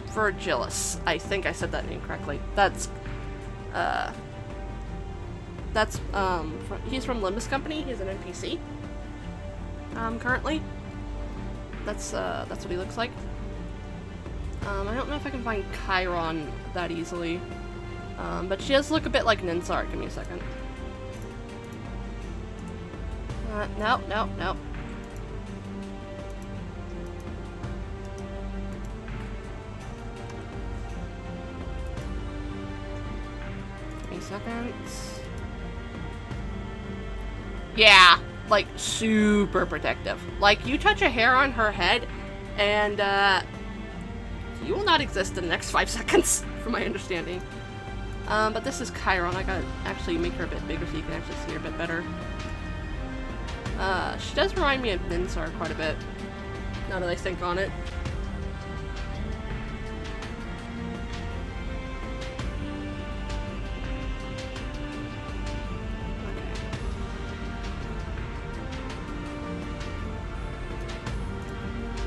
Speaker 1: Virgilus. I think I said that name correctly. He's from Limbus Company. He's an NPC. Currently. That's what he looks like. I don't know if I can find Chiron that easily. But she does look a bit like Ninsar. Give me a second. No. Give me seconds. Yeah, like super protective. Like you touch a hair on her head, and you will not exist in the next 5 seconds, from my understanding. But this is Chiron. I gotta actually make her a bit bigger so you can actually see her a bit better. She does remind me of Ninsar quite a bit, now that I think on it.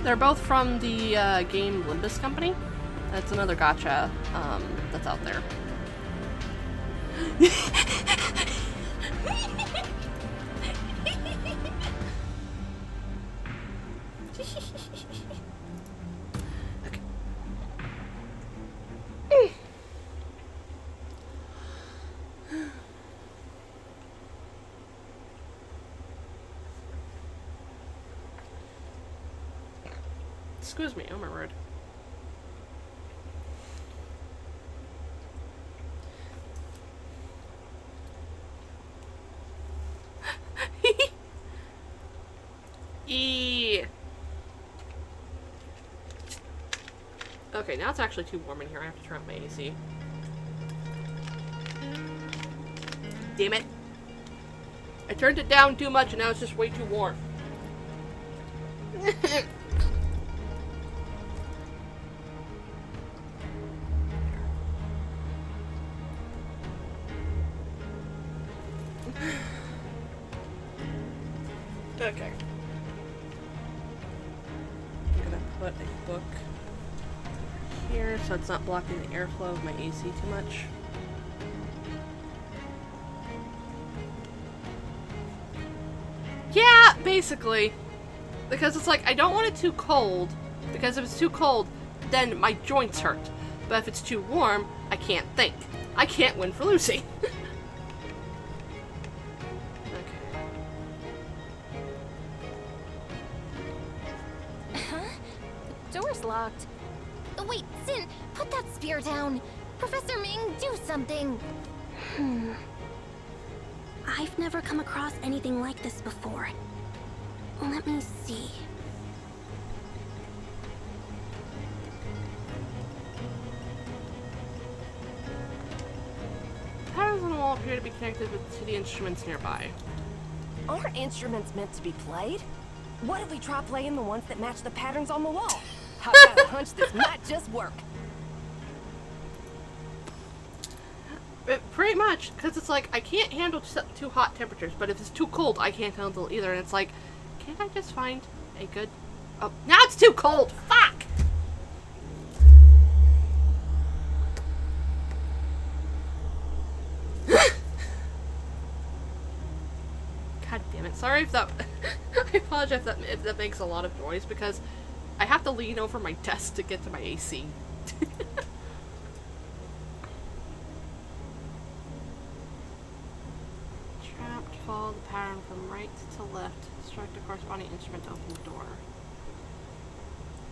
Speaker 1: They're both from the game Limbus Company. That's another gacha that's out there. Excuse me, oh my word. Okay, now it's actually too warm in here. I have to turn up my AC. Damn it. I turned it down too much and now it's just way too warm. Okay. I'm gonna put a book here so it's not blocking the airflow of my AC too much. Yeah, basically. Because it's like, I don't want it too cold, because if it's too cold, then my joints hurt. But if it's too warm, I can't think. I can't win for losing.
Speaker 9: Locked. Oh, wait, Sin, put that spear down. Professor Ming, do something.
Speaker 6: I've never come across anything like this before. Let me see.
Speaker 1: Patterns on the wall appear to be connected to the instruments nearby.
Speaker 5: Aren't instruments meant to be played? What if we try playing the ones that match the patterns on the wall? I've got a hunch this might just work.
Speaker 1: Pretty much, because it's like, I can't handle too hot temperatures, but if it's too cold, I can't handle either, and it's like, can't I just find a good... Oh, now it's too cold! Fuck! God damn it, sorry if that... I apologize if that makes a lot of noise, because I have to lean over my desk to get to my AC. Trapped, follow the pattern from right to left. Strike the corresponding instrument to open the door.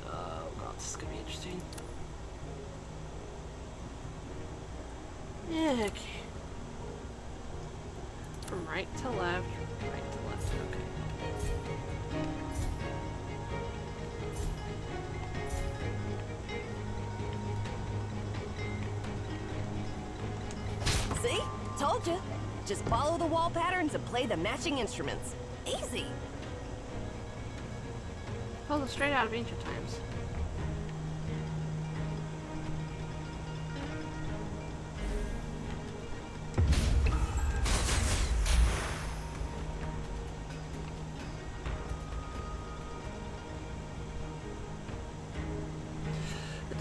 Speaker 1: Oh god, this is gonna be interesting. Yeah, okay. From right to left, right to left, okay.
Speaker 5: See? Told you. Just follow the wall patterns and play the matching instruments. Easy.
Speaker 1: Pulled it straight out of ancient times.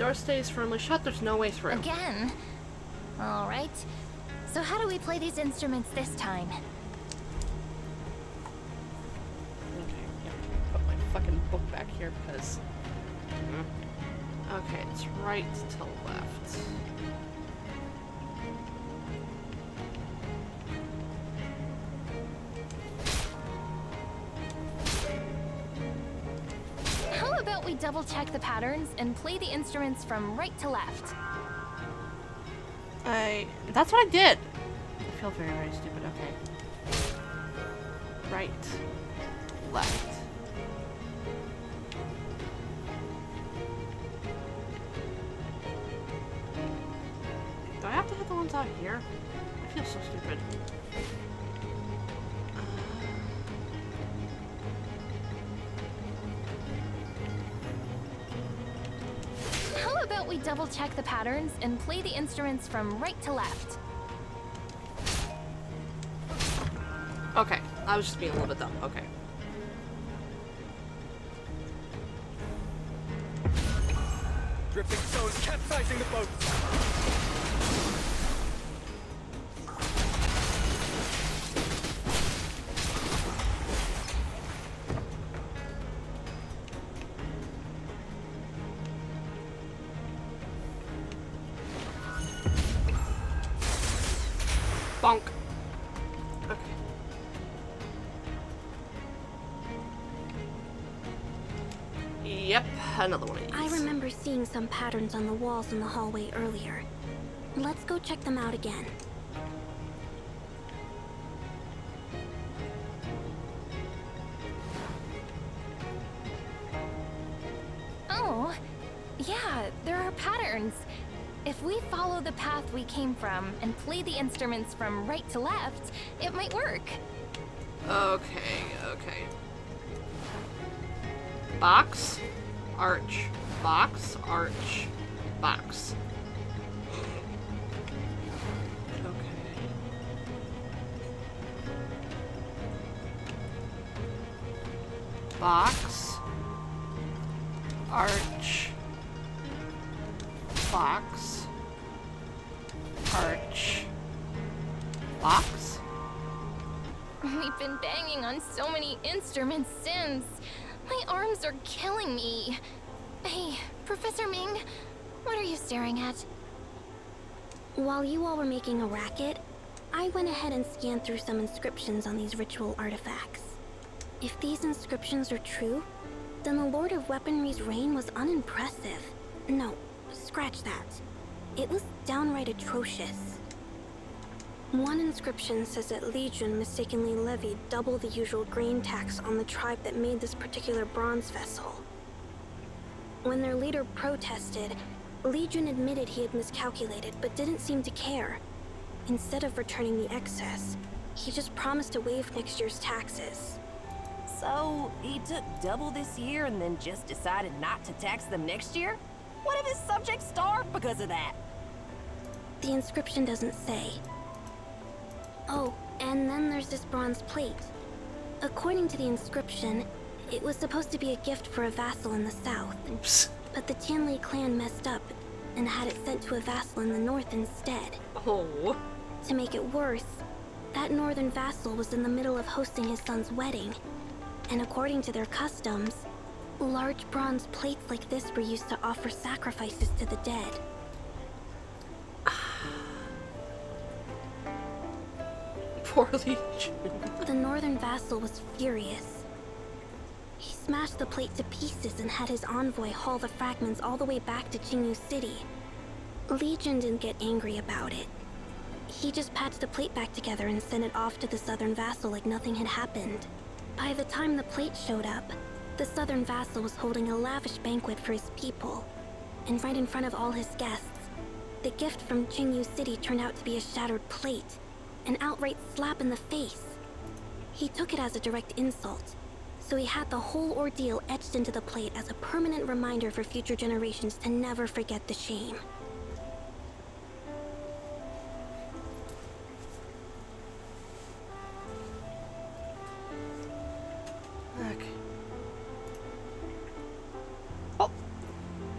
Speaker 1: Door stays firmly shut. There's no way through.
Speaker 9: Again? Alright. So how do we play these instruments this time?
Speaker 1: Okay, yeah. Put my fucking book back here because... Okay, it's right to left.
Speaker 9: How about we double check the patterns and play the instruments from right to left?
Speaker 1: That's what I did. I feel very, very stupid. Okay. Right. Left. Do I have to hit the ones out here? I feel so stupid.
Speaker 9: How about we double check the patterns and play the instruments from right to left?
Speaker 1: Okay, I was just being a little bit dumb. Okay.
Speaker 10: Drifting stones capsizing the boat.
Speaker 1: Bonk. Okay. Yep, another one of these.
Speaker 6: I remember seeing some patterns on the walls in the hallway earlier. Let's go check them out again.
Speaker 9: Oh, yeah, there are patterns. If we follow the path we came from and play the instruments from right to left, it might work.
Speaker 1: Okay, okay. Box, arch, box, arch, box. Okay. Box, arch, box, arch, box.
Speaker 9: We've been banging on so many instruments since. My arms are killing me. Hey, Professor Ming, what are you staring at?
Speaker 6: While you all were making a racket, I went ahead and scanned through some inscriptions on these ritual artifacts. If these inscriptions are true, then the Lord of Weaponry's reign was unimpressive. No, scratch that. It was downright atrocious. One inscription says that Legion mistakenly levied double the usual grain tax on the tribe that made this particular bronze vessel. When their leader protested, Legion admitted he had miscalculated but didn't seem to care. Instead of returning the excess, he just promised to waive next year's taxes.
Speaker 5: So, he took double this year and then just decided not to tax them next year? What if his subjects starve because of that?
Speaker 6: The inscription doesn't say. Oh, and then there's this bronze plate. According to the inscription, it was supposed to be a gift for a vassal in the south.
Speaker 1: Oops.
Speaker 6: But the Tianli clan messed up and had it sent to a vassal in the north instead.
Speaker 1: Oh.
Speaker 6: To make it worse, that northern vassal was in the middle of hosting his son's wedding. And according to their customs, large bronze plates like this were used to offer sacrifices to the dead.
Speaker 1: Poor Legion.
Speaker 6: The northern vassal was furious. He smashed the plate to pieces and had his envoy haul the fragments all the way back to Qingyu City. Legion didn't get angry about it. He just patched the plate back together and sent it off to the southern vassal like nothing had happened. By the time the plate showed up, the southern vassal was holding a lavish banquet for his people. And right in front of all his guests, the gift from Qingyu City turned out to be a shattered plate. An outright slap in the face. He took it as a direct insult, so he had the whole ordeal etched into the plate as a permanent reminder for future generations to never forget the shame.
Speaker 1: Okay. Oh.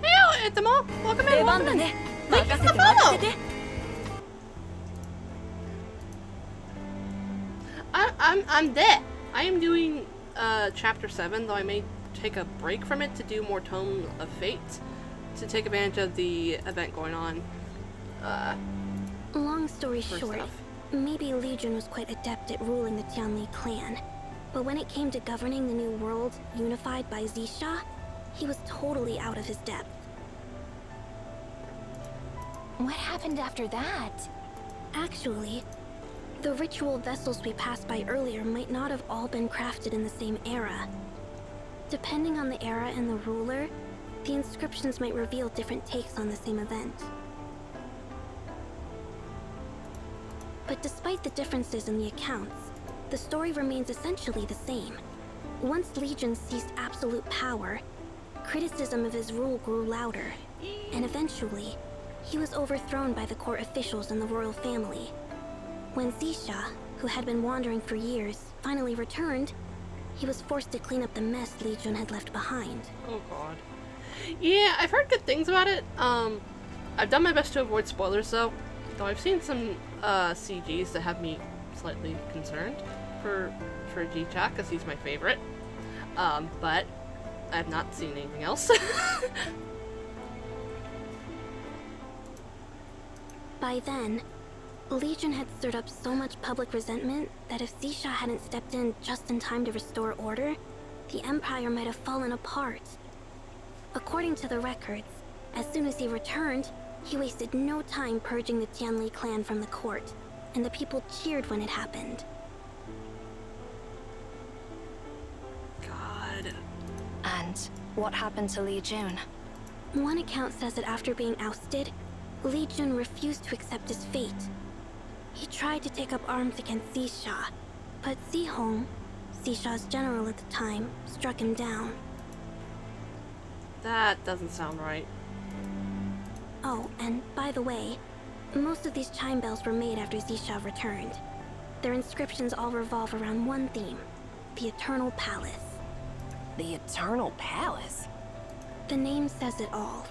Speaker 1: Hell えっとも、welcome in,
Speaker 5: 出番
Speaker 1: welcome
Speaker 5: だ
Speaker 1: in.
Speaker 5: ね。
Speaker 1: Thank you
Speaker 5: 任
Speaker 1: for
Speaker 5: せ
Speaker 1: the
Speaker 5: て任
Speaker 1: follow.
Speaker 5: せて。
Speaker 1: I'm dead. I am doing chapter 7, though I may take a break from it to do more Tome of Fate to take advantage of the event going on.
Speaker 6: Long story
Speaker 1: For
Speaker 6: short,
Speaker 1: stuff.
Speaker 6: maybe Legion was quite adept at ruling the Tianli clan, but when it came to governing the new world unified by Zisha, he was totally out of his depth.
Speaker 9: What happened after that?
Speaker 6: Actually, the ritual vessels we passed by earlier might not have all been crafted in the same era. Depending on the era and the ruler, the inscriptions might reveal different takes on the same event. But despite the differences in the accounts, the story remains essentially the same. Once Legion seized absolute power, criticism of his rule grew louder, and eventually, he was overthrown by the court officials and the royal family. When Zisha, who had been wandering for years, finally returned, he was forced to clean up the mess Legion had left behind.
Speaker 1: Oh god. Yeah, I've heard good things about it. I've done my best to avoid spoilers though I've seen some CGs that have me slightly concerned for G-Chak, because he's my favorite. But I've not seen anything else.
Speaker 6: By then, Legion had stirred up so much public resentment that if Zisha hadn't stepped in just in time to restore order, the Empire might have fallen apart. According to the records, as soon as he returned, he wasted no time purging the Tianli clan from the court, and the people cheered when it happened.
Speaker 1: God.
Speaker 7: And what happened to Li Jun?
Speaker 6: One account says that after being ousted, Li Jun refused to accept his fate. He tried to take up arms against Zisha, but Zihong, Zisha's general at the time, struck him down.
Speaker 1: That doesn't sound right.
Speaker 6: Oh, and by the way, most of these chime bells were made after Zisha returned. Their inscriptions all revolve around one theme, the Eternal Palace.
Speaker 5: The Eternal Palace?
Speaker 6: The name says it all.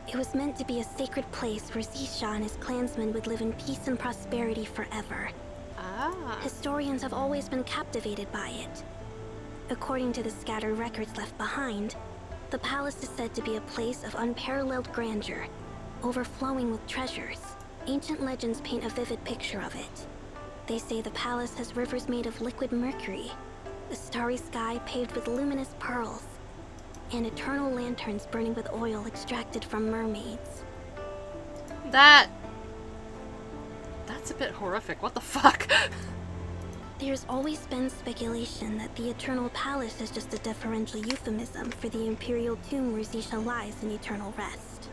Speaker 6: It was meant to be a sacred place where Zisha and his clansmen would live in peace and prosperity forever.
Speaker 1: Ah.
Speaker 6: Historians have always been captivated by it. According to the scattered records left behind, the palace is said to be a place of unparalleled grandeur, overflowing with treasures. Ancient legends paint a vivid picture of it. They say the palace has rivers made of liquid mercury, a starry sky paved with luminous pearls, and eternal lanterns burning with oil extracted from mermaids.
Speaker 1: That's a bit horrific. What the fuck?
Speaker 6: There's always been speculation that the Eternal Palace is just a deferential euphemism for the Imperial tomb where Zisha lies in eternal rest.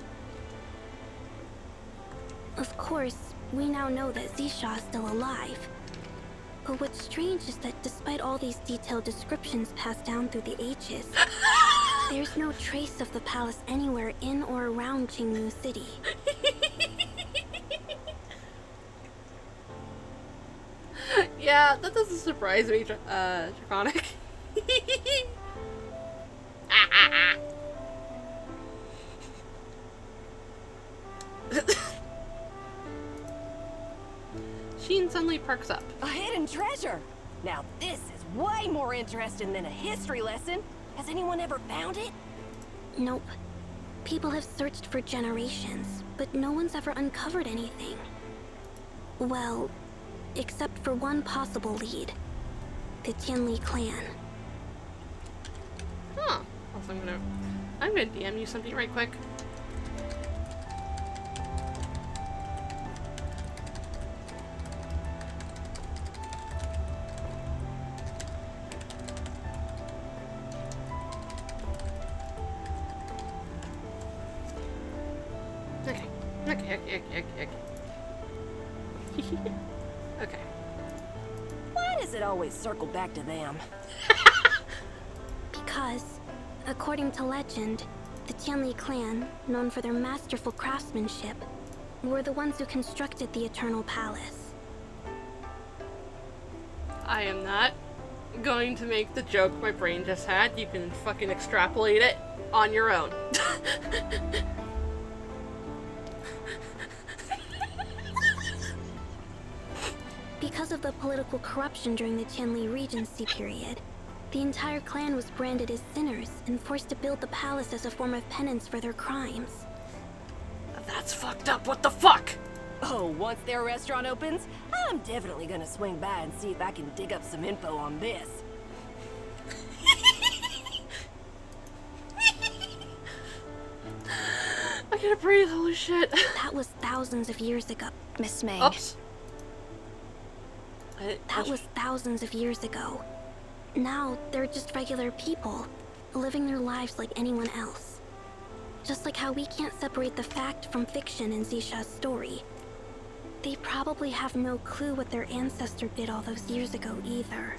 Speaker 6: Of course, we now know that Zisha is still alive. But what's strange is that despite all these detailed descriptions passed down through the ages, there's no trace of the palace anywhere in or around Qingmu City.
Speaker 1: Yeah, that doesn't surprise me, Draconic. Sheen suddenly perks up.
Speaker 5: A hidden treasure! Now this is way more interesting than a history lesson. Has anyone ever found it?
Speaker 6: Nope. People have searched for generations, but no one's ever uncovered anything. Well, except for one possible lead. The Tianli clan.
Speaker 1: Huh. Also, I'm gonna DM you something right quick. Okay.
Speaker 5: Why does it always circle back to them?
Speaker 6: Because, according to legend, the Tianli clan, known for their masterful craftsmanship, were the ones who constructed the Eternal Palace.
Speaker 1: I am not going to make the joke my brain just had. You can fucking extrapolate it on your own.
Speaker 6: Because of the political corruption during the Tianli Regency period, the entire clan was branded as sinners and forced to build the palace as a form of penance for their crimes.
Speaker 1: That's fucked up. What the fuck?
Speaker 5: Oh, once their restaurant opens, I'm definitely gonna swing by and see if I can dig up some info on this.
Speaker 1: I can't breathe. Holy shit.
Speaker 6: That was thousands of years ago.
Speaker 7: Miss May.
Speaker 1: Oops.
Speaker 6: That was thousands of years ago. Now, they're just regular people, living their lives like anyone else. Just like how we can't separate the fact from fiction in Zisha's story. They probably have no clue what their ancestor did all those years ago either.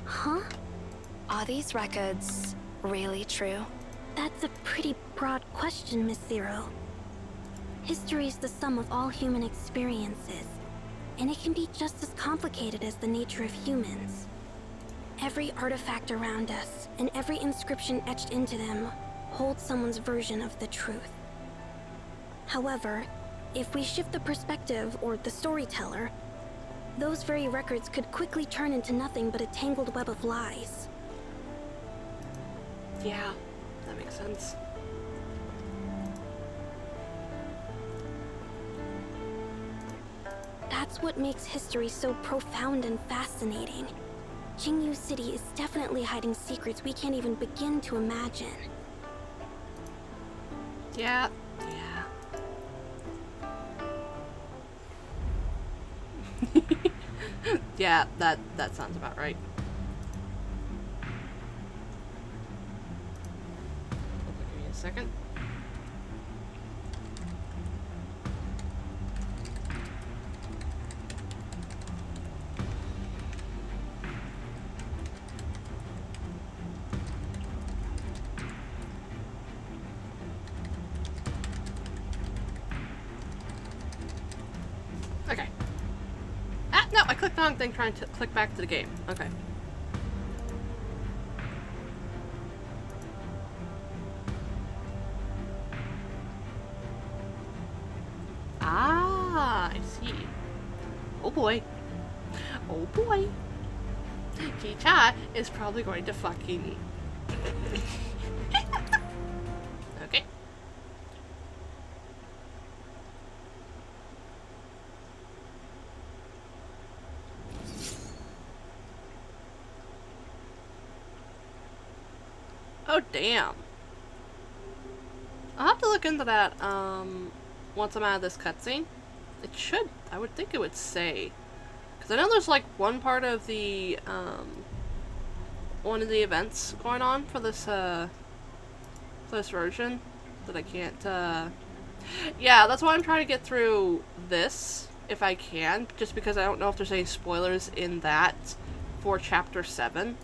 Speaker 6: Huh?
Speaker 7: Are these records really true?
Speaker 6: That's a pretty broad question, Miss Zero. History is the sum of all human experiences, and it can be just as complicated as the nature of humans. Every artifact around us, and every inscription etched into them, holds someone's version of the truth. However, if we shift the perspective, or the storyteller, those very records could quickly turn into nothing but a tangled web of lies.
Speaker 1: Yeah, that makes sense.
Speaker 6: That's what makes history so profound and fascinating. Jingyu City is definitely hiding secrets we can't even begin to imagine.
Speaker 1: Yeah. Yeah, that sounds about right. Give me a second. Okay. Ah, no, I clicked the wrong thing trying to click back to the game. Okay. Ah, I see. Oh boy. Oh boy. Chi-Cha is probably going to fucking... Okay. Oh, damn. I'll have to look into that, once I'm out of this cutscene. It should, I would think it would say. Because I know there's, like, one part of the, one of the events going on for this version that I can't, yeah, that's why I'm trying to get through this, if I can, just because I don't know if there's any spoilers in that for Chapter 7.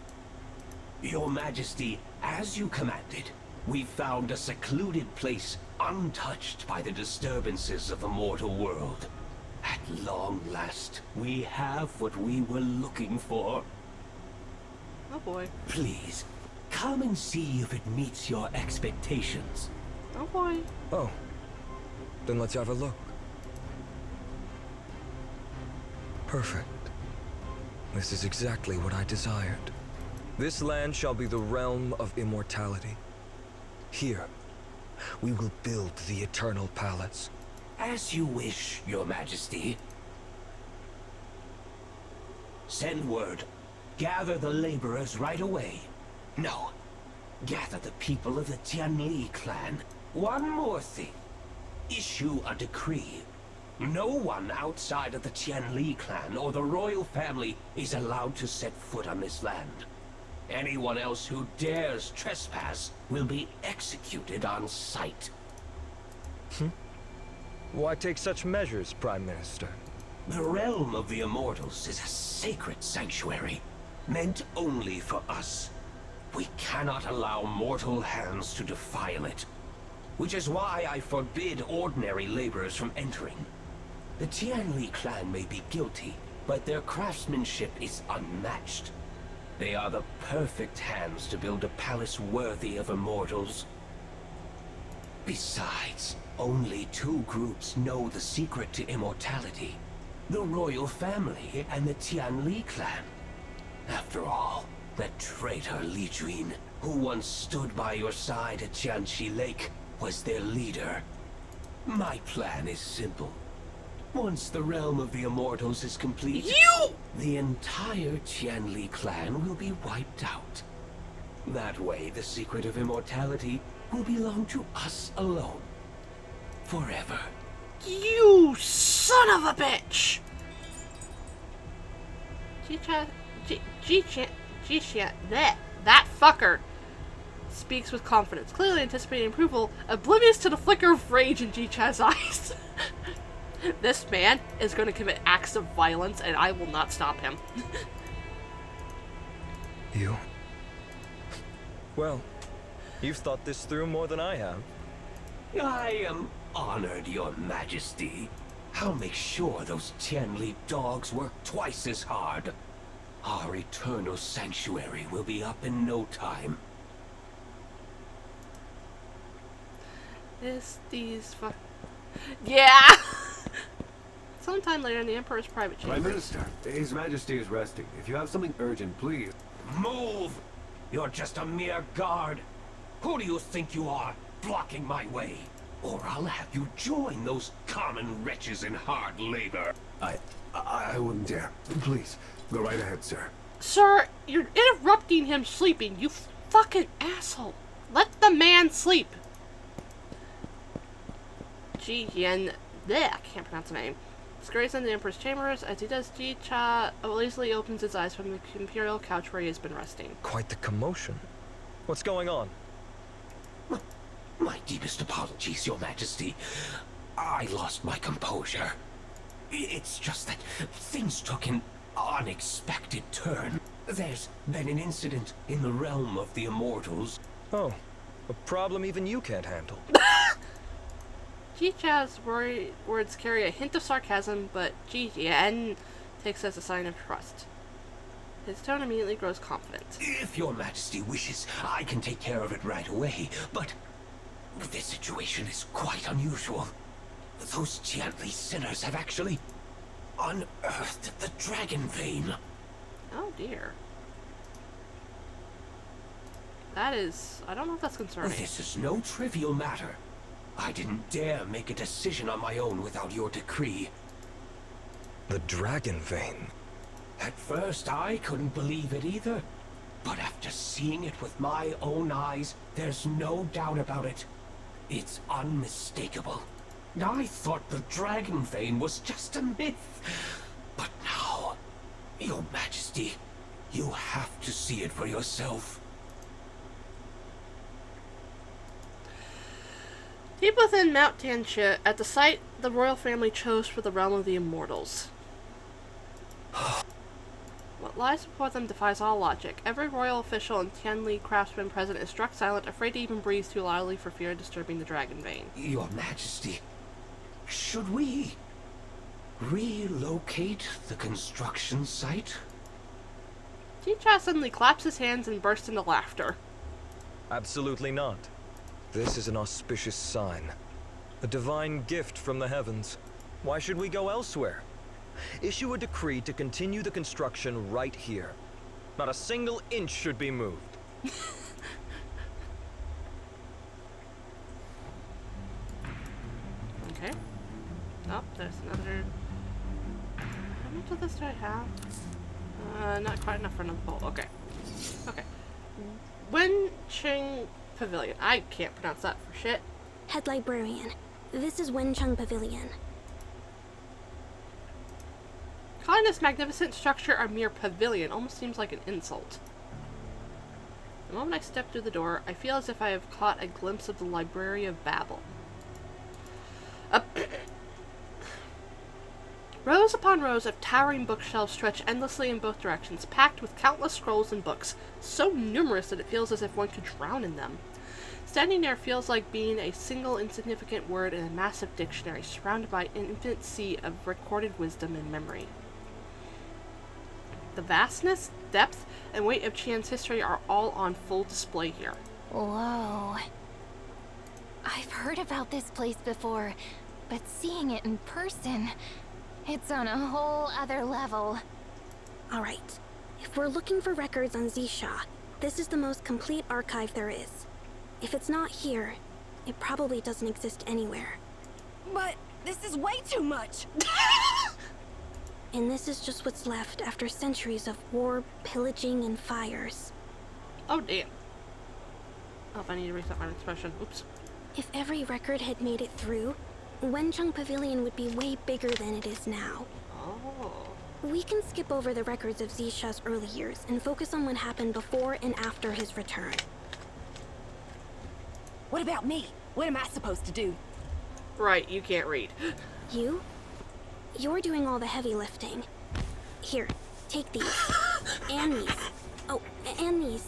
Speaker 11: Your Majesty, as you commanded, we found a secluded place untouched by the disturbances of the mortal world. At long last, we have what we were looking for.
Speaker 1: Oh boy.
Speaker 11: Please, come and see if it meets your expectations.
Speaker 1: Oh boy.
Speaker 2: Oh. Then let's have a look. Perfect. This is exactly what I desired. This land shall be the realm of immortality. Here, we will build the eternal palace.
Speaker 11: As you wish, Your Majesty. Send word. Gather the laborers right away. No. Gather the people of the Tianli clan. One more thing. Issue a decree. No one outside of the Tianli clan or the royal family is allowed to set foot on this land. Anyone else who dares trespass will be executed on sight.
Speaker 2: Why take such measures, Prime Minister?
Speaker 11: The realm of the immortals is a sacred sanctuary, meant only for us. We cannot allow mortal hands to defile it, which is why I forbid ordinary laborers from entering. The Tianli clan may be guilty, but their craftsmanship is unmatched. They are the perfect hands to build a palace worthy of immortals. Besides, only two groups know the secret to immortality. The royal family and the Tianli clan. After all, that traitor Li Juin, who once stood by your side at Jianxi Lake, was their leader. My plan is simple. Once the realm of the immortals is complete, the entire Tianli clan will be wiped out. That way, the secret of immortality will belong to us alone. Forever.
Speaker 1: You son of a bitch! That fucker speaks with confidence, clearly anticipating approval, oblivious to the flicker of rage in Ji-Cha's eyes. This man is going to commit acts of violence, and I will not stop him.
Speaker 2: You? Well, you've thought this through more than I have.
Speaker 11: I am honored, Your Majesty. I'll make sure those Tianli dogs work twice as hard. Our eternal sanctuary will be up in no time.
Speaker 1: Yeah! Sometime later in the Emperor's private chamber.
Speaker 12: Prime Minister, His Majesty is resting. If you have something urgent, please.
Speaker 11: Move! You're just a mere guard. Who do you think you are, blocking my way? Or I'll have you join those common wretches in hard labor.
Speaker 12: I wouldn't dare. Please, go right ahead, sir.
Speaker 1: Sir, you're interrupting him sleeping, you fucking asshole. Let the man sleep. Ji-Yen, I can't pronounce the name, scurries into the Emperor's chambers. As he does, Ji-Cha lazily opens his eyes from the imperial couch where he has been resting.
Speaker 2: Quite the commotion. What's going on?
Speaker 11: My deepest apologies, Your Majesty. I lost my composure. It's just that things took an unexpected turn. There's been an incident in the realm of the immortals.
Speaker 2: Oh, a problem even you can't handle.
Speaker 1: Ji-Cha's words carry a hint of sarcasm, but Ji-Yen takes it as a sign of trust. His tone immediately grows confident.
Speaker 11: If Your Majesty wishes, I can take care of it right away, but this situation is quite unusual. Those Tianli sinners have actually unearthed the dragon vein.
Speaker 1: Oh dear. That is... I don't know if that's concerning.
Speaker 11: This is no trivial matter. I didn't dare make a decision on my own without your decree.
Speaker 2: The dragon vein.
Speaker 11: At first, I couldn't believe it either. But after seeing it with my own eyes, there's no doubt about it. It's unmistakable. I thought the dragon vein was just a myth. But now, Your Majesty, you have to see it for yourself.
Speaker 1: Deep within Mount Tianxia, at the site the royal family chose for the realm of the immortals. What lies before them defies all logic. Every royal official and Tianli craftsman present is struck silent, afraid to even breathe too loudly for fear of disturbing the dragon vein.
Speaker 11: Your Majesty, should we relocate the construction site?
Speaker 1: Ji-Cha suddenly claps his hands and bursts into laughter.
Speaker 2: Absolutely not. This is an auspicious sign. A divine gift from the heavens. Why should we go elsewhere? Issue a decree to continue the construction right here. Not a single inch should be moved.
Speaker 1: Okay. Oh, there's another... How much of this do I have? Not quite enough for another bowl. Okay. Okay. Wencheng Pavilion. I can't pronounce that for shit.
Speaker 6: Head librarian. This is Wencheng Pavilion.
Speaker 1: Calling this magnificent structure a mere pavilion almost seems like an insult. The moment I step through the door, I feel as if I have caught a glimpse of the Library of Babel. Rows upon rows of towering bookshelves stretch endlessly in both directions, packed with countless scrolls and books, so numerous that it feels as if one could drown in them. Standing there feels like being a single insignificant word in a massive dictionary, surrounded by an infinite sea of recorded wisdom and memory. The vastness, depth, and weight of Qian's history are all on full display here.
Speaker 9: Whoa. I've heard about this place before, but seeing it in person, it's on a whole other level.
Speaker 6: Alright, if we're looking for records on Zisha, this is the most complete archive there is. If it's not here, it probably doesn't exist anywhere.
Speaker 5: But this is way too much!
Speaker 6: And this is just what's left after centuries of war, pillaging, and fires.
Speaker 1: Oh, damn. Oh, I need to reset my expression. Oops.
Speaker 6: If every record had made it through, Wencheng Pavilion would be way bigger than it is now.
Speaker 1: Oh.
Speaker 6: We can skip over the records of Zisha's early years and focus on what happened before and after his return.
Speaker 5: What about me? What am I supposed to do?
Speaker 1: Right, you can't read.
Speaker 6: You? You're doing all the heavy lifting. Here, take these. And these. Oh, and these.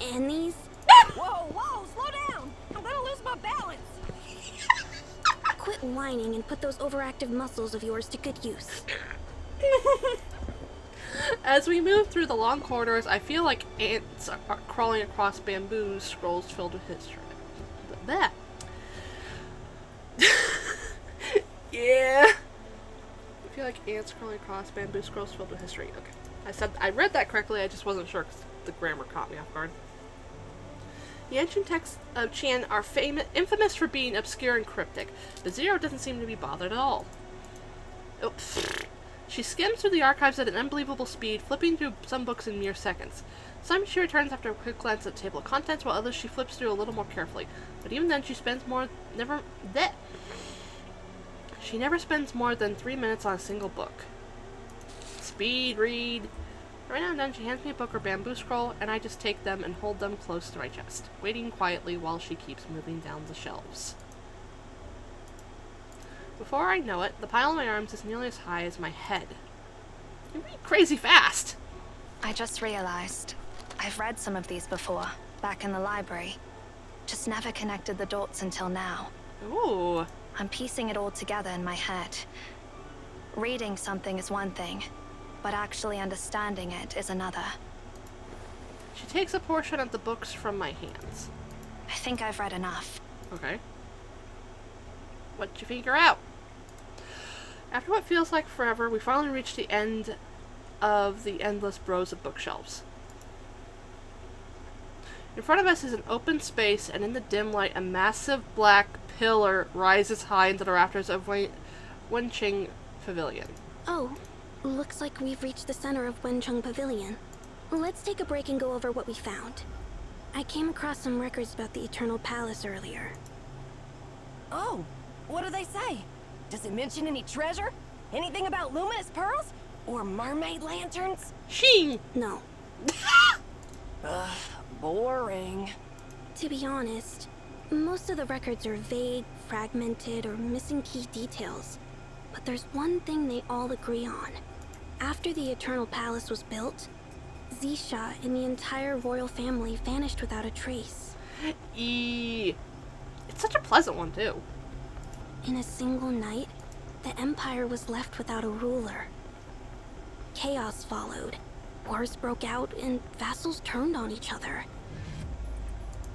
Speaker 6: And these.
Speaker 5: Whoa, whoa, slow down! I'm gonna lose my balance!
Speaker 6: Quit whining and put those overactive muscles of yours to good use.
Speaker 1: As we move through the long corridors, I feel like ants are crawling across bamboo scrolls filled with history. That. Yeah. I feel like ants crawling across bamboo scrolls filled with history. Okay. I read that correctly, I just wasn't sure because the grammar caught me off guard. The ancient texts of Qian are infamous for being obscure and cryptic, but Zero doesn't seem to be bothered at all. Oops. She skims through the archives at an unbelievable speed, flipping through some books in mere seconds. Some she returns after a quick glance at the table of contents, while others she flips through a little more carefully. But even then, she never spends more than 3 minutes on a single book. Speed read. Right now and then, she hands me a book or bamboo scroll, and I just take them and hold them close to my chest, waiting quietly while she keeps moving down the shelves. Before I know it, the pile on my arms is nearly as high as my head. You read crazy fast!
Speaker 7: I just realized I've read some of these before, back in the library. Just never connected the dots until now.
Speaker 1: Ooh.
Speaker 7: I'm piecing it all together in my head. Reading something is one thing, but actually understanding it is another.
Speaker 1: She takes a portion of the books from my hands.
Speaker 7: I think I've read enough.
Speaker 1: Okay. What'd you figure out? After what feels like forever, we finally reach the end of the endless rows of bookshelves. In front of us is an open space, and in the dim light, a massive black pillar rises high into the rafters of Wencheng Pavilion.
Speaker 6: Oh, looks like we've reached the center of Wencheng Pavilion. Let's take a break and go over what we found. I came across some records about the Eternal Palace earlier.
Speaker 5: Oh, what do they say? Does it mention any treasure? Anything about luminous pearls? Or mermaid lanterns?
Speaker 1: She.
Speaker 6: No.
Speaker 5: Ugh, boring.
Speaker 6: To be honest, most of the records are vague, fragmented, or missing key details. But there's one thing they all agree on. After the Eternal Palace was built, Zisha and the entire royal family vanished without a trace.
Speaker 1: It's such a pleasant one, too.
Speaker 6: In a single night, the Empire was left without a ruler. Chaos followed. Wars broke out, and vassals turned on each other.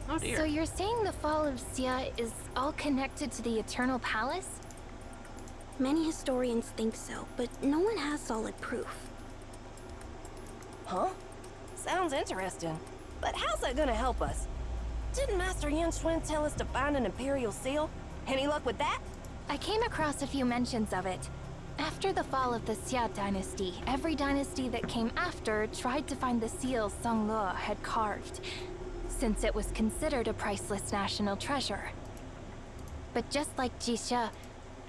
Speaker 1: Oh dear.
Speaker 9: So you're saying the fall of Xia is all connected to the Eternal Palace?
Speaker 6: Many historians think so, but no one has solid proof.
Speaker 5: Huh? Sounds interesting. But how's that gonna help us? Didn't Master Yin Xuan tell us to find an Imperial seal? Any luck with that?
Speaker 9: I came across a few mentions of it. After the fall of the Xia dynasty, every dynasty that came after tried to find the seal Songluo had carved, since it was considered a priceless national treasure. But just like Jisha,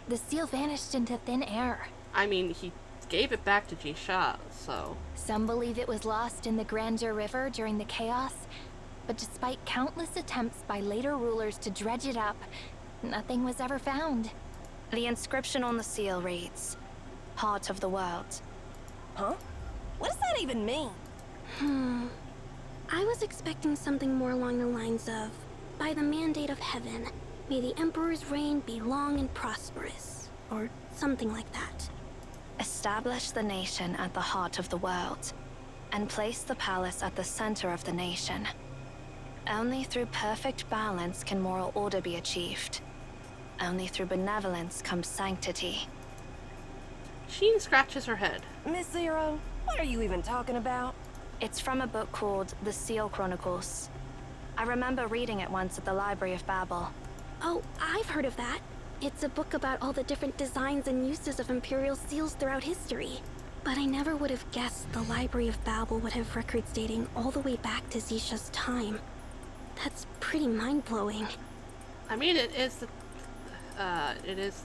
Speaker 9: the seal vanished into thin air.
Speaker 1: I mean, he gave it back to Jisha, so...
Speaker 9: Some believe it was lost in the Grandeur River during the chaos, but despite countless attempts by later rulers to dredge it up, nothing was ever found.
Speaker 7: The inscription on the seal reads, Heart of the World.
Speaker 5: Huh? What does that even mean?
Speaker 6: I was expecting something more along the lines of, by the mandate of heaven, may the Emperor's reign be long and prosperous, or something like that.
Speaker 7: Establish the nation at the heart of the world, and place the palace at the center of the nation. Only through perfect balance can moral order be achieved. Only through benevolence comes sanctity.
Speaker 1: Sheen scratches her head.
Speaker 5: Miss Zero, what are you even talking about?
Speaker 7: It's from a book called The Seal Chronicles. I remember reading it once at the Library of Babel.
Speaker 6: Oh, I've heard of that. It's a book about all the different designs and uses of Imperial seals throughout history. But I never would have guessed the Library of Babel would have records dating all the way back to Zisha's time. That's pretty mind-blowing.
Speaker 1: I mean, it is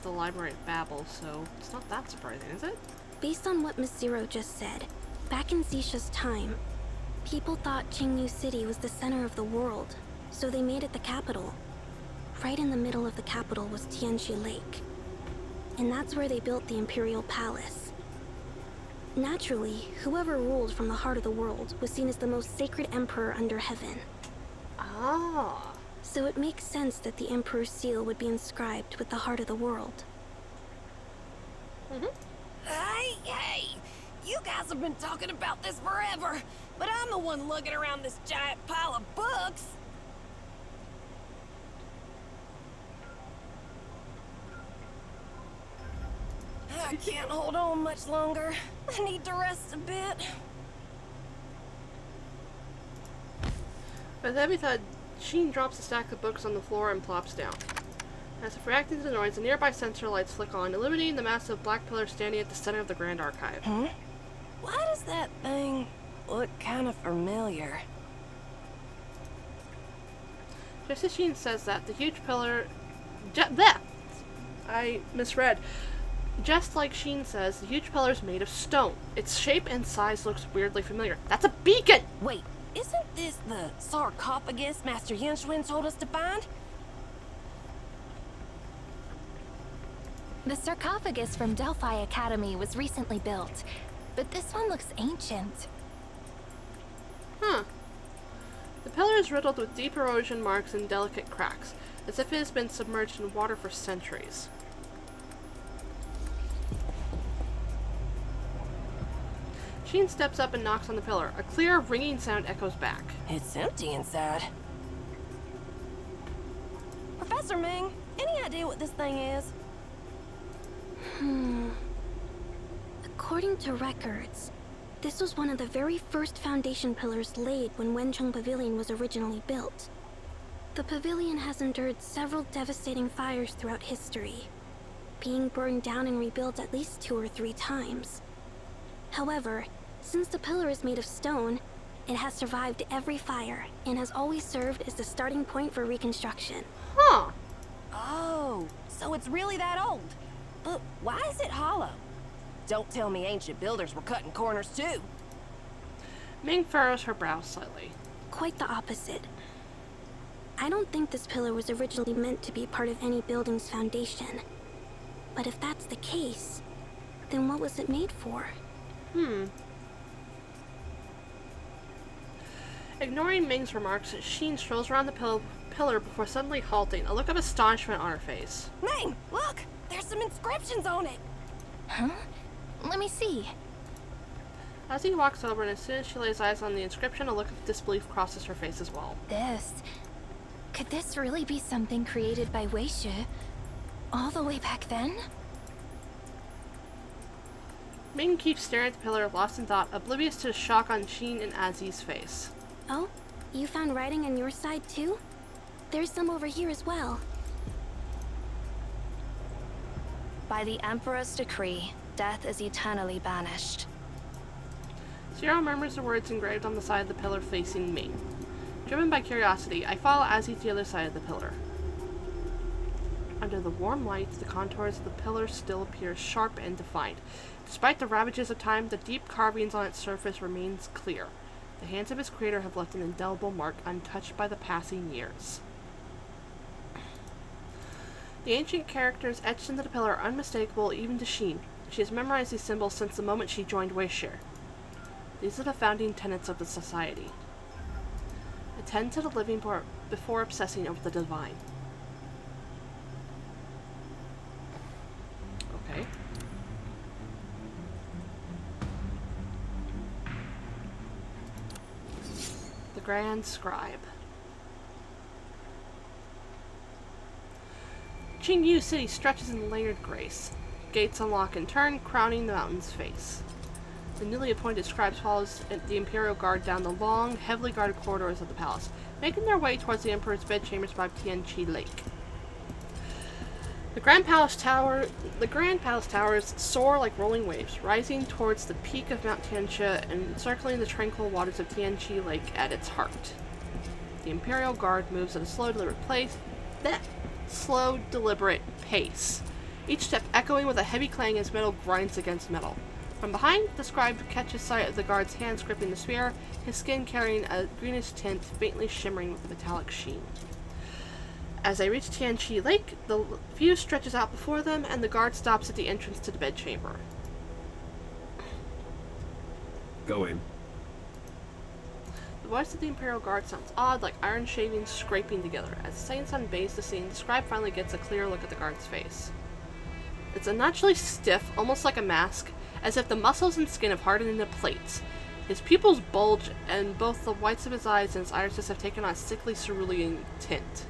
Speaker 1: the Library of Babel, so it's not that surprising, is it?
Speaker 6: Based on what Miss Zero just said, back in Zisha's time, people thought Qingyu City was the center of the world, so they made it the capital. Right in the middle of the capital was Tianxi Lake. And that's where they built the Imperial Palace. Naturally, whoever ruled from the heart of the world was seen as the most sacred emperor under heaven.
Speaker 1: Ah.
Speaker 6: So it makes sense that the Emperor's seal would be inscribed with the heart of the world.
Speaker 5: Hey! You guys have been talking about this forever, but I'm the one lugging around this giant pile of books. I can't hold on much longer. I need to rest a bit.
Speaker 1: With every thud, Sheen drops a stack of books on the floor and plops down. As if reacting to the noise, the nearby sensor lights flick on, illuminating the massive black pillar standing at the center of the Grand Archive.
Speaker 5: Why does that thing look kind of familiar?
Speaker 1: Just as Sheen says that, the huge pillar... I misread. Just like Sheen says, the huge pillar is made of stone. Its shape and size looks weirdly familiar. That's a beacon!
Speaker 5: Wait, isn't this the sarcophagus Master Yinxuan told us to find?
Speaker 9: The sarcophagus from Delphi Academy was recently built, but this one looks ancient.
Speaker 1: Huh. The pillar is riddled with deep erosion marks and delicate cracks, as if it has been submerged in water for centuries. Sheen steps up and knocks on the pillar. A clear, ringing sound echoes back.
Speaker 5: It's empty inside. Professor Ming, any idea what this thing is?
Speaker 6: According to records, this was one of the very first foundation pillars laid when Wencheng Pavilion was originally built. The pavilion has endured several devastating fires throughout history, being burned down and rebuilt at least 2 or 3 times. However, since the pillar is made of stone, it has survived every fire and has always served as the starting point for reconstruction.
Speaker 1: Huh.
Speaker 5: Oh, so it's really that old. But why is it hollow? Don't tell me ancient builders were cutting corners too.
Speaker 1: Ming furrows her brow slightly.
Speaker 6: Quite the opposite. I don't think this pillar was originally meant to be part of any building's foundation. But if that's the case, then what was it made for?
Speaker 1: Ignoring Ming's remarks, Sheen strolls around the pillar before suddenly halting, a look of astonishment on her face.
Speaker 5: Ming, look! There's some inscriptions on it!
Speaker 9: Huh? Let me see.
Speaker 1: As he walks over, and as soon as she lays eyes on the inscription, a look of disbelief crosses her face as well.
Speaker 9: Could this really be something created by Wei Shi? All the way back then?
Speaker 1: Ming keeps staring at the pillar, lost in thought, oblivious to the shock on Sheen and Azzy's face.
Speaker 6: Oh? You found writing on your side too? There's some over here as well.
Speaker 7: By the Emperor's decree, death is eternally banished.
Speaker 1: Zero murmurs the words engraved on the side of the pillar facing Ming. Driven by curiosity, I follow Azzy to the other side of the pillar. Under the warm light, the contours of the pillar still appear sharp and defined. Despite the ravages of time, the deep carvings on its surface remains clear. The hands of its creator have left an indelible mark untouched by the passing years. The ancient characters etched into the pillar are unmistakable even to Sheen. She has memorized these symbols since the moment she joined Wei Shi. These are the founding tenets of the society. Attend to the living before obsessing over the divine. Okay. The Grand Scribe. Qingyu City stretches in layered grace. Gates unlock in turn, crowning the mountain's face. The newly appointed scribes follows the Imperial Guard down the long, heavily guarded corridors of the palace, making their way towards the Emperor's bedchambers by Tianqi Lake. The Grand Palace towers soar like rolling waves, rising towards the peak of Mount Tianxia and encircling the tranquil waters of Tianqi Lake at its heart. The Imperial Guard moves at a slow, deliberate pace, each step echoing with a heavy clang as metal grinds against metal. From behind, the scribe catches sight of the guard's hands gripping the spear, his skin carrying a greenish tint, faintly shimmering with a metallic sheen. As they reach Tianqi Lake, the view stretches out before them, and the guard stops at the entrance to the bedchamber.
Speaker 12: Go in.
Speaker 1: The voice of the Imperial Guard sounds odd, like iron shavings scraping together. As the setting sun bathes the scene, the scribe finally gets a clear look at the guard's face. It's unnaturally stiff, almost like a mask, as if the muscles and skin have hardened into plates. His pupils bulge, and both the whites of his eyes and his irises have taken on a sickly cerulean tint.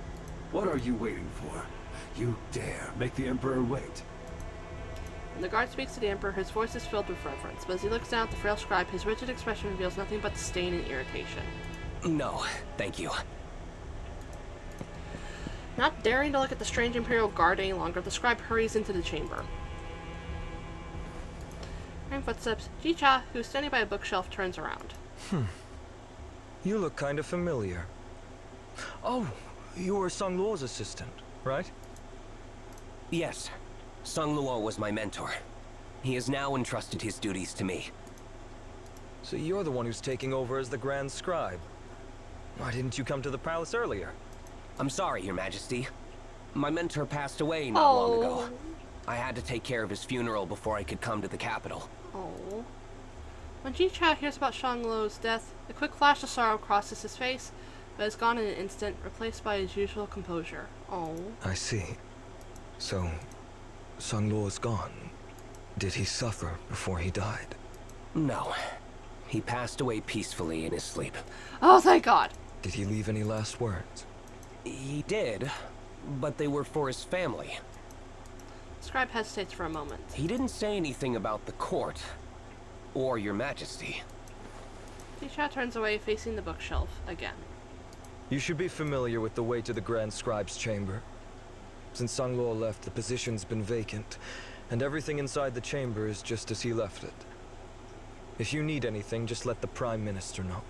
Speaker 12: What are you waiting for? You dare make the Emperor wait?
Speaker 1: When the guard speaks to the Emperor, his voice is filled with reverence, but as he looks down at the frail scribe, his rigid expression reveals nothing but disdain and irritation.
Speaker 13: No, thank you.
Speaker 1: Not daring to look at the strange Imperial Guard any longer, the scribe hurries into the chamber. Hearing footsteps, Jicha, who is standing by a bookshelf, turns around.
Speaker 2: You look kind of familiar. Oh, you were Song Luo's assistant, right?
Speaker 13: Yes. Song Luo was my mentor. He has now entrusted his duties to me.
Speaker 2: So you're the one who's taking over as the Grand Scribe. Why didn't you come to the palace earlier?
Speaker 13: I'm sorry, Your Majesty. My mentor passed away not long ago. I had to take care of his funeral before I could come to the capital.
Speaker 1: Oh. When Jicha hears about Song Luo's death, a quick flash of sorrow crosses his face, but is gone in an instant, replaced by his usual composure. Oh.
Speaker 2: I see. So, Song Luo's gone. Did he suffer before he died?
Speaker 13: No. He passed away peacefully in his sleep.
Speaker 1: Oh, thank God!
Speaker 2: Did he leave any last words?
Speaker 13: He did, but they were for his family.
Speaker 1: The scribe hesitates for a moment.
Speaker 13: He didn't say anything about the court, or Your Majesty.
Speaker 1: Jicha turns away, facing the bookshelf again.
Speaker 2: You should be familiar with the way to the Grand Scribe's chamber. Since Song Luo left, the position's been vacant, and everything inside the chamber is just as he left it. If you need anything, just let the Prime Minister know.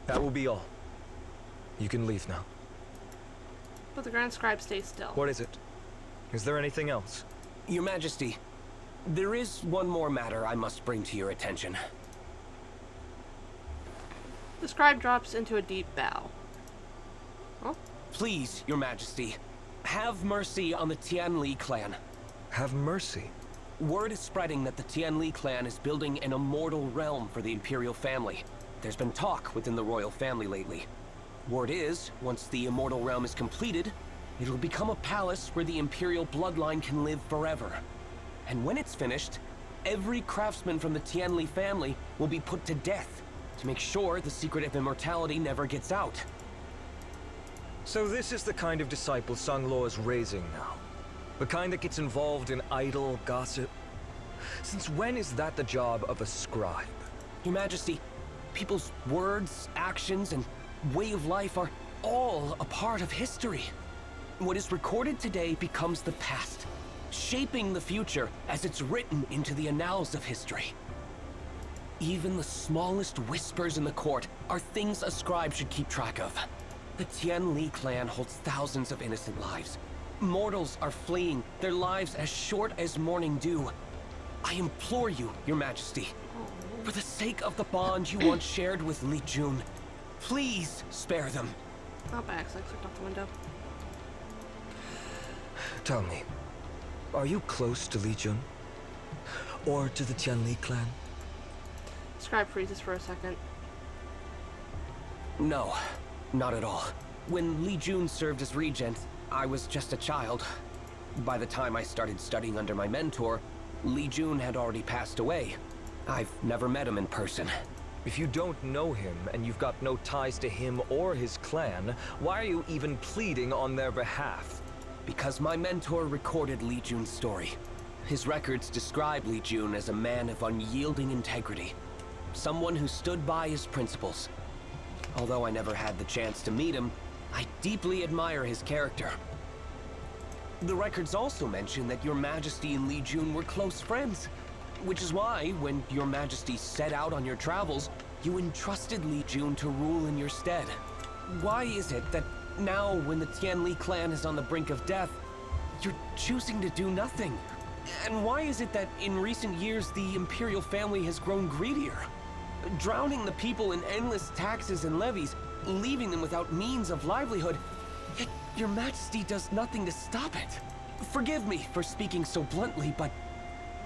Speaker 2: That will be all. You can leave now.
Speaker 1: But the Grand Scribe stays still.
Speaker 2: What is it? Is there anything else?
Speaker 13: Your Majesty, there is one more matter I must bring to your attention.
Speaker 1: The scribe drops into a deep bow. Oh?
Speaker 13: Please, Your Majesty, have mercy on the Tianli clan.
Speaker 2: Have mercy?
Speaker 13: Word is spreading that the Tianli clan is building an immortal realm for the Imperial family. There's been talk within the royal family lately. Word is, once the immortal realm is completed, it'll become a palace where the Imperial bloodline can live forever. And when it's finished, every craftsman from the Tianli family will be put to death to make sure the secret of immortality never gets out.
Speaker 2: So this is the kind of disciple Song Luo is raising now? The kind that gets involved in idle gossip? Since when is that the job of a scribe?
Speaker 13: Your Majesty, people's words, actions, and way of life are all a part of history. What is recorded today becomes the past, shaping the future as it's written into the annals of history. Even the smallest whispers in the court are things a scribe should keep track of. The Tianli clan holds thousands of innocent lives. Mortals are fleeing, their lives as short as morning dew. I implore you, Your Majesty, for the sake of the bond you once shared with Li Jun, please spare them.
Speaker 1: Oh, by accident, clicked off the window.
Speaker 2: Tell me, are you close to Li Jun? Or to the Tianli clan?
Speaker 1: The scribe freezes for a second.
Speaker 13: No, not at all. When Li Jun served as regent, I was just a child. By the time I started studying under my mentor, Li Jun had already passed away. I've never met him in person.
Speaker 2: If you don't know him and you've got no ties to him or his clan, why are you even pleading on their behalf?
Speaker 13: Because my mentor recorded Li Jun's story. His records describe Li Jun as a man of unyielding integrity. Someone who stood by his principles. Although I never had the chance to meet him, I deeply admire his character. The records also mention that Your Majesty and Li Jun were close friends. Which is why, when Your Majesty set out on your travels, you entrusted Li Jun to rule in your stead. Why is it that now, when the Tianli clan is on the brink of death, you're choosing to do nothing? And why is it that in recent years the Imperial family has grown greedier? Drowning the people in endless taxes and levies, leaving them without means of livelihood, yet Your Majesty does nothing to stop it. Forgive me for speaking so bluntly, but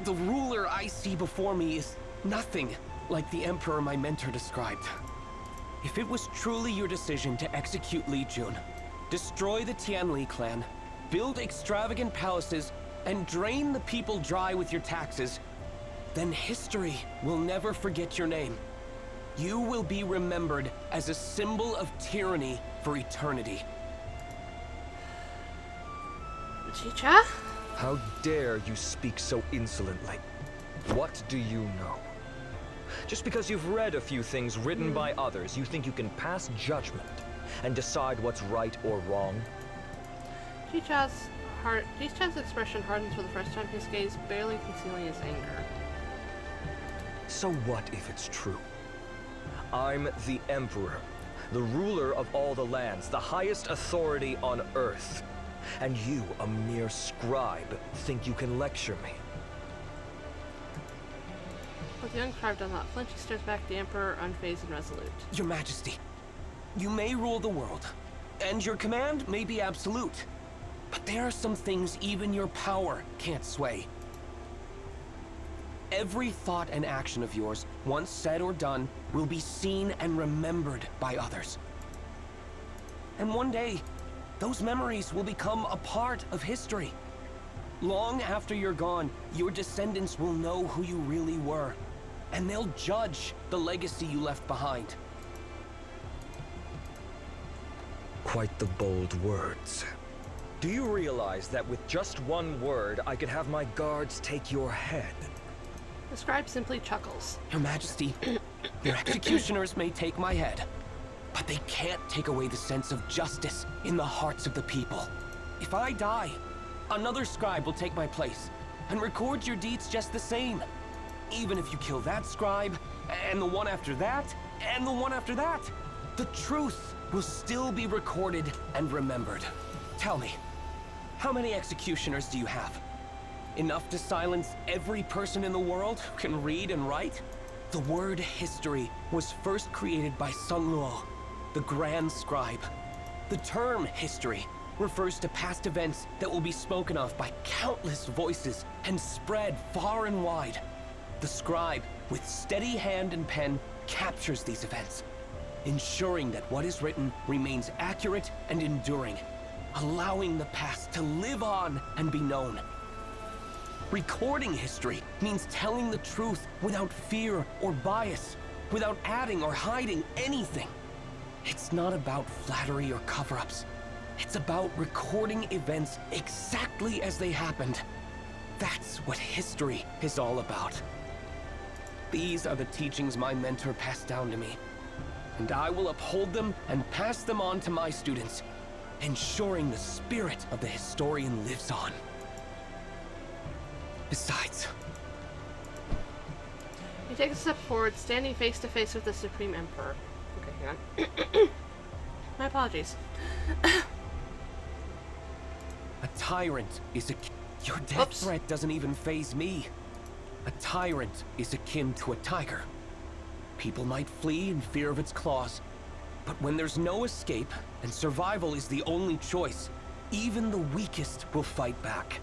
Speaker 13: the ruler I see before me is nothing like the Emperor my mentor described. If it was truly your decision to execute Li Jun, destroy the Tianli clan, build extravagant palaces, and drain the people dry with your taxes, then history will never forget your name. You will be remembered as a symbol of tyranny for eternity.
Speaker 1: Chicha?
Speaker 2: How dare you speak so insolently? What do you know? Just because you've read a few things written by others, you think you can pass judgment and decide what's right or wrong?
Speaker 1: Chicha's expression hardens for the first time, his gaze barely concealing his anger.
Speaker 2: So what if it's true? I'm the Emperor, the ruler of all the lands, the highest authority on Earth. And you, a mere scribe, think you can lecture me?
Speaker 1: But the young scribe does not flinch. He stares back at the Emperor, unfazed and resolute.
Speaker 13: Your Majesty, you may rule the world, and your command may be absolute. But there are some things even your power can't sway. Every thought and action of yours, once said or done, will be seen and remembered by others. And one day, those memories will become a part of history. Long after you're gone, your descendants will know who you really were, and they'll judge the legacy you left behind.
Speaker 2: Quite the bold words. Do you realize that with just one word, I could have my guards take your head?
Speaker 1: The scribe simply chuckles.
Speaker 13: Your Majesty, your executioners may take my head, but they can't take away the sense of justice in the hearts of the people. If I die, another scribe will take my place and record your deeds just the same. Even if you kill that scribe, and the one after that, and the one after that, the truth will still be recorded and remembered. Tell me, how many executioners do you have? Enough to silence every person in the world who can read and write? The word history was first created by Sun Luo, the Grand Scribe. The term history refers to past events that will be spoken of by countless voices and spread far and wide. The scribe, with steady hand and pen, captures these events, ensuring that what is written remains accurate and enduring, allowing the past to live on and be known. Recording history means telling the truth without fear or bias, without adding or hiding anything. It's not about flattery or cover-ups. It's about recording events exactly as they happened. That's what history is all about. These are the teachings my mentor passed down to me, and I will uphold them and pass them on to my students, ensuring the spirit of the historian lives on. Besides,
Speaker 1: He takes a step forward, standing face to face with the Supreme Emperor. Okay, hang on. My apologies.
Speaker 13: a tyrant is your death threat doesn't even faze me. A tyrant is akin to a tiger. People might flee in fear of its claws, but when there's no escape and survival is the only choice, even the weakest will fight back,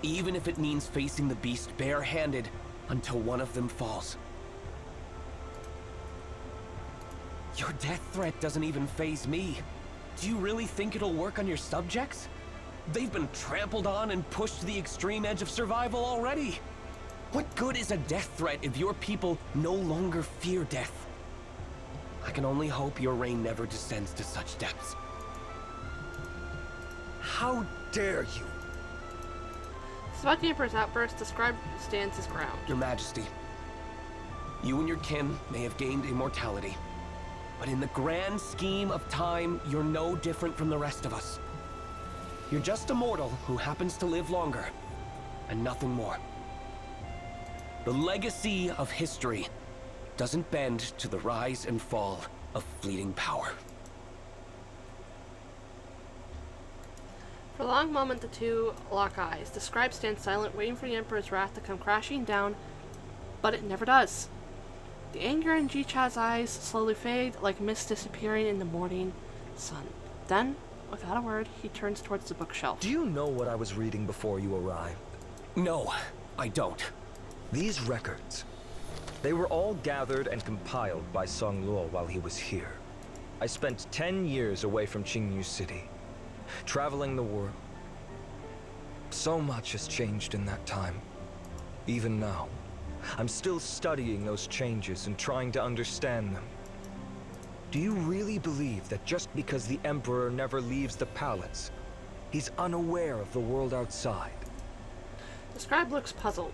Speaker 13: even if it means facing the beast barehanded until one of them falls. Your death threat doesn't even faze me. Do you really think it'll work on your subjects? They've been trampled on and pushed to the extreme edge of survival already. What good is a death threat if your people no longer fear death? I can only hope your reign never descends to such depths.
Speaker 2: How dare you?
Speaker 1: Despite the Emperor's outburst, the scribe stands his ground.
Speaker 13: Your Majesty, you and your kin may have gained immortality, but in the grand scheme of time, you're no different from the rest of us. You're just a mortal who happens to live longer, and nothing more. The legacy of history doesn't bend to the rise and fall of fleeting power.
Speaker 1: For a long moment, the two lock eyes. The scribe stands silent, waiting for the Emperor's wrath to come crashing down, but it never does. The anger in Jicha's eyes slowly fade, like mist disappearing in the morning sun. Then, without a word, he turns towards the bookshelf.
Speaker 2: Do you know what I was reading before you arrived?
Speaker 13: No, I don't.
Speaker 2: These records. They were all gathered and compiled by Song Luo while he was here. I spent 10 years away from Qingyu City, traveling the world. So much has changed in that time. Even now, I'm still studying those changes and trying to understand them. Do you really believe that just because the Emperor never leaves the palace, he's unaware of the world outside?
Speaker 1: The scribe looks puzzled.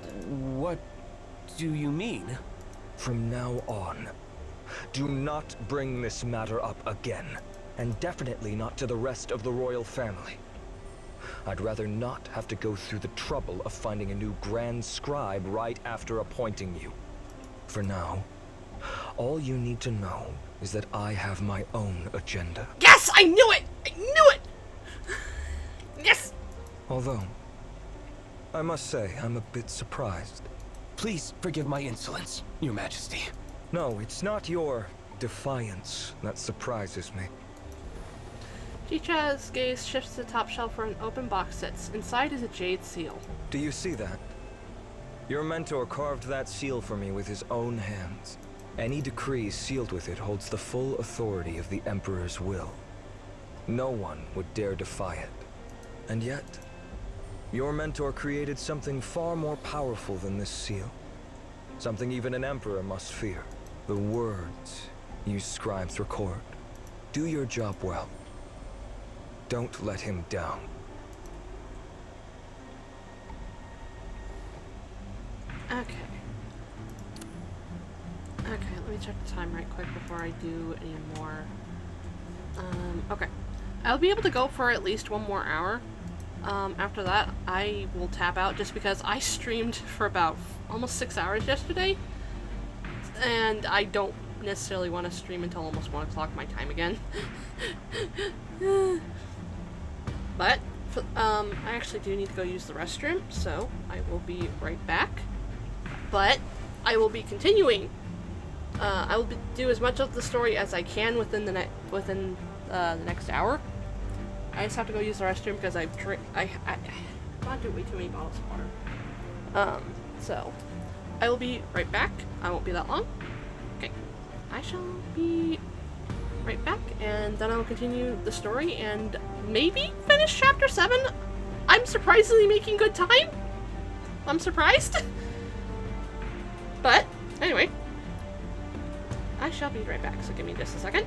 Speaker 13: What do you mean?
Speaker 2: From now on, do not bring this matter up again, and definitely not to the rest of the royal family. I'd rather not have to go through the trouble of finding a new Grand Scribe right after appointing you. For now, all you need to know is that I have my own agenda.
Speaker 1: Yes! I knew it! I knew it! Yes!
Speaker 2: Although, I must say, I'm a bit surprised.
Speaker 13: Please forgive my insolence, Your Majesty.
Speaker 2: No, it's not your defiance that surprises me.
Speaker 1: Jicha's gaze shifts to the top shelf where an open box sits. Inside is a jade seal.
Speaker 2: Do you see that? Your mentor carved that seal for me with his own hands. Any decree sealed with it holds the full authority of the Emperor's will. No one would dare defy it. And yet, your mentor created something far more powerful than this seal. Something even an emperor must fear. The words you scribes record. Do your job well. Don't let him down.
Speaker 1: Okay. Okay, let me check the time right quick before I do any more. Okay. I'll be able to go for at least one more hour. After that, I will tap out just because I streamed for about almost 6 hours yesterday. And I don't necessarily want to stream until almost 1 o'clock my time again. But, I actually do need to go use the restroom, so I will be right back. But, I will be continuing. I will do as much of the story as I can within the next hour. I just have to go use the restroom because I've gone through way too many bottles of water. So, I will be right back. I won't be that long. Okay. I shall be right back, and then I will continue the story and maybe finish chapter 7. I'm surprisingly making good time. I'm surprised. But, anyway. I shall be right back, so give me just a second.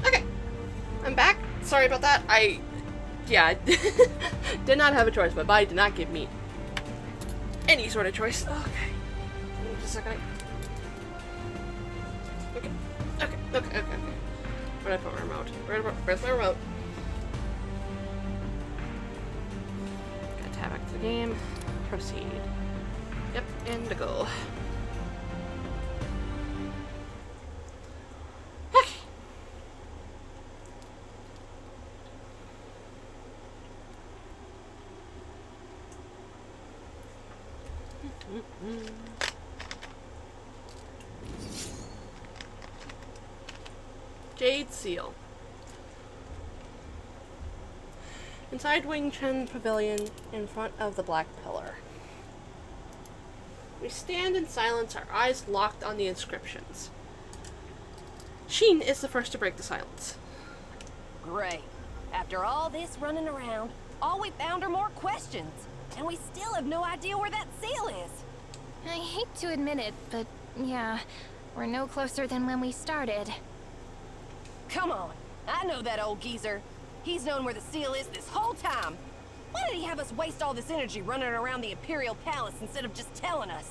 Speaker 1: Okay, I'm back. Sorry about that. Yeah, did not have a choice. My body did not give me any sort of choice. Okay, just a second. Okay. Where did I put my remote? Where's my remote? Gotta tab back to the game. Proceed. Yep, and to go. Okay. Jade Seal. Inside Wing Chun Pavilion, in front of the Black Pillar. We stand in silence, our eyes locked on the inscriptions. Sheen is the first to break the silence.
Speaker 5: Great. After all this running around, all we found are more questions. And we still have no idea where that seal is.
Speaker 9: I hate to admit it, but yeah, we're no closer than when we started.
Speaker 5: Come on, I know that old geezer. He's known where the seal is this whole time. Why did he have us waste all this energy running around the Imperial Palace instead of just telling us?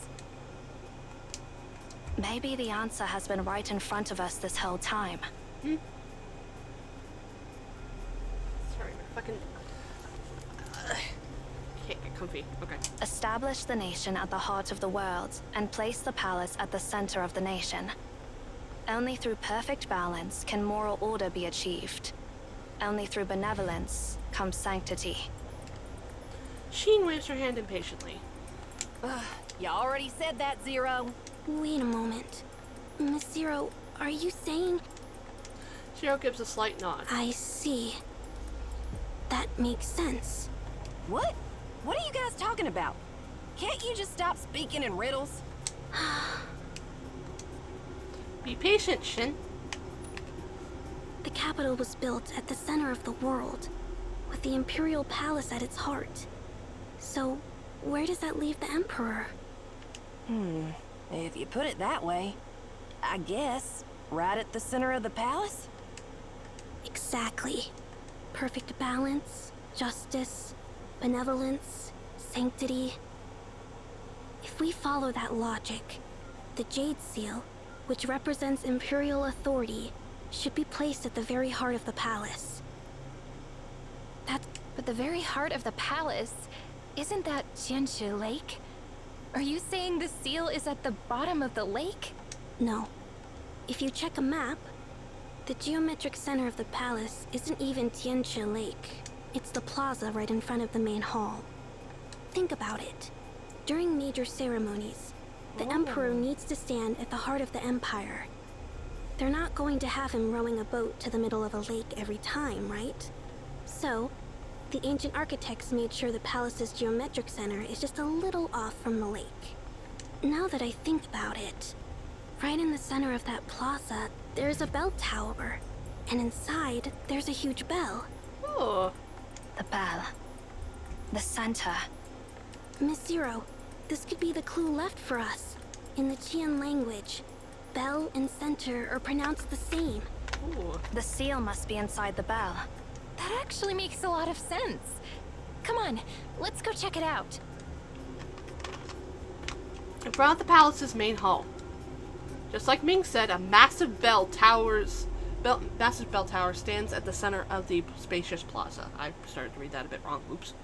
Speaker 7: Maybe the answer has been right in front of us this whole time.
Speaker 1: Sorry, my fucking... can't get comfy. Okay.
Speaker 7: Establish the nation at the heart of the world, and place the palace at the center of the nation. Only through perfect balance can moral order be achieved. Only through benevolence comes sanctity.
Speaker 1: Sheen waves her hand impatiently.
Speaker 5: You already said that, Zero.
Speaker 6: Wait a moment. Miss Zero, are you saying...
Speaker 1: Zero gives a slight nod.
Speaker 6: I see. That makes sense.
Speaker 5: What? What are you guys talking about? Can't you just stop speaking in riddles?
Speaker 1: Be patient, Shin.
Speaker 6: The capital was built at the center of the world, with the Imperial Palace at its heart. So, where does that leave the Emperor?
Speaker 5: If you put it that way, I guess right at the center of the palace?
Speaker 6: Exactly. Perfect balance, justice, benevolence, sanctity. If we follow that logic, the Jade Seal, which represents Imperial authority, should be placed at the very heart of the palace.
Speaker 9: But the very heart of the palace, isn't that Jianshu Lake? Are you saying the seal is at the bottom of the lake?
Speaker 6: No. If you check a map, the geometric center of the palace isn't even Tianchi Lake. It's the plaza right in front of the main hall. Think about it. During major ceremonies, the Emperor needs to stand at the heart of the Empire. They're not going to have him rowing a boat to the middle of a lake every time, right? So, the ancient architects made sure the palace's geometric center is just a little off from the lake. Now that I think about it, right in the center of that plaza, there's a bell tower. And inside, there's a huge bell.
Speaker 1: Oh.
Speaker 7: The bell. The center.
Speaker 6: Miss Zero, this could be the clue left for us. In the Qian language, bell and center are pronounced the same.
Speaker 1: Ooh.
Speaker 7: The seal must be inside the bell.
Speaker 9: That actually makes a lot of sense. Come on, let's go check it out.
Speaker 1: In front of the palace's main hall. Just like Ming said, a massive bell tower stands at the center of the spacious plaza. I started to read that a bit wrong. Oops.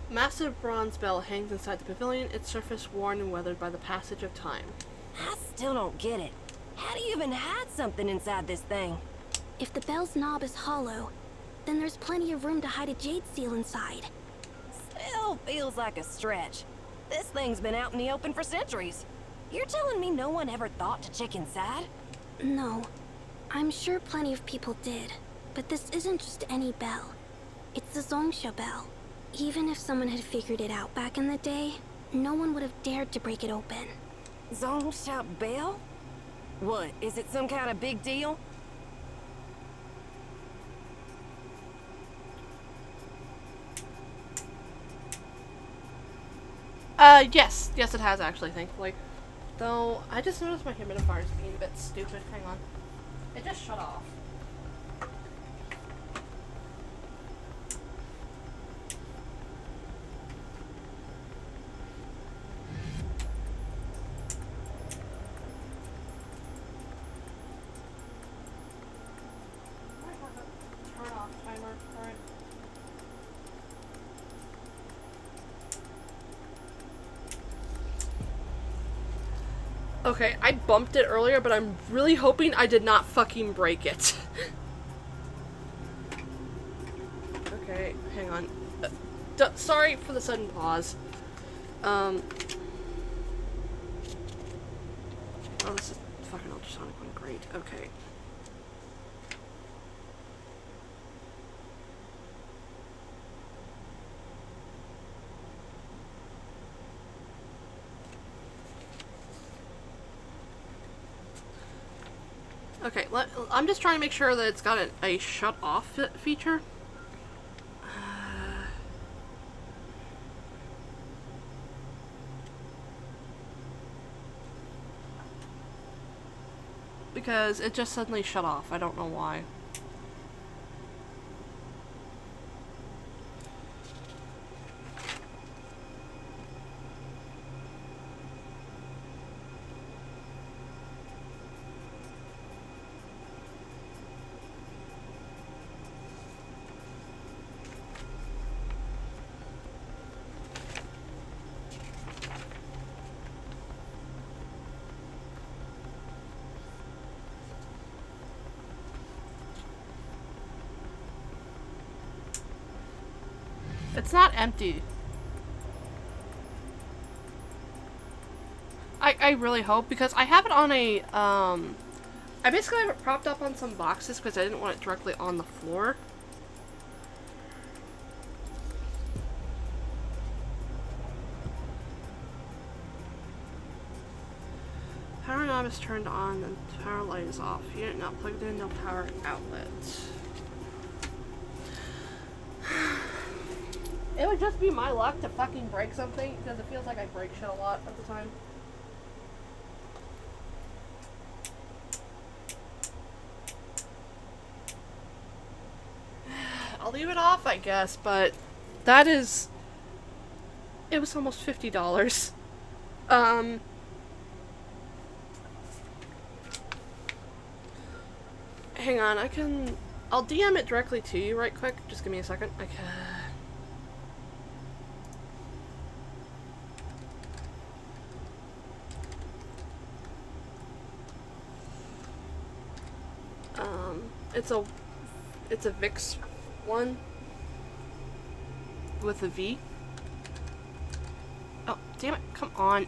Speaker 1: Massive bronze bell hangs inside the pavilion, its surface worn and weathered by the passage of time.
Speaker 5: I still don't get it. How do you even hide something inside this thing?
Speaker 6: If the bell's knob is hollow, then there's plenty of room to hide a jade seal inside.
Speaker 5: Still feels like a stretch. This thing's been out in the open for centuries. You're telling me no one ever thought to check inside?
Speaker 6: No. I'm sure plenty of people did. But this isn't just any bell. It's the Zongsha bell. Even if someone had figured it out back in the day, no one would have dared to break it open.
Speaker 5: Zongsha bell? What, is it some kind of big deal?
Speaker 1: Yes. Yes, it has actually, thankfully. Though, I just noticed my humidifier is being a bit stupid. Hang on. It just shut off. I have a turn off timer for it. Okay, I bumped it earlier, but I'm really hoping I did not fucking break it. Okay, hang on. Sorry for the sudden pause. Oh, this is fucking ultrasonic one. Great. Okay. Okay, I'm just trying to make sure that it's got a shut off feature. Because it just suddenly shut off. I don't know why. It's not empty. I really hope, because I have it on a, I basically have it propped up on some boxes because I didn't want it directly on the floor. Power knob is turned on, and power light is off. Unit not plugged in, no power outlet. It would just be my luck to fucking break something, because it feels like I break shit a lot at the time. I'll leave it off, I guess, but that is... It was almost $50. Hang on, I'll DM it directly to you right quick. Just give me a second. Okay. It's a VIX one with a V. Oh, damn it, come on.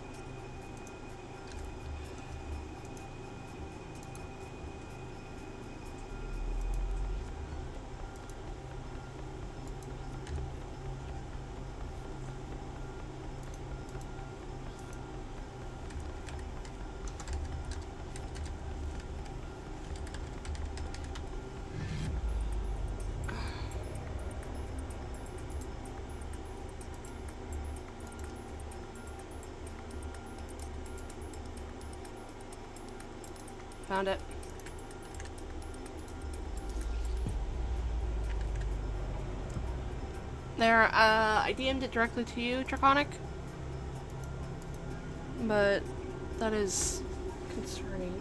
Speaker 1: Found it. There, I DM'd it directly to you, Draconic. But that is concerning.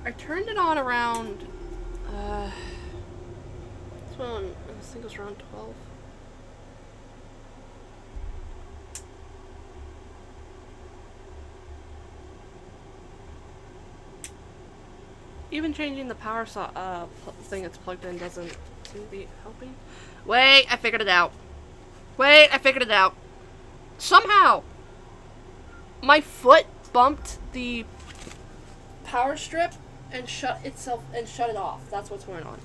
Speaker 1: I turned it on around, this one, I think it was around 12. Even changing the power thing it's plugged in doesn't seem to be helping. Wait, I figured it out. Wait, I figured it out. Somehow, my foot bumped the power strip and shut it off. That's what's going on.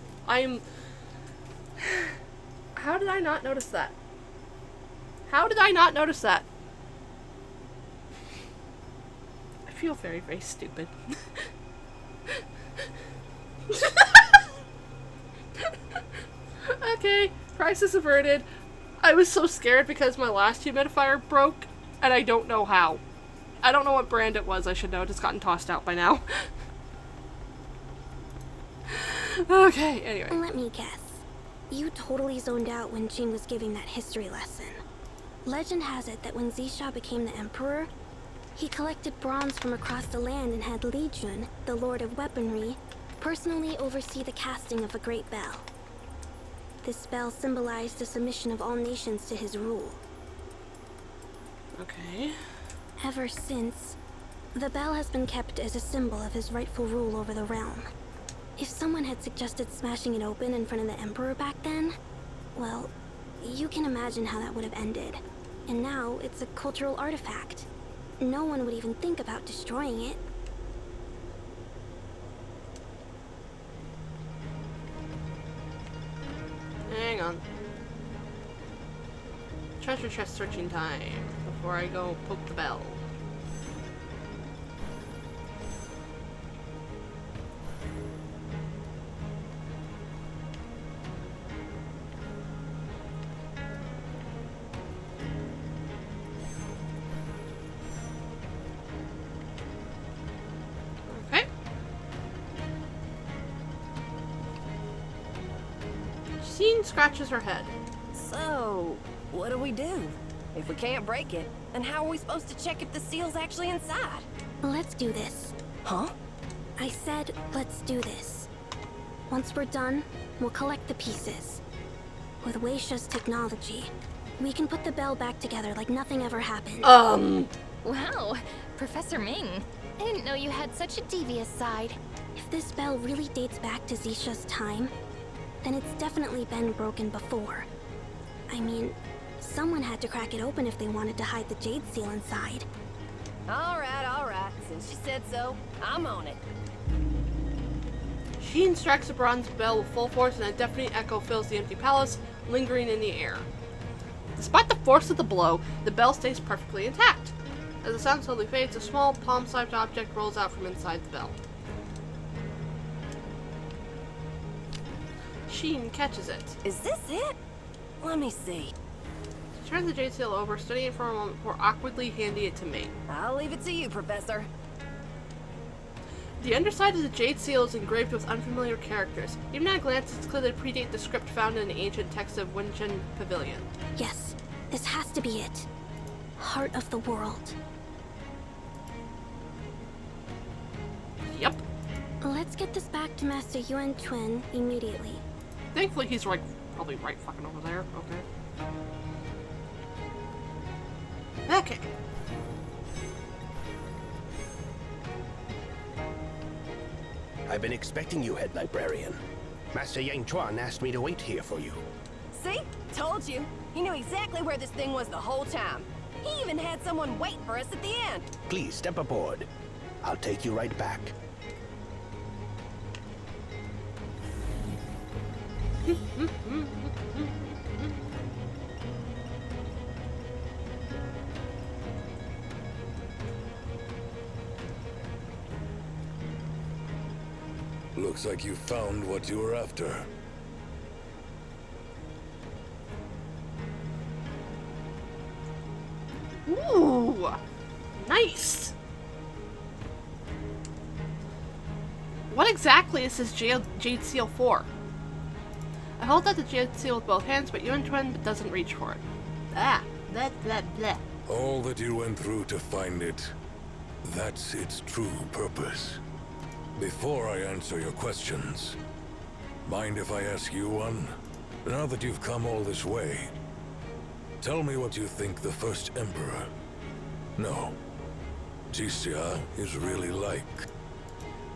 Speaker 1: How did I not notice that? How did I not notice that? I feel very, very stupid. Okay, crisis averted. I was so scared because my last humidifier broke, and I don't know how. I don't know what brand it was, I should know. It's gotten tossed out by now. Okay, anyway.
Speaker 6: Let me guess. You totally zoned out when Qing was giving that history lesson. Legend has it that when Zisha became the emperor, he collected bronze from across the land and had Li Jun, the Lord of Weaponry, personally oversee the casting of a great bell. This bell symbolized the submission of all nations to his rule.
Speaker 1: Okay.
Speaker 6: Ever since, the bell has been kept as a symbol of his rightful rule over the realm. If someone had suggested smashing it open in front of the Emperor back then, well, you can imagine how that would have ended. And now it's a cultural artifact. No one would even think about destroying it.
Speaker 1: Hang on. Treasure chest searching time before I go poke the bell. Okay. Jean scratches her head.
Speaker 5: So, what do we do? If we can't break it, then how are we supposed to check if the seal's actually inside?
Speaker 6: Let's do this.
Speaker 5: Huh?
Speaker 6: I said, let's do this. Once we're done, we'll collect the pieces. With Weisha's technology, we can put the bell back together like nothing ever happened.
Speaker 9: Wow, Professor Ming. I didn't know you had such a devious side.
Speaker 6: If this bell really dates back to Zisha's time, then it's definitely been broken before. I mean, someone had to crack it open if they wanted to hide the jade seal inside.
Speaker 5: All right. Since you said so, I'm on it.
Speaker 1: Jean strikes the bronze bell with full force and a deafening echo fills the empty palace, lingering in the air. Despite the force of the blow, the bell stays perfectly intact. As the sound slowly fades, a small palm-sized object rolls out from inside the bell. Jean catches it.
Speaker 5: Is this it? Let me see.
Speaker 1: She turns the jade seal over, studying it for a moment before awkwardly handing it to me.
Speaker 5: I'll leave it to you, Professor.
Speaker 1: The underside of the jade seal is engraved with unfamiliar characters. Even at a glance, it's clear they predate the script found in the ancient text of Wenchen Pavilion.
Speaker 6: Yes, this has to be it. Heart of the world.
Speaker 1: Yep.
Speaker 6: Let's get this back to Master Yuan Chuen immediately.
Speaker 1: Thankfully, he's probably right fucking over there. Okay. Okay.
Speaker 11: I've been expecting you, Head Librarian. Master Yang Chuan asked me to wait here for you.
Speaker 5: See? Told you. He knew exactly where this thing was the whole time. He even had someone wait for us at the end.
Speaker 11: Please step aboard. I'll take you right back.
Speaker 4: Looks like you found what you were after.
Speaker 1: Ooh, nice. What exactly is this jade seal for? I hold out the jade seal with both hands, but Yuan Chuen doesn't reach for it. Ah, blah, blah, blah.
Speaker 4: All that you went through to find it, that's its true purpose. Before I answer your questions, mind if I ask you one? Now that you've come all this way, tell me what you think the first Emperor, no, Jixia is really like.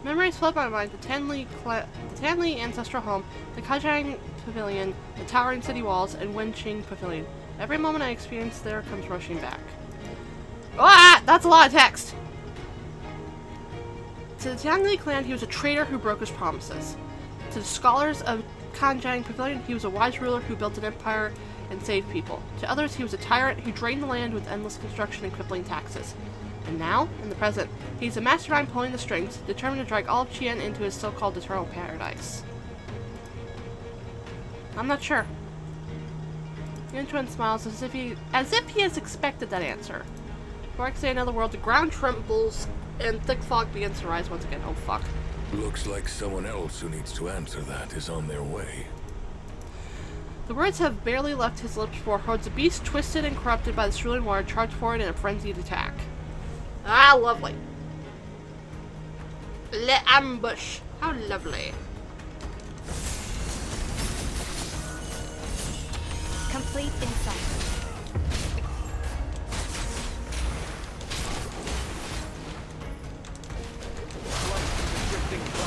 Speaker 1: Memories flood my mind. The Tanli ancestral home, the Kajang Pavilion, the towering city walls, and Wenqing Pavilion. Every moment I experience there comes rushing back. Ah! That's a lot of text! To the Tianli clan, he was a traitor who broke his promises. To the scholars of Kanjiang Pavilion, he was a wise ruler who built an empire and saved people. To others, he was a tyrant who drained the land with endless construction and crippling taxes. And now, in the present, he's a mastermind pulling the strings, determined to drag all of Qian into his so-called eternal paradise. I'm not sure. Yuan Chuen smiles as if he has expected that answer. Before I can say another word, the ground trembles and thick fog begins to rise once again. Oh fuck.
Speaker 4: Looks like someone else who needs to answer that is on their way.
Speaker 1: The words have barely left his lips before hordes of beasts, twisted and corrupted by the swirling water, charge forward in a frenzied attack. Ah, lovely. Le ambush. How lovely.
Speaker 9: Complete insight.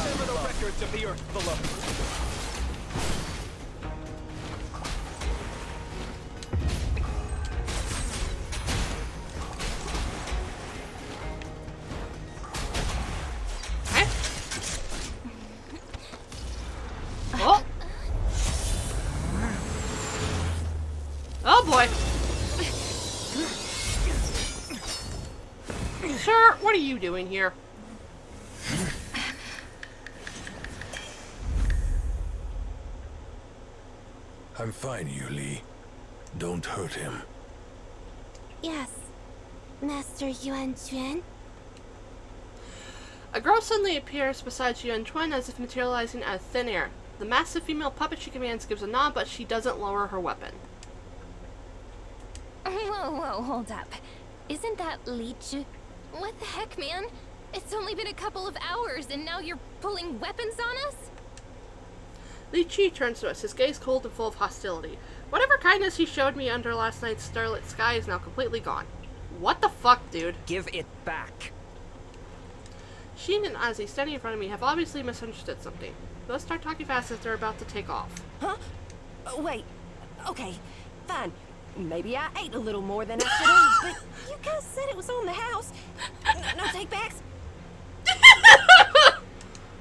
Speaker 10: Remember the records of the earth below.
Speaker 1: Oh! Oh boy! Sir, what are you doing here?
Speaker 4: I'm fine, Yuli. Don't hurt him.
Speaker 6: Yes, Master Yuan Quan.
Speaker 1: A girl suddenly appears beside Yuan Chuan as if materializing out of thin air. The massive female puppet she commands gives a nod, but she doesn't lower her weapon.
Speaker 9: Whoa, hold up. Isn't that Leech? What the heck, man? It's only been a couple of hours and now you're pulling weapons on us?
Speaker 1: Li Chi turns to us, his gaze cold and full of hostility. Whatever kindness he showed me under last night's starlit sky is now completely gone. What the fuck, dude?
Speaker 13: Give it back.
Speaker 1: Sheen and Ozzy, standing in front of me, have obviously misunderstood something. Both start talking fast as they're about to take off.
Speaker 5: Huh? Wait. Okay, fine. Maybe I ate a little more than I should have, but you guys said it was on the house. No take backs.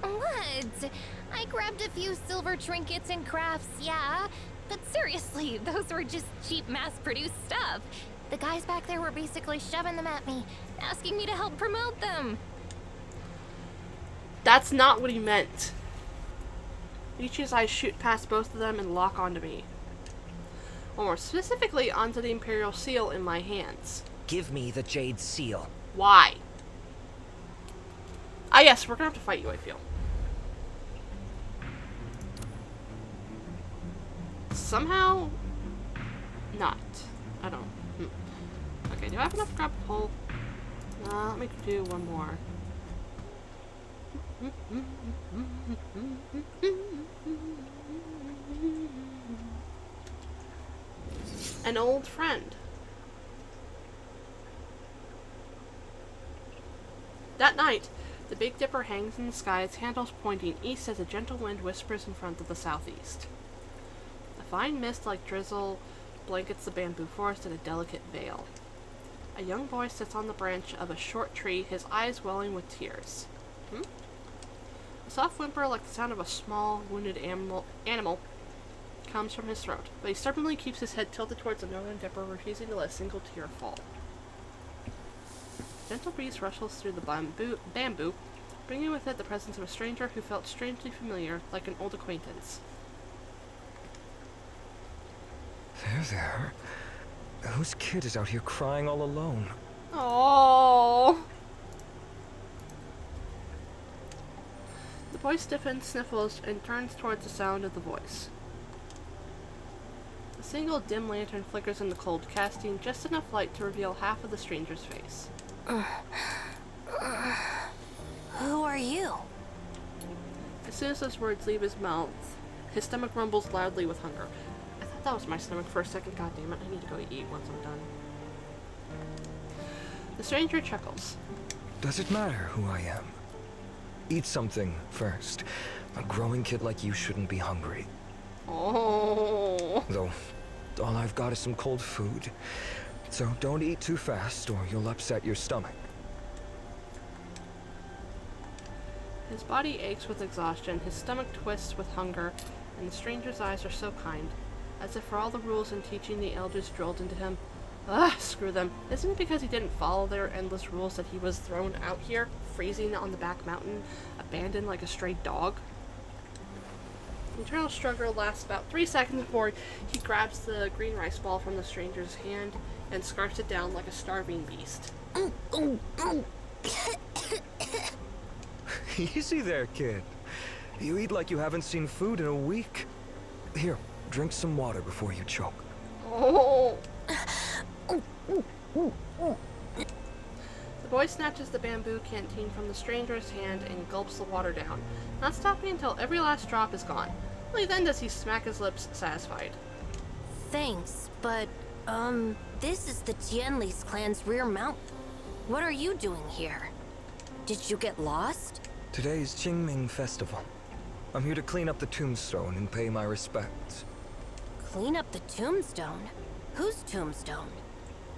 Speaker 9: What? I grabbed a few silver trinkets and crafts, yeah. But seriously, those were just cheap mass-produced stuff. The guys back there were basically shoving them at me, asking me to help promote them.
Speaker 1: That's not what he meant. Ichi's eyes shoot past both of them and lock onto me. Or more specifically, onto the Imperial Seal in my hands.
Speaker 13: Give me the Jade Seal.
Speaker 1: Why? Ah yes, we're gonna have to fight you, I feel. Somehow... not. I don't... Okay, do I have enough grab pole? Let me do one more. An old friend. That night, the Big Dipper hangs in the sky, its handles pointing east as a gentle wind whispers in front of the southeast. A fine mist like drizzle blankets the bamboo forest in a delicate veil. A young boy sits on the branch of a short tree, his eyes welling with tears. A soft whimper like the sound of a small, wounded animal comes from his throat, but he stubbornly keeps his head tilted towards the northern dipper, refusing to let a single tear fall. A gentle breeze rustles through the bamboo, bringing with it the presence of a stranger who felt strangely familiar, like an old acquaintance.
Speaker 2: There. Whose kid is out here crying all alone?
Speaker 1: Oh. The boy stiffens, sniffles, and turns towards the sound of the voice. A single dim lantern flickers in the cold, casting just enough light to reveal half of the stranger's face.
Speaker 5: Who are you?
Speaker 1: As soon as those words leave his mouth, his stomach rumbles loudly with hunger. I thought that was my stomach for a second. God damn it, I need to go eat once I'm done. The stranger chuckles.
Speaker 2: Does it matter who I am? Eat something first. A growing kid like you shouldn't be hungry.
Speaker 1: Oh.
Speaker 2: Though, all I've got is some cold food. So don't eat too fast or you'll upset your stomach.
Speaker 1: His body aches with exhaustion, his stomach twists with hunger, and the stranger's eyes are so kind, as if for all the rules and teaching the elders drilled into him. Screw them. Isn't it because he didn't follow their endless rules that he was thrown out here, freezing on the back mountain, abandoned like a stray dog? The internal struggle lasts about 3 seconds before he grabs the green rice ball from the stranger's hand and scarfs it down like a starving beast.
Speaker 2: Easy there, kid. You eat like you haven't seen food in a week. Here, drink some water before you choke.
Speaker 1: Oh. The boy snatches the bamboo canteen from the stranger's hand and gulps the water down, not stopping until every last drop is gone. Only then does he smack his lips, satisfied.
Speaker 5: Thanks, but, this is the Tianli's clan's rear mountain. What are you doing here? Did you get lost?
Speaker 2: Today's Qingming Festival. I'm here to clean up the tombstone and pay my respects.
Speaker 5: Clean up the tombstone? Whose tombstone?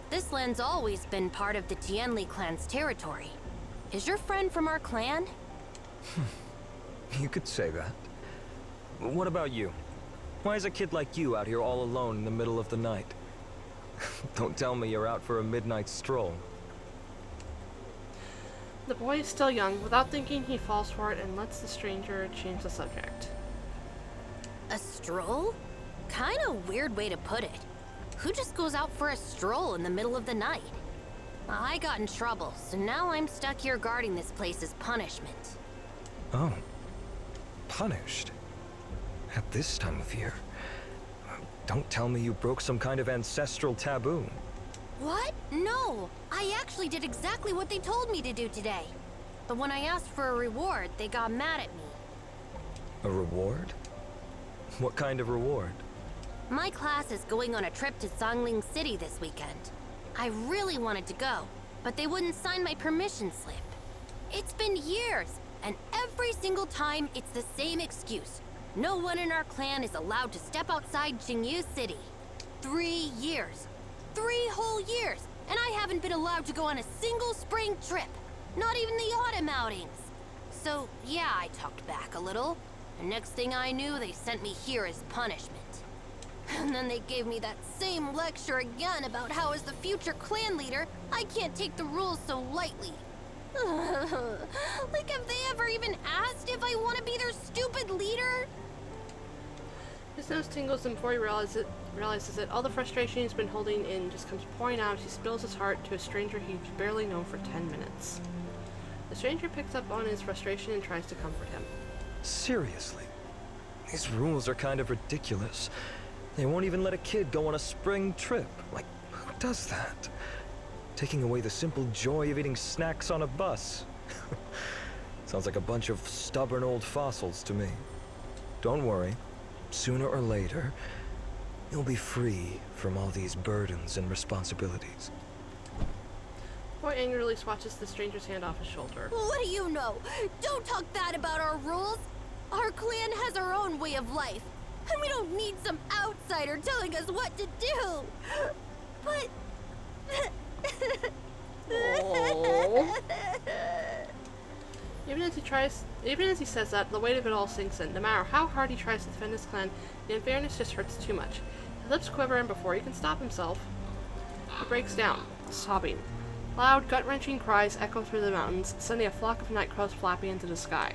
Speaker 5: This land's always been part of the Tianli clan's territory. Is your friend from our clan?
Speaker 2: You could say that. What about you? Why is a kid like you out here all alone in the middle of the night? Don't tell me you're out for a midnight stroll.
Speaker 1: The boy is still young. Without thinking, he falls for it and lets the stranger change the subject.
Speaker 5: A stroll? Kinda weird way to put it. Who just goes out for a stroll in the middle of the night? I got in trouble, so now I'm stuck here guarding this place as punishment.
Speaker 2: Oh. Punished? At this time of year? Don't tell me you broke some kind of ancestral taboo.
Speaker 5: What? No! I actually did exactly what they told me to do today. But when I asked for a reward, they got mad at me.
Speaker 2: A reward? What kind of reward?
Speaker 5: My class is going on a trip to Sangling City this weekend. I really wanted to go, but they wouldn't sign my permission slip. It's been years, and every single time it's the same excuse. No one in our clan is allowed to step outside Jingyu City. 3 years. 3 whole years, and I haven't been allowed to go on a single spring trip. Not even the autumn outings. So, yeah, I talked back a little. And next thing I knew, they sent me here as punishment. And then they gave me that same lecture again about how as the future clan leader, I can't take the rules so lightly. Like, have they ever even asked if I want to be their stupid leader?
Speaker 1: His nose tingles, and before he realizes it, all the frustration he's been holding in just comes pouring out as he spills his heart to a stranger he's barely known for 10 minutes. The stranger picks up on his frustration and tries to comfort him.
Speaker 2: Seriously? These rules are kind of ridiculous. They won't even let a kid go on a spring trip. Like, who does that? Taking away the simple joy of eating snacks on a bus. Sounds like a bunch of stubborn old fossils to me. Don't worry. Sooner or later, you'll be free from all these burdens and responsibilities.
Speaker 1: The boy angrily swatches the stranger's hand off his shoulder.
Speaker 5: What do you know? Don't talk bad about our rules. Our clan has our own way of life, and we don't need some outsider telling us what to do. But...
Speaker 1: Even as he says that, the weight of it all sinks in. No matter how hard he tries to defend his clan, the unfairness just hurts too much. His lips quiver, and before he can stop himself, he breaks down, sobbing. Loud, gut-wrenching cries echo through the mountains, sending a flock of night crows flapping into the sky.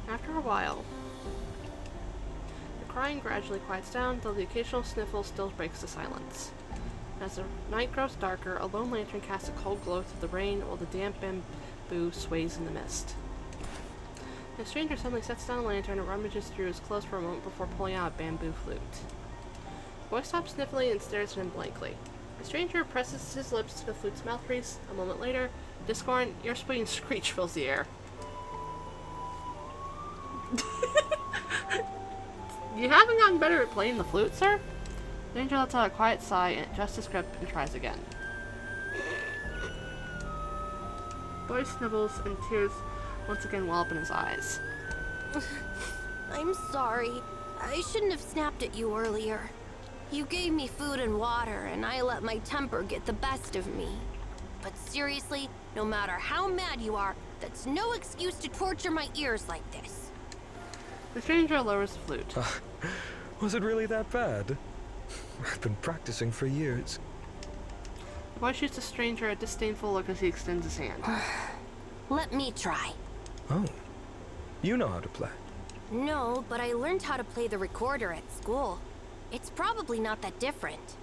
Speaker 1: After a while, the crying gradually quiets down, though the occasional sniffle still breaks the silence. As the night grows darker, a lone lantern casts a cold glow through the rain while the damp bamboo sways in the mist. The stranger suddenly sets down a lantern and rummages through his clothes for a moment before pulling out a bamboo flute. The boy stops sniffling and stares at him blankly. The stranger presses his lips to the flute's mouthpiece. A moment later, a discordant, ear-splitting screech fills the air. You haven't gotten better at playing the flute, sir? The stranger lets out a quiet sigh and adjusts his grip and tries again. The boy snivels and tears once again well up in his eyes.
Speaker 5: I'm sorry. I shouldn't have snapped at you earlier. You gave me food and water, and I let my temper get the best of me. But seriously, no matter how mad you are, that's no excuse to torture my ears like this.
Speaker 1: The stranger lowers the flute.
Speaker 2: Was it really that bad? I've been practicing for years.
Speaker 1: The boy shoots the stranger a disdainful look as he extends his hand.
Speaker 5: Let me try.
Speaker 2: Oh, you know how to play.
Speaker 5: No, but I learned how to play the recorder at school. It's probably not that different.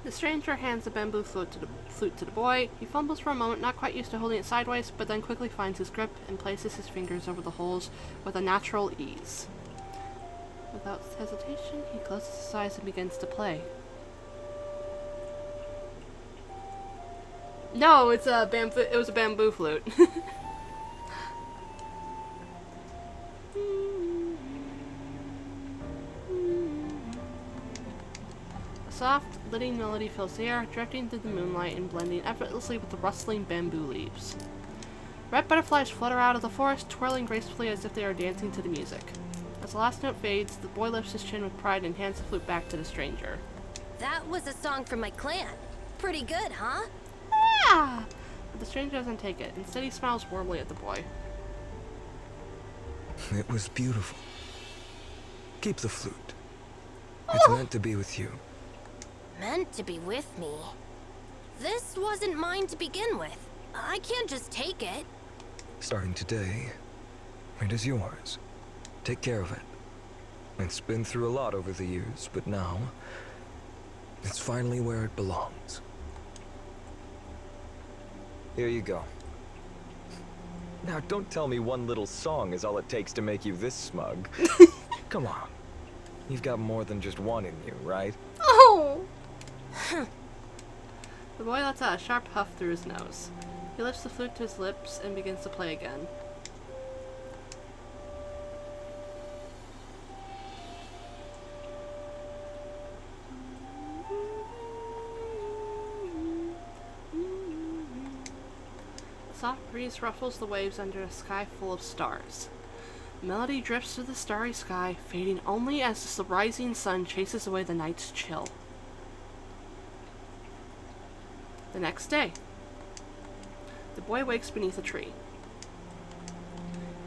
Speaker 1: The stranger hands the bamboo flute to the boy. He fumbles for a moment, not quite used to holding it sideways, but then quickly finds his grip and places his fingers over the holes with a natural ease. Without hesitation, he closes his eyes and begins to play. No, it was a bamboo flute. A soft, flitting melody fills the air, drifting through the moonlight and blending effortlessly with the rustling bamboo leaves. Red butterflies flutter out of the forest, twirling gracefully as if they are dancing to the music. As the last note fades, the boy lifts his chin with pride and hands the flute back to the stranger.
Speaker 5: That was a song from my clan. Pretty good, huh?
Speaker 1: Yeah! But the stranger doesn't take it. Instead, he smiles warmly at the boy.
Speaker 2: It was beautiful. Keep the flute. It's meant to be with you.
Speaker 5: Meant to be with me? This wasn't mine to begin with. I can't just take it.
Speaker 2: Starting today, it is yours. Take care of it. It's been through a lot over the years, but now, it's finally where it belongs. Here you go. Now, don't tell me one little song is all it takes to make you this smug. Come on. You've got more than just one in you, right?
Speaker 1: Oh! The boy lets out a sharp huff through his nose. He lifts the flute to his lips and begins to play again. A soft breeze ruffles the waves under a sky full of stars. The melody drifts through the starry sky, fading only as the rising sun chases away the night's chill. The next day, the boy wakes beneath a tree.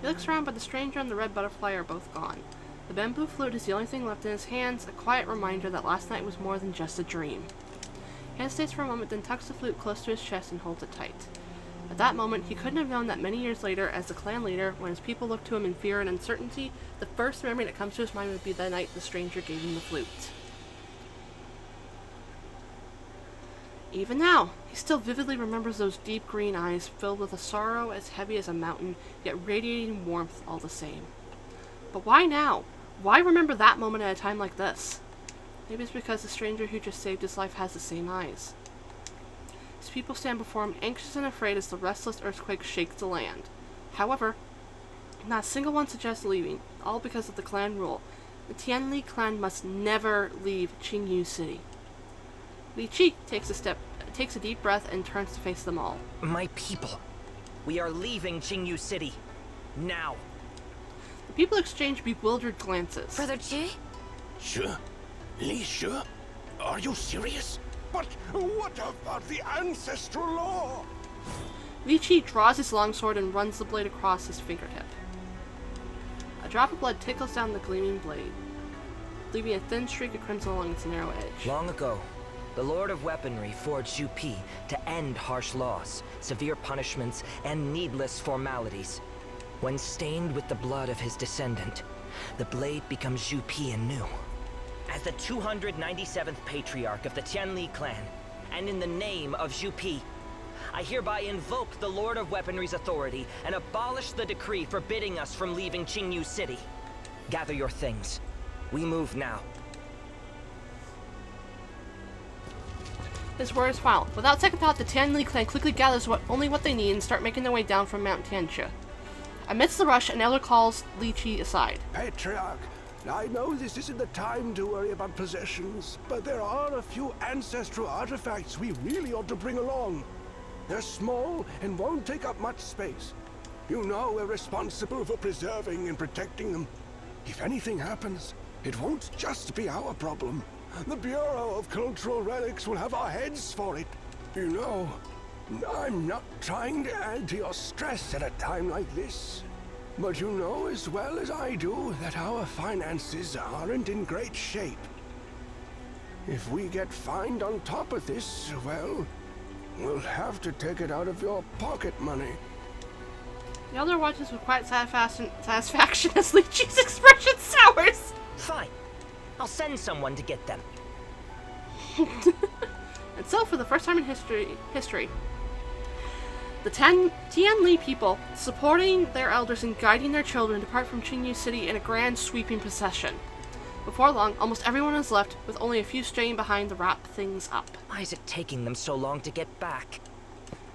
Speaker 1: He looks around, but the stranger and the red butterfly are both gone. The bamboo flute is the only thing left in his hands, a quiet reminder that last night was more than just a dream. He hesitates for a moment, then tucks the flute close to his chest and holds it tight. At that moment, he couldn't have known that many years later, as the clan leader, when his people looked to him in fear and uncertainty, the first memory that comes to his mind would be the night the stranger gave him the flute. Even now, he still vividly remembers those deep green eyes filled with a sorrow as heavy as a mountain, yet radiating warmth all the same. But why now? Why remember that moment at a time like this? Maybe it's because the stranger who just saved his life has the same eyes. His people stand before him, anxious and afraid as the restless earthquake shakes the land. However, not a single one suggests leaving, all because of the clan rule. The Tianli clan must never leave Qingyu City. Li Chi takes a deep breath and turns to face them all.
Speaker 14: My people, we are leaving Qingyu City. Now.
Speaker 1: The people exchange bewildered glances.
Speaker 5: Brother Chi?
Speaker 11: Sure? Li Sure? Are you serious?
Speaker 4: But what about the ancestral law?
Speaker 1: Li Chi draws his longsword and runs the blade across his fingertip. A drop of blood tickles down the gleaming blade, leaving a thin streak of crimson along its narrow edge.
Speaker 14: Long ago, the Lord of Weaponry forged Yupi to end harsh laws, severe punishments, and needless formalities. When stained with the blood of his descendant, the blade becomes Yupi anew. As the 297th Patriarch of the Tianli clan, and in the name of Yupi, I hereby invoke the Lord of Weaponry's authority and abolish the decree forbidding us from leaving Qingyu City. Gather your things. We move now.
Speaker 1: His words final. Without second thought, the Tianli clan quickly gathers only what they need and start making their way down from Mount Tianxia. Amidst the rush, an elder calls Li Chi aside.
Speaker 4: Patriarch, I know this isn't the time to worry about possessions, but there are a few ancestral artifacts we really ought to bring along. They're small and won't take up much space. You know we're responsible for preserving and protecting them. If anything happens, it won't just be our problem. The Bureau of Cultural Relics will have our heads for it. You know, I'm not trying to add to your stress at a time like this. But you know as well as I do that our finances aren't in great shape. If we get fined on top of this, well, we'll have to take it out of your pocket money.
Speaker 1: The elder watches with quiet satisfaction as Li Chi's expression sours.
Speaker 14: Fine. I'll send someone to get them.
Speaker 1: And so, for the first time in history, the Tian Li people, supporting their elders and guiding their children, depart from Qingyu City in a grand sweeping procession. Before long, almost everyone is left, with only a few staying behind to wrap things up.
Speaker 14: Why is it taking them so long to get back?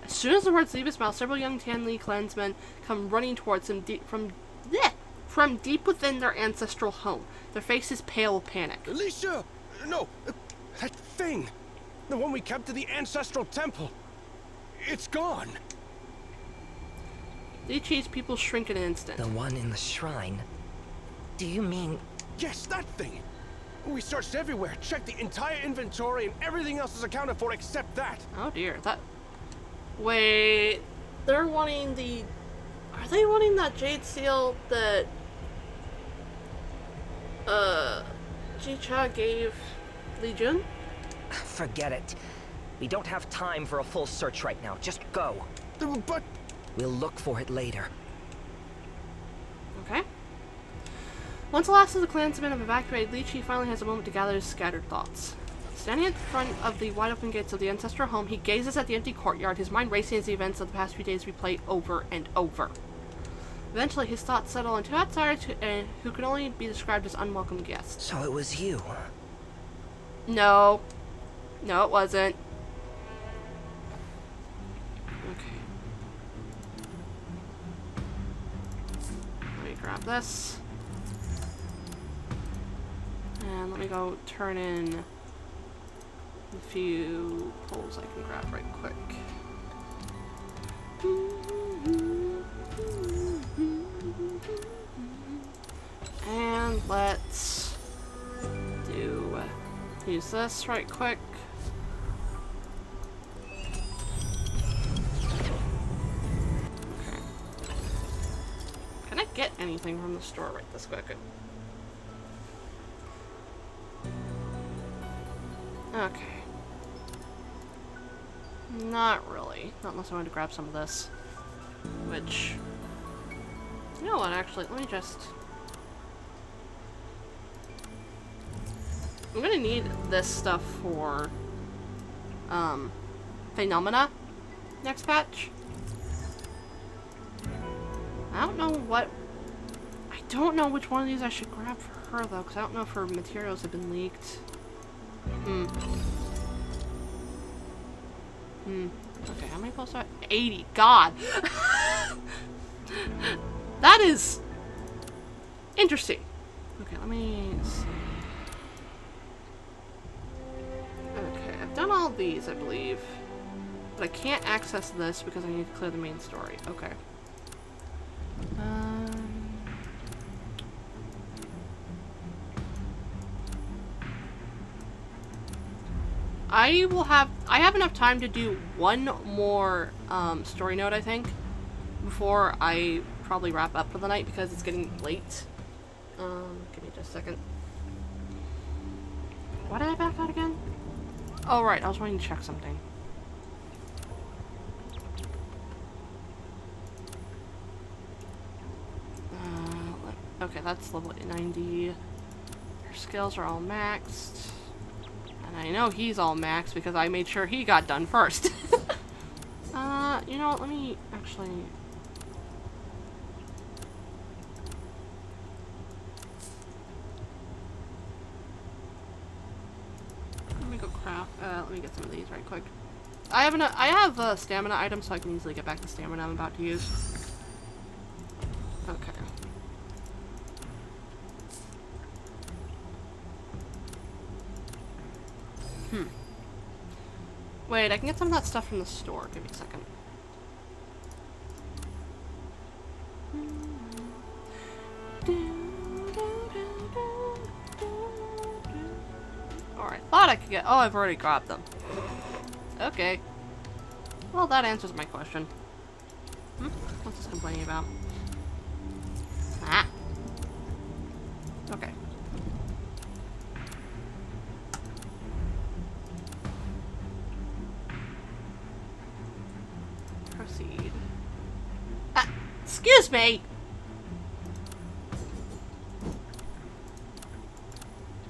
Speaker 1: As soon as the words leave his mouth, several young Tian Li clansmen come running towards him from deep within their ancestral home. Their faces pale with panic.
Speaker 10: Alicia! No! That thing! The one we kept to the ancestral temple! It's gone!
Speaker 1: Li Qi's people shrink in an instant.
Speaker 14: The one in the shrine? Do you mean...
Speaker 10: Yes, that thing! We searched everywhere, checked the entire inventory, and everything else is accounted for except that!
Speaker 1: Oh dear, that... Wait... They're wanting the... Are they wanting that jade seal that... Ji-Cha gave Li Jun?
Speaker 14: Forget it. We don't have time for a full search right now. Just go.
Speaker 10: But...
Speaker 14: We'll look for it later.
Speaker 1: Okay. Once the last of the clansmen have evacuated, Li Qi finally has a moment to gather his scattered thoughts. Standing at the front of the wide-open gates of the ancestral home, he gazes at the empty courtyard, his mind racing as the events of the past few days replay over and over. Eventually, his thoughts settle on two outsiders who can only be described as unwelcome guests.
Speaker 14: So it was you?
Speaker 1: No. No, it wasn't. Okay. Let me grab this. And let me go turn in a few poles I can grab right quick. And let's use this right quick. Okay. Can I get anything from the store right this quick? Okay. Not really. Not unless I wanted to grab some of this. Which... You know what, actually, let me just... I'm gonna need this stuff for, Phenomena next patch. I don't know which one of these I should grab for her, though, because I don't know if her materials have been leaked. Okay, how many posts are 80? God! That is... interesting. Okay, let me see. Okay, I've done all these, I believe. But I can't access this because I need to clear the main story. Okay. I have enough time to do one more story node, I think, before I probably wrap up for the night because it's getting late. Give me just a second. Why did I back out again? Oh right, I was wanting to check something. Okay, that's level 90. Her skills are all maxed. And I know he's all maxed because I made sure he got done first. You know what, let me actually... Let me go craft, let me get some of these right quick. I have stamina items so I can easily get back the stamina I'm about to use. Okay. Wait, I can get some of that stuff from the store. Give me a second. Alright, thought I could get... Oh, I've already grabbed them. Okay. Well, that answers my question. What's this complaining about? Ah. Okay. Proceed. Excuse me!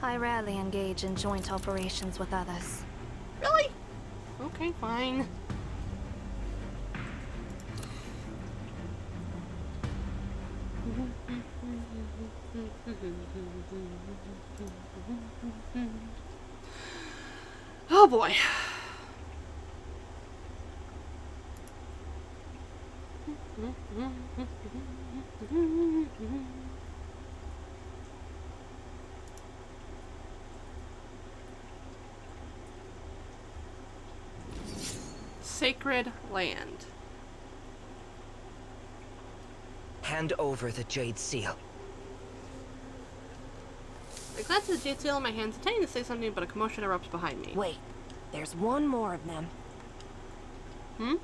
Speaker 7: I rarely engage in joint operations with others.
Speaker 1: Really? Okay, fine. Oh boy. Sacred land.
Speaker 14: Hand over the Jade Seal.
Speaker 1: I glance at the jade seal in my hands, intending to say something, but a commotion erupts behind me.
Speaker 5: Wait, there's one more of them.
Speaker 1: Hmm?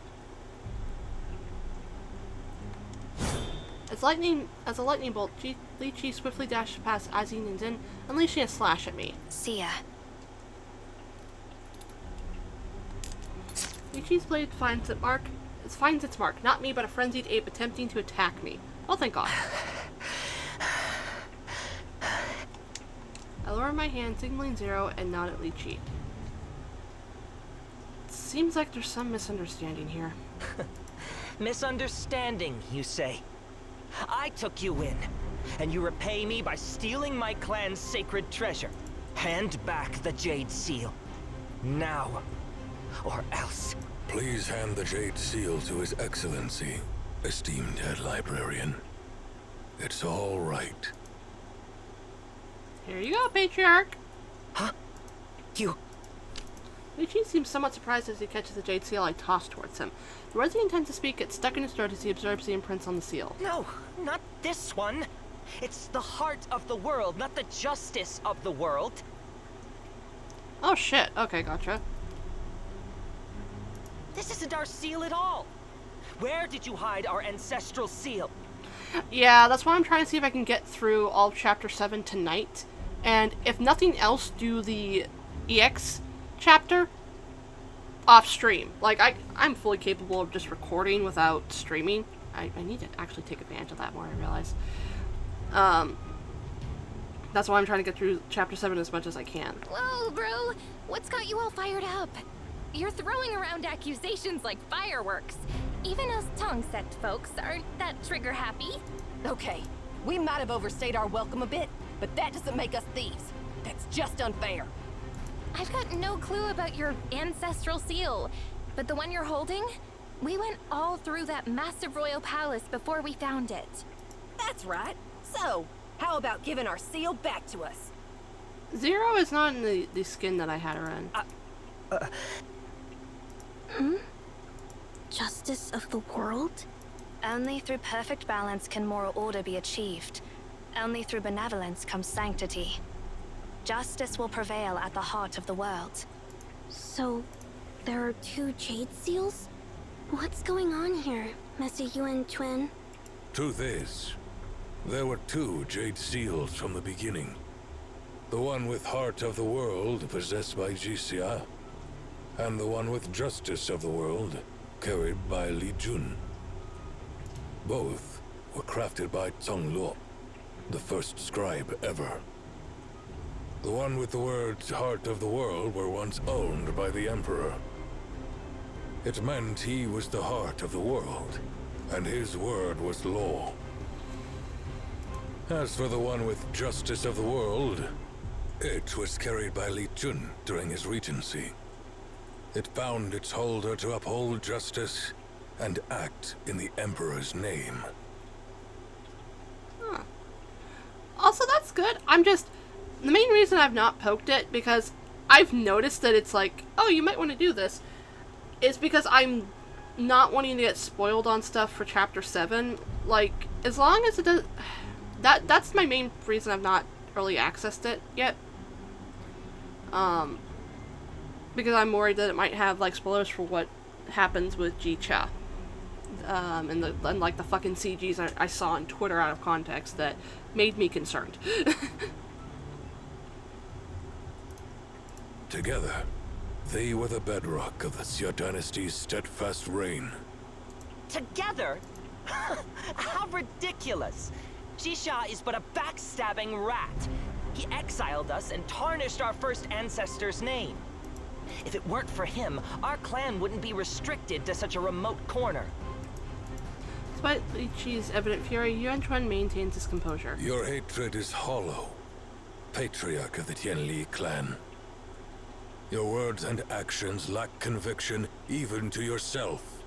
Speaker 1: As a lightning bolt, Li Chi swiftly dashed past Azine and Zin, unleashing a slash at me.
Speaker 7: See ya.
Speaker 1: Li Chi's blade finds its mark, not me, but a frenzied ape attempting to attack me. Oh, thank God. I lower my hand, signaling 0, and nod at Li Chi. Seems like there's some misunderstanding here.
Speaker 14: Misunderstanding, you say? I took you in, and you repay me by stealing my clan's sacred treasure. Hand back the Jade Seal. Now, or else.
Speaker 4: Please hand the Jade Seal to His Excellency, esteemed head librarian. It's all right.
Speaker 1: Here you go, Patriarch.
Speaker 14: Huh? You...
Speaker 1: Li Chi seems somewhat surprised as he catches the Jade Seal I toss towards him. The words he intends to speak get stuck in his throat as he absorbs the imprints on the seal.
Speaker 14: No, not this one. It's the heart of the world, not the justice of the world.
Speaker 1: Oh shit, okay, gotcha.
Speaker 14: This isn't our seal at all. Where did you hide our ancestral seal?
Speaker 1: Yeah, that's why I'm trying to see if I can get through all of Chapter 7 tonight. And if nothing else, do the EX chapter off stream. Like, I'm fully capable of just recording without streaming. I need to actually take advantage of that more, I realize. That's why I'm trying to get through Chapter 7 as much as I can.
Speaker 9: Whoa, bro! What's got you all fired up? You're throwing around accusations like fireworks. Even us tongue-set folks aren't that trigger-happy.
Speaker 5: Okay, we might have overstayed our welcome a bit, but that doesn't make us thieves. That's just unfair.
Speaker 9: I've got no clue about your ancestral seal, but the one you're holding? We went all through that massive royal palace before we found it.
Speaker 5: That's right. So, how about giving our seal back to us?
Speaker 1: 0 is not in the skin that I had her in.
Speaker 6: Justice of the world?
Speaker 7: Only through perfect balance can moral order be achieved. Only through benevolence comes sanctity. Justice will prevail at the heart of the world.
Speaker 6: So, there are 2 Jade Seals? What's going on here, Messy Yuan Twin?
Speaker 4: Truth is, there were 2 Jade Seals from the beginning. The one with Heart of the World, possessed by Jixia, and the one with Justice of the World, carried by Li Jun. Both were crafted by Zhong Luo, the first scribe ever. The one with the words Heart of the World were once owned by the Emperor. It meant he was the heart of the world, and his word was law. As for the one with Justice of the World, it was carried by Li Jun during his regency. It bound its holder to uphold justice and act in the Emperor's name.
Speaker 1: Huh. Also, that's good. The main reason I've not poked it, because I've noticed that it's like, oh, you might want to do this, is because I'm not wanting to get spoiled on stuff for Chapter 7. Like, as long as it does... That's my main reason I've not early accessed it yet. Because I'm worried that it might have, like, spoilers for what happens with Ji-Cha. And like the fucking CGs I saw on Twitter out of context that made me concerned.
Speaker 4: Together, they were the bedrock of the Xia dynasty's steadfast reign.
Speaker 14: Together? How ridiculous! Jixia is but a backstabbing rat. He exiled us and tarnished our first ancestor's name. If it weren't for him, our clan wouldn't be restricted to such a remote corner.
Speaker 1: Despite Li Qi's evident fury, Yuan Chuan maintains his composure.
Speaker 4: Your hatred is hollow, patriarch of the Tianli clan. Your words and actions lack conviction even to yourself.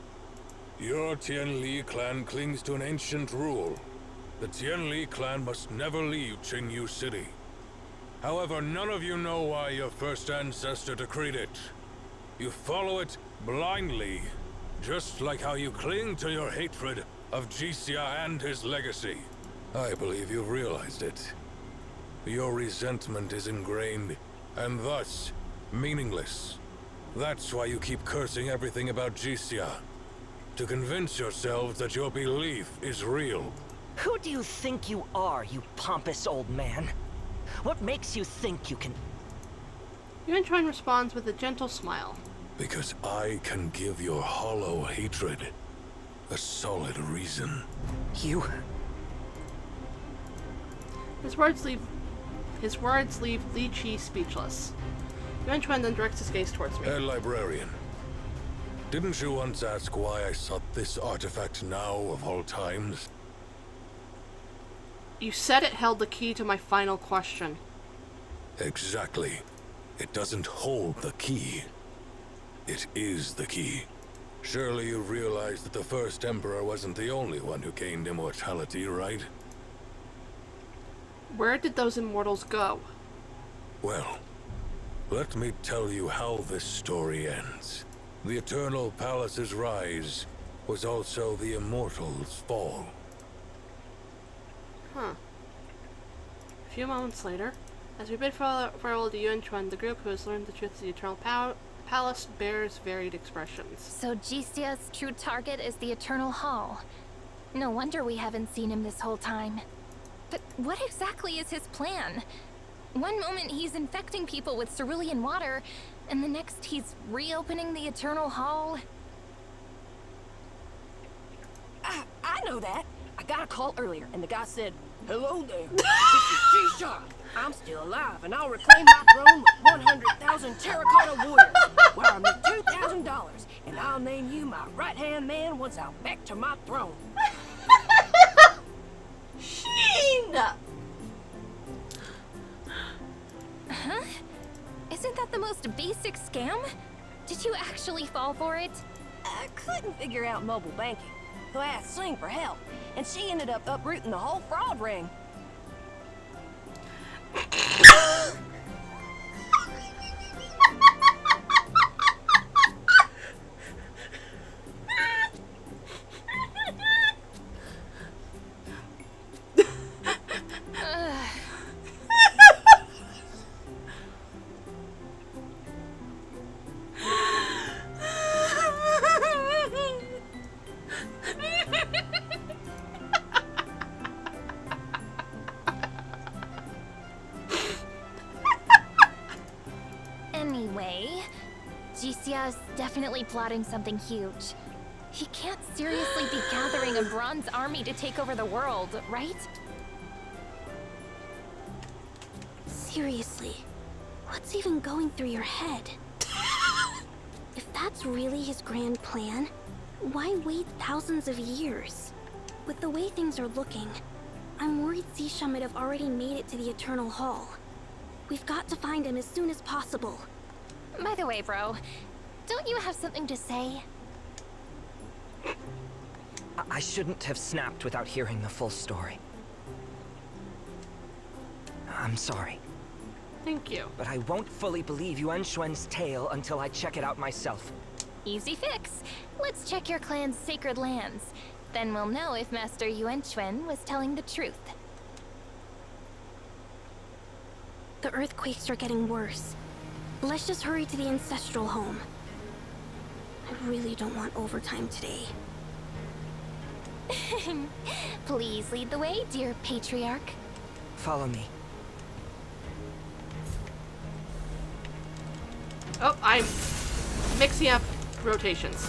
Speaker 4: Your Tianli clan clings to an ancient rule. The Tianli clan must never leave Qingyu City. However, none of you know why your first ancestor decreed it. You follow it blindly, just like how you cling to your hatred of Jixia and his legacy. I believe you've realized it. Your resentment is ingrained, and thus meaningless. That's why you keep cursing everything about Jixia. To convince yourselves that your belief is real.
Speaker 14: Who do you think you are, you pompous old man? What makes you think you can...
Speaker 1: Yuan Chuan responds with a gentle smile.
Speaker 4: Because I can give your hollow hatred a solid reason.
Speaker 14: You...
Speaker 1: His words leave Li Qi speechless. Yuan Chuan then directs his gaze towards me.
Speaker 4: Head librarian, didn't you once ask why I sought this artifact now of all times?
Speaker 1: You said it held the key to my final question.
Speaker 4: Exactly. It doesn't hold the key. It is the key. Surely you realize that the first Emperor wasn't the only one who gained immortality, right?
Speaker 1: Where did those immortals go?
Speaker 4: Well, let me tell you how this story ends. The Eternal Palace's rise was also the Immortals' fall.
Speaker 1: Huh. A few moments later, as we bid farewell to Yuan Chuan, the group who has learned the truth of the Eternal Palace bears varied expressions.
Speaker 9: So Jixia's true target is the Eternal Hall. No wonder we haven't seen him this whole time. But what exactly is his plan? One moment he's infecting people with cerulean water, and the next he's reopening the Eternal Hall.
Speaker 5: I know that. I got a call earlier, and the guy said, "Hello there, this is G-Shot. I'm still alive, and I'll reclaim my throne with 100,000 terracotta warriors. Wire me $2,000, and I'll name you my right-hand man once I'm back to my throne."
Speaker 1: Sheen!
Speaker 9: Huh? Isn't that the most basic scam? Did you actually fall for it?
Speaker 5: I couldn't figure out mobile banking, so I asked Sling for help, and she ended up uprooting the whole fraud ring.
Speaker 9: Anyway, Jixia definitely plotting something huge. He can't seriously be gathering a bronze army to take over the world, right?
Speaker 6: Seriously, what's even going through your head? If that's really his grand plan, why wait thousands of years? With the way things are looking, I'm worried Xisha might have already made it to the Eternal Hall. We've got to find him as soon as possible.
Speaker 9: By the way, bro, don't you have something to say?
Speaker 14: I shouldn't have snapped without hearing the full story. I'm sorry.
Speaker 1: Thank you.
Speaker 14: But I won't fully believe Yuan Xuan's tale until I check it out myself.
Speaker 9: Easy fix. Let's check your clan's sacred lands. Then we'll know if Master Yuan Chuan was telling the truth.
Speaker 6: The earthquakes are getting worse. Let's just hurry to the ancestral home. I really don't want overtime today.
Speaker 9: Please lead the way, dear patriarch.
Speaker 14: Follow me.
Speaker 1: Oh, I'm mixing up rotations.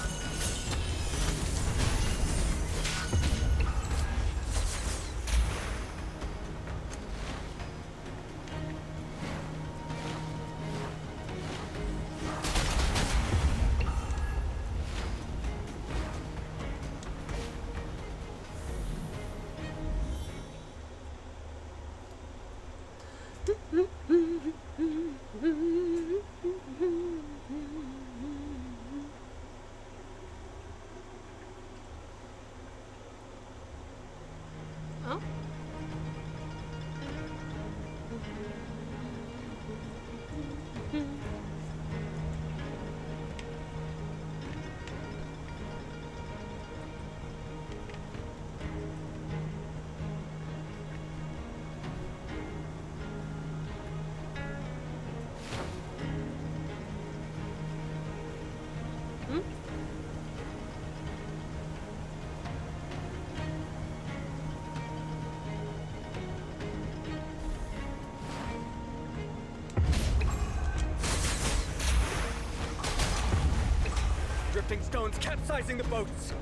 Speaker 2: stepping stones, capsizing the boats!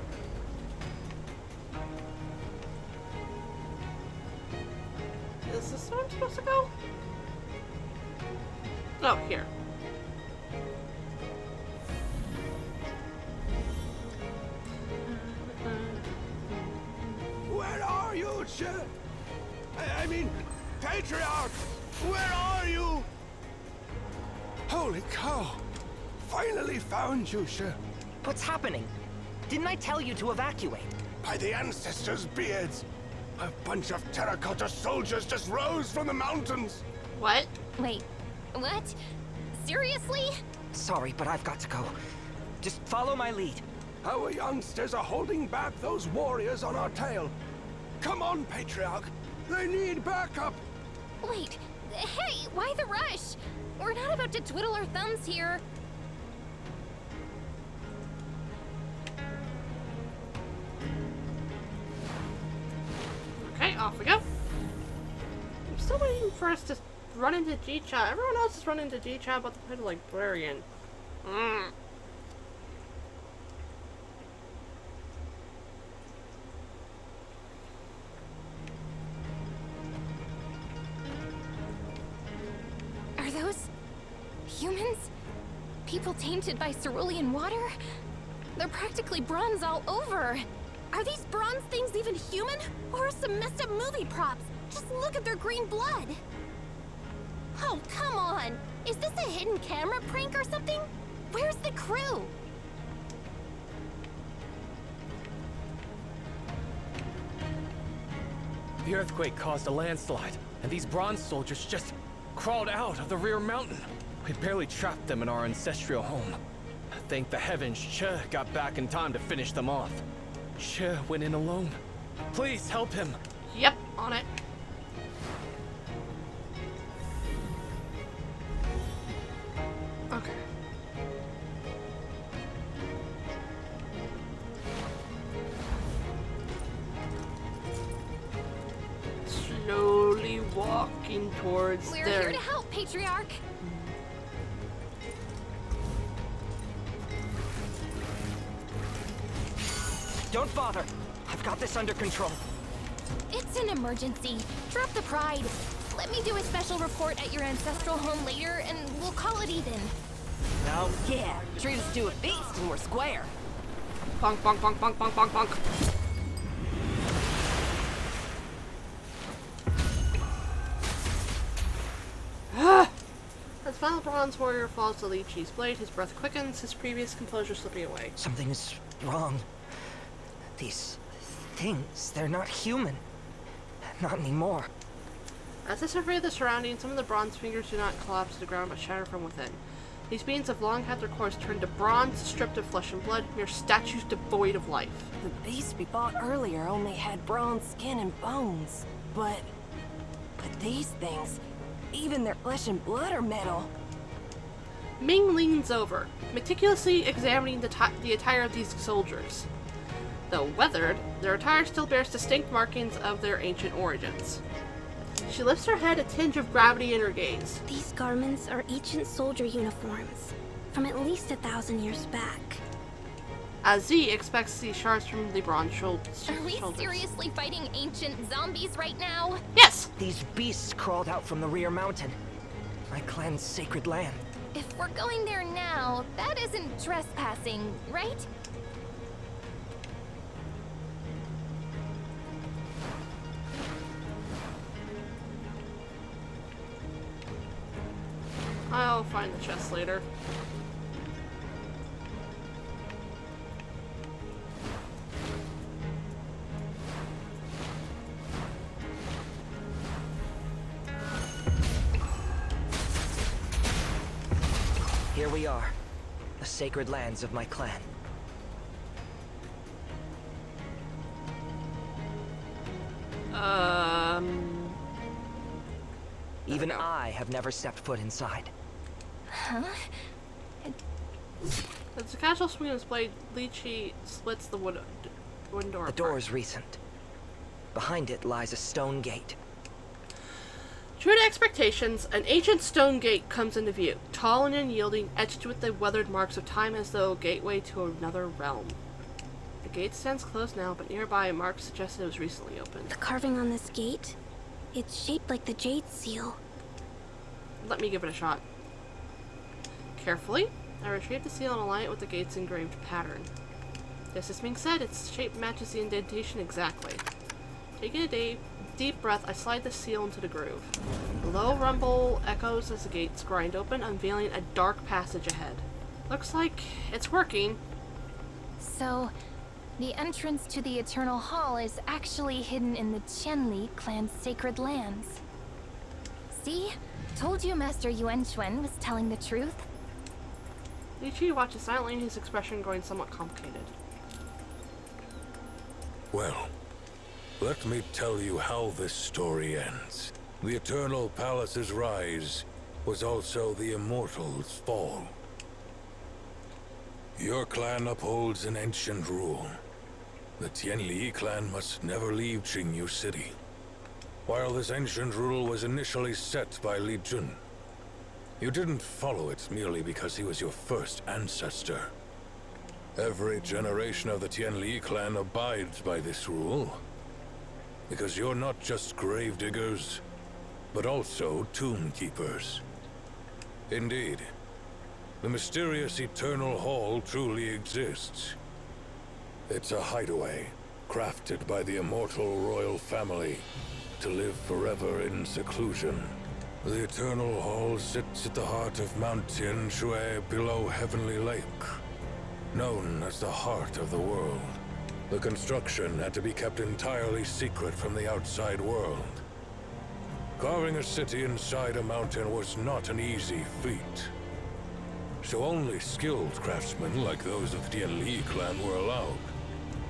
Speaker 1: Is this where I'm supposed to go? Oh, here.
Speaker 10: Where are you, Che? I mean, Patriarch! Where are you? Holy cow! Finally found you, Che.
Speaker 14: What's happening? Didn't I tell you to evacuate?
Speaker 10: By the ancestors' beards! A bunch of terracotta soldiers just rose from the mountains!
Speaker 1: What?
Speaker 9: Wait, what? Seriously?
Speaker 14: Sorry, but I've got to go. Just follow my lead.
Speaker 10: Our youngsters are holding back those warriors on our tail. Come on, Patriarch! They need backup!
Speaker 9: Wait, hey, why the rush? We're not about to twiddle our thumbs here.
Speaker 1: Okay, off we go. I'm still waiting for us to run into G-Chat. Everyone else is running into G-Chat about the Pit Librarian.
Speaker 9: Are those humans? People tainted by cerulean water? They're practically bronze all over. Are these bronze things even human? Or some messed up movie props? Just look at their green blood. Oh, come on. Is this a hidden camera prank or something? Where's the crew?
Speaker 13: The earthquake caused a landslide, and these bronze soldiers just crawled out of the rear mountain. We barely trapped them in our ancestral home. Thank the heavens Che got back in time to finish them off. Che went in alone. Please help him.
Speaker 1: Yep, on it. Okay. Slowly walking towards
Speaker 9: We're
Speaker 1: their...
Speaker 9: here to help, Patriarch.
Speaker 14: Don't bother. I've got this under control.
Speaker 9: It's an emergency. Drop the pride. Let me do a special report at your ancestral home later, and we'll call it even.
Speaker 5: Oh, yeah. Treat us to a feast and we're square.
Speaker 1: Bonk, bonk, bonk, bonk, bonk, bonk, bonk. As final bronze warrior falls to Lichi's blade, his breath quickens, his previous composure slipping away.
Speaker 14: Something is wrong. These things, they're not human. Not anymore.
Speaker 1: As they survey the surroundings, some of the bronze fingers do not collapse to the ground but shatter from within. These beings have long had their cores turned to bronze, stripped of flesh and blood, mere statues devoid of life.
Speaker 5: The beast we fought earlier only had bronze skin and bones. But these things, even their flesh and blood are metal.
Speaker 1: Ming leans over, meticulously examining the attire of these soldiers. Though weathered, their attire still bears distinct markings of their ancient origins. She lifts her head, a tinge of gravity in her gaze.
Speaker 6: These garments are ancient soldier uniforms, from at least 1,000 years back.
Speaker 1: As Z expects these shards from the bronze shoulders.
Speaker 9: Are we seriously fighting ancient zombies right now?
Speaker 1: Yes!
Speaker 14: These beasts crawled out from the rear mountain. My clan's sacred land.
Speaker 9: If we're going there now, that isn't trespassing, right?
Speaker 1: I'll find the chest later.
Speaker 14: Here we are, the sacred lands of my clan. Even I have never stepped foot inside.
Speaker 9: Huh?
Speaker 1: As a casual swing of his blade, Lichi splits the wooden door
Speaker 14: The door is recent. Behind it lies a stone gate.
Speaker 1: True to expectations, an ancient stone gate comes into view, tall and unyielding, etched with the weathered marks of time as though a gateway to another realm. The gate stands closed now, but nearby a mark suggests it was recently opened.
Speaker 6: The carving on this gate, it's shaped like the jade seal.
Speaker 1: Let me give it a shot. Carefully, I retrieve the seal and align it with the gate's engraved pattern. Yes, this being said, its shape matches the indentation exactly. Taking a deep breath, I slide the seal into the groove. A low rumble echoes as the gates grind open, unveiling a dark passage ahead. Looks like it's working.
Speaker 9: So, the entrance to the Eternal Hall is actually hidden in the Qianli clan's sacred lands. See? Told you Master Yuan Xuan was telling the truth.
Speaker 1: Li Chi watches silently, his expression growing somewhat complicated.
Speaker 4: Well, let me tell you how this story ends. The Eternal Palace's rise was also the Immortal's fall. Your clan upholds an ancient rule. The Tianli clan must never leave Qingyu City. While this ancient rule was initially set by Li Jun, you didn't follow it merely because he was your first ancestor. Every generation of the Tianli clan abides by this rule, because you're not just gravediggers, but also tomb keepers. Indeed, the mysterious Eternal Hall truly exists. It's a hideaway, crafted by the immortal royal family to live forever in seclusion. The Eternal Hall sits at the heart of Mount Tianshui below Heavenly Lake, known as the heart of the world. The construction had to be kept entirely secret from the outside world. Carving a city inside a mountain was not an easy feat, so only skilled craftsmen like those of the Tianli clan were allowed.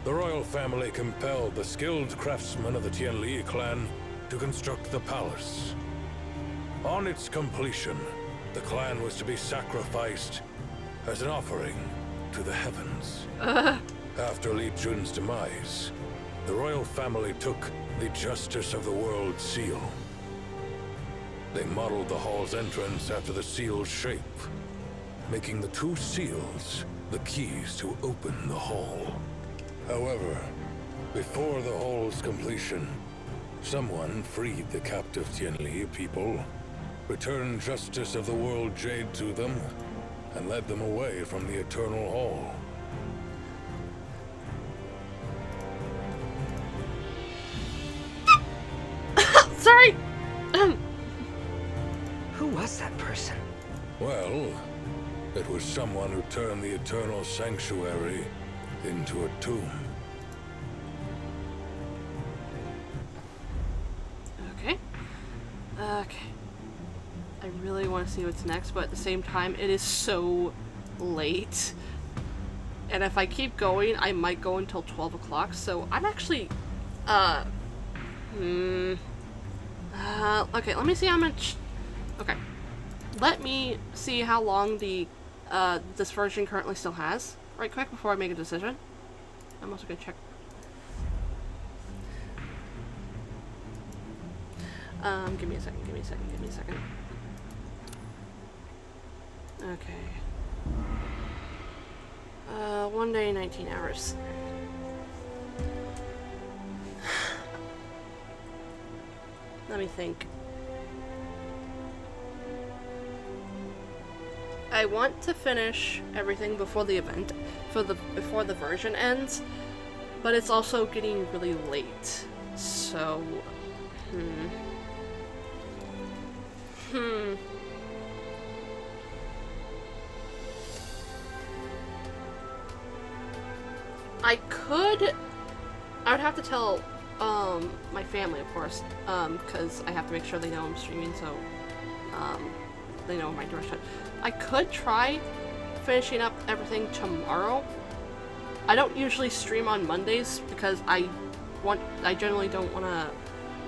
Speaker 4: The royal family compelled the skilled craftsmen of the Tianli clan to construct the palace. On its completion, the clan was to be sacrificed as an offering to the heavens. After Li Jun's demise, the royal family took the Justice of the World seal. They modeled the hall's entrance after the seal's shape, making the two seals the keys to open the hall. However, before the hall's completion, someone freed the captive Tianli people, returned Justice of the World Jade to them, and led them away from the Eternal Hall.
Speaker 1: Sorry!
Speaker 14: Who was that person?
Speaker 4: Well, it was someone who turned the Eternal Sanctuary into a tomb.
Speaker 1: Okay. Okay. I really want to see what's next, but at the same time, it is so late. And if I keep going, I might go until 12 o'clock, so I'm actually, okay, let me see how much, okay. Let me see how long the, this version currently still has, right quick, before I make a decision. I'm also gonna check. Give me a second. Okay. 1 day, 19 hours. Let me think. I want to finish everything before the event, before the version ends, but it's also getting really late. So, I would have to tell, my family, of course, because I have to make sure they know I'm streaming, so, they know my direction. I could try finishing up everything tomorrow. I don't usually stream on Mondays because I generally don't want to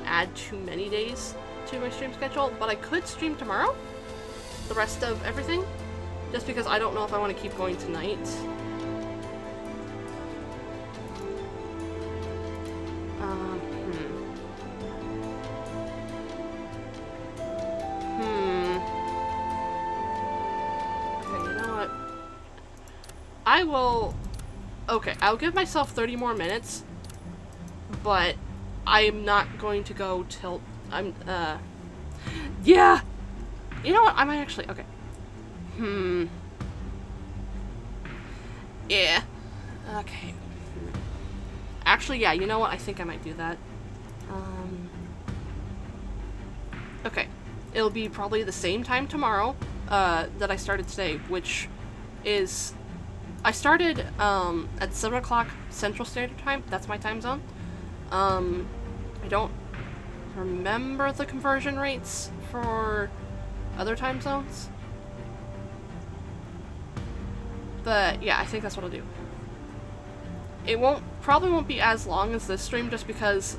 Speaker 1: add too many days to my stream schedule, but I could stream tomorrow, the rest of everything, just because I don't know if I want to keep going tonight. I will... Okay, I'll give myself 30 more minutes, but I'm not going to go till... Yeah! You know what? I might actually... Okay. Yeah. Okay. Actually, yeah, you know what? I think I might do that. Okay. It'll be probably the same time tomorrow, that I started today, which is... I started, at 7 o'clock Central Standard Time. That's my time zone. I don't remember the conversion rates for other time zones. But, yeah, I think that's what I'll do. It probably won't be as long as this stream, just because,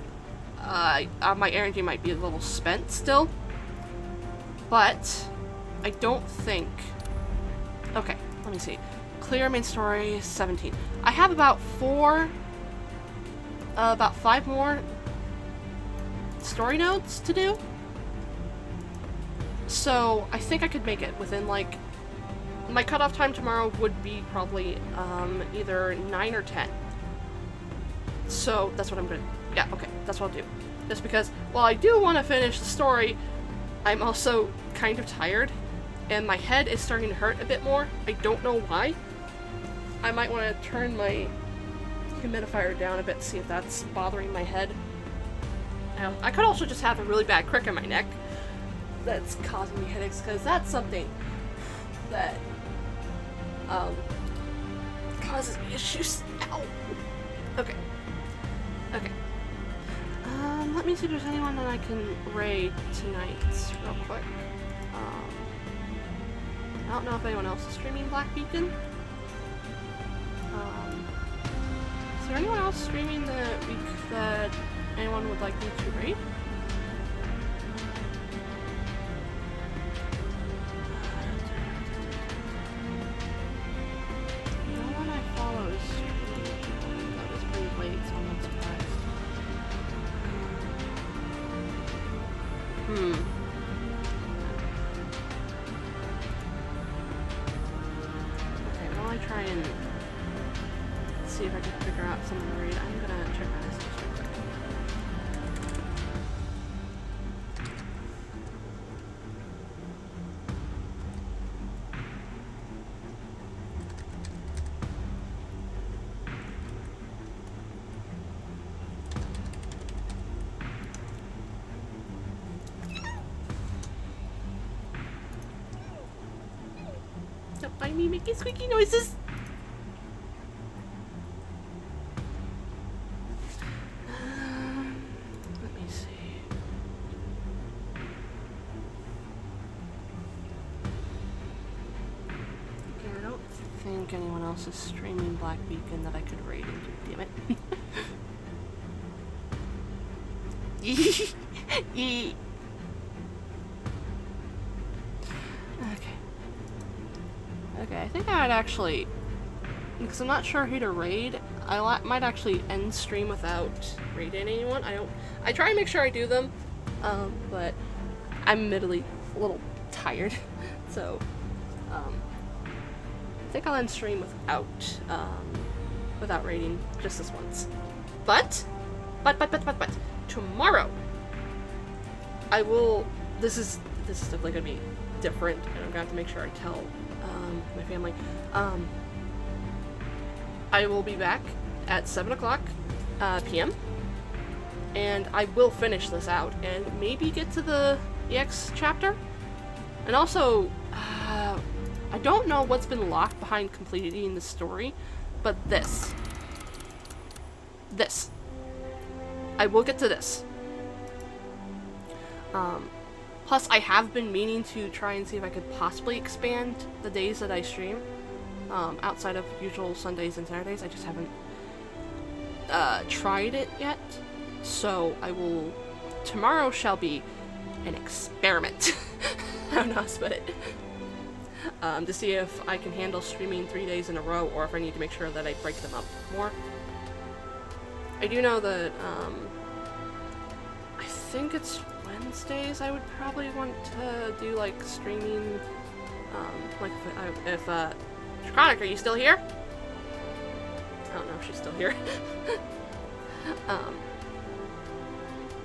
Speaker 1: my energy might be a little spent still. But, I don't think... Okay, let me see. Clear main story, 17. I have about 5 more story nodes to do. So, I think I could make it within, like... My cutoff time tomorrow would be probably, either 9 or 10. So, that's what I'm gonna... Yeah, okay, that's what I'll do. Just because, while I do want to finish the story, I'm also kind of tired, and my head is starting to hurt a bit more. I don't know why. I might want to turn my humidifier down a bit, see if that's bothering my head. I could also just have a really bad crick in my neck that's causing me headaches, because that's something that causes me issues. Ow. Okay. Okay. Let me see if there's anyone that I can raid tonight real quick. I don't know if anyone else is streaming Black Beacon. Is there anyone else streaming that anyone would like me to raid? No one I follow is streaming. That was pretty late, so I'm not surprised. Okay, while I try and see if I can figure out someone to read, I'm gonna check my messages real quick. Don't mind me making squeaky noises. Let me see. Okay, I don't think anyone else is streaming Black Beacon that I could raid into. Damn it. Okay, I think I'd actually, because I'm not sure who to raid, I might actually end stream without raiding anyone. I try and make sure I do them, but I'm admittedly a little tired, so, I think I'll end stream without raiding just this once. But, tomorrow, I will, this is definitely gonna be different, and I'm gonna have to make sure I tell my family. I will be back at 7 o'clock p.m. and I will finish this out and maybe get to the EX chapter. And also, I don't know what's been locked behind completing the story, but this. I will get to this. Plus, I have been meaning to try and see if I could possibly expand the days that I stream, outside of usual Sundays and Saturdays. I just haven't tried it yet. So tomorrow shall be an experiment. I don't know how to put it. To see if I can handle streaming 3 days in a row, or if I need to make sure that I break them up more. I do know that, I think it's Wednesdays I would probably want to do, like, streaming, like, if Draconic, are you still here? I don't know if she's still here.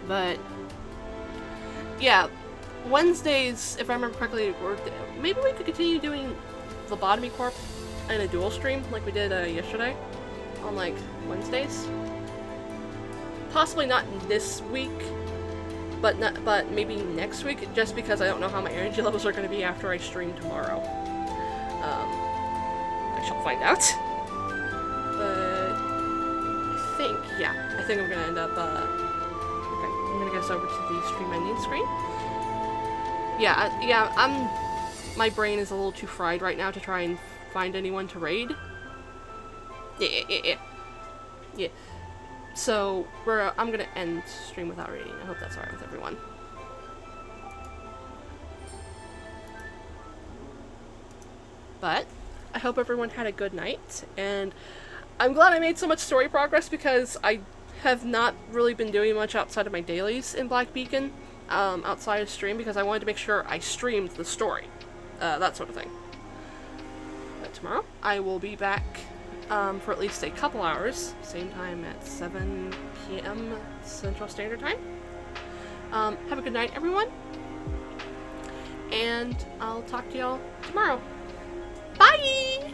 Speaker 1: But yeah, Wednesdays, if I remember correctly, maybe we could continue doing Lobotomy Corp in a dual stream like we did yesterday on like Wednesdays. Possibly not this week, but maybe next week, just because I don't know how my energy levels are going to be after I stream tomorrow. I shall find out. But I think I'm going to end up, okay, I'm going to get us over to the stream ending screen. Yeah, my brain is a little too fried right now to try and find anyone to raid. Yeah. So, I'm going to end stream without raiding. I hope that's alright with everyone. But I hope everyone had a good night, and I'm glad I made so much story progress because I have not really been doing much outside of my dailies in Black Beacon, outside of stream, because I wanted to make sure I streamed the story, that sort of thing. But tomorrow, I will be back for at least a couple hours, same time at 7 p.m. Central Standard Time. Have a good night, everyone, and I'll talk to y'all tomorrow. Bye!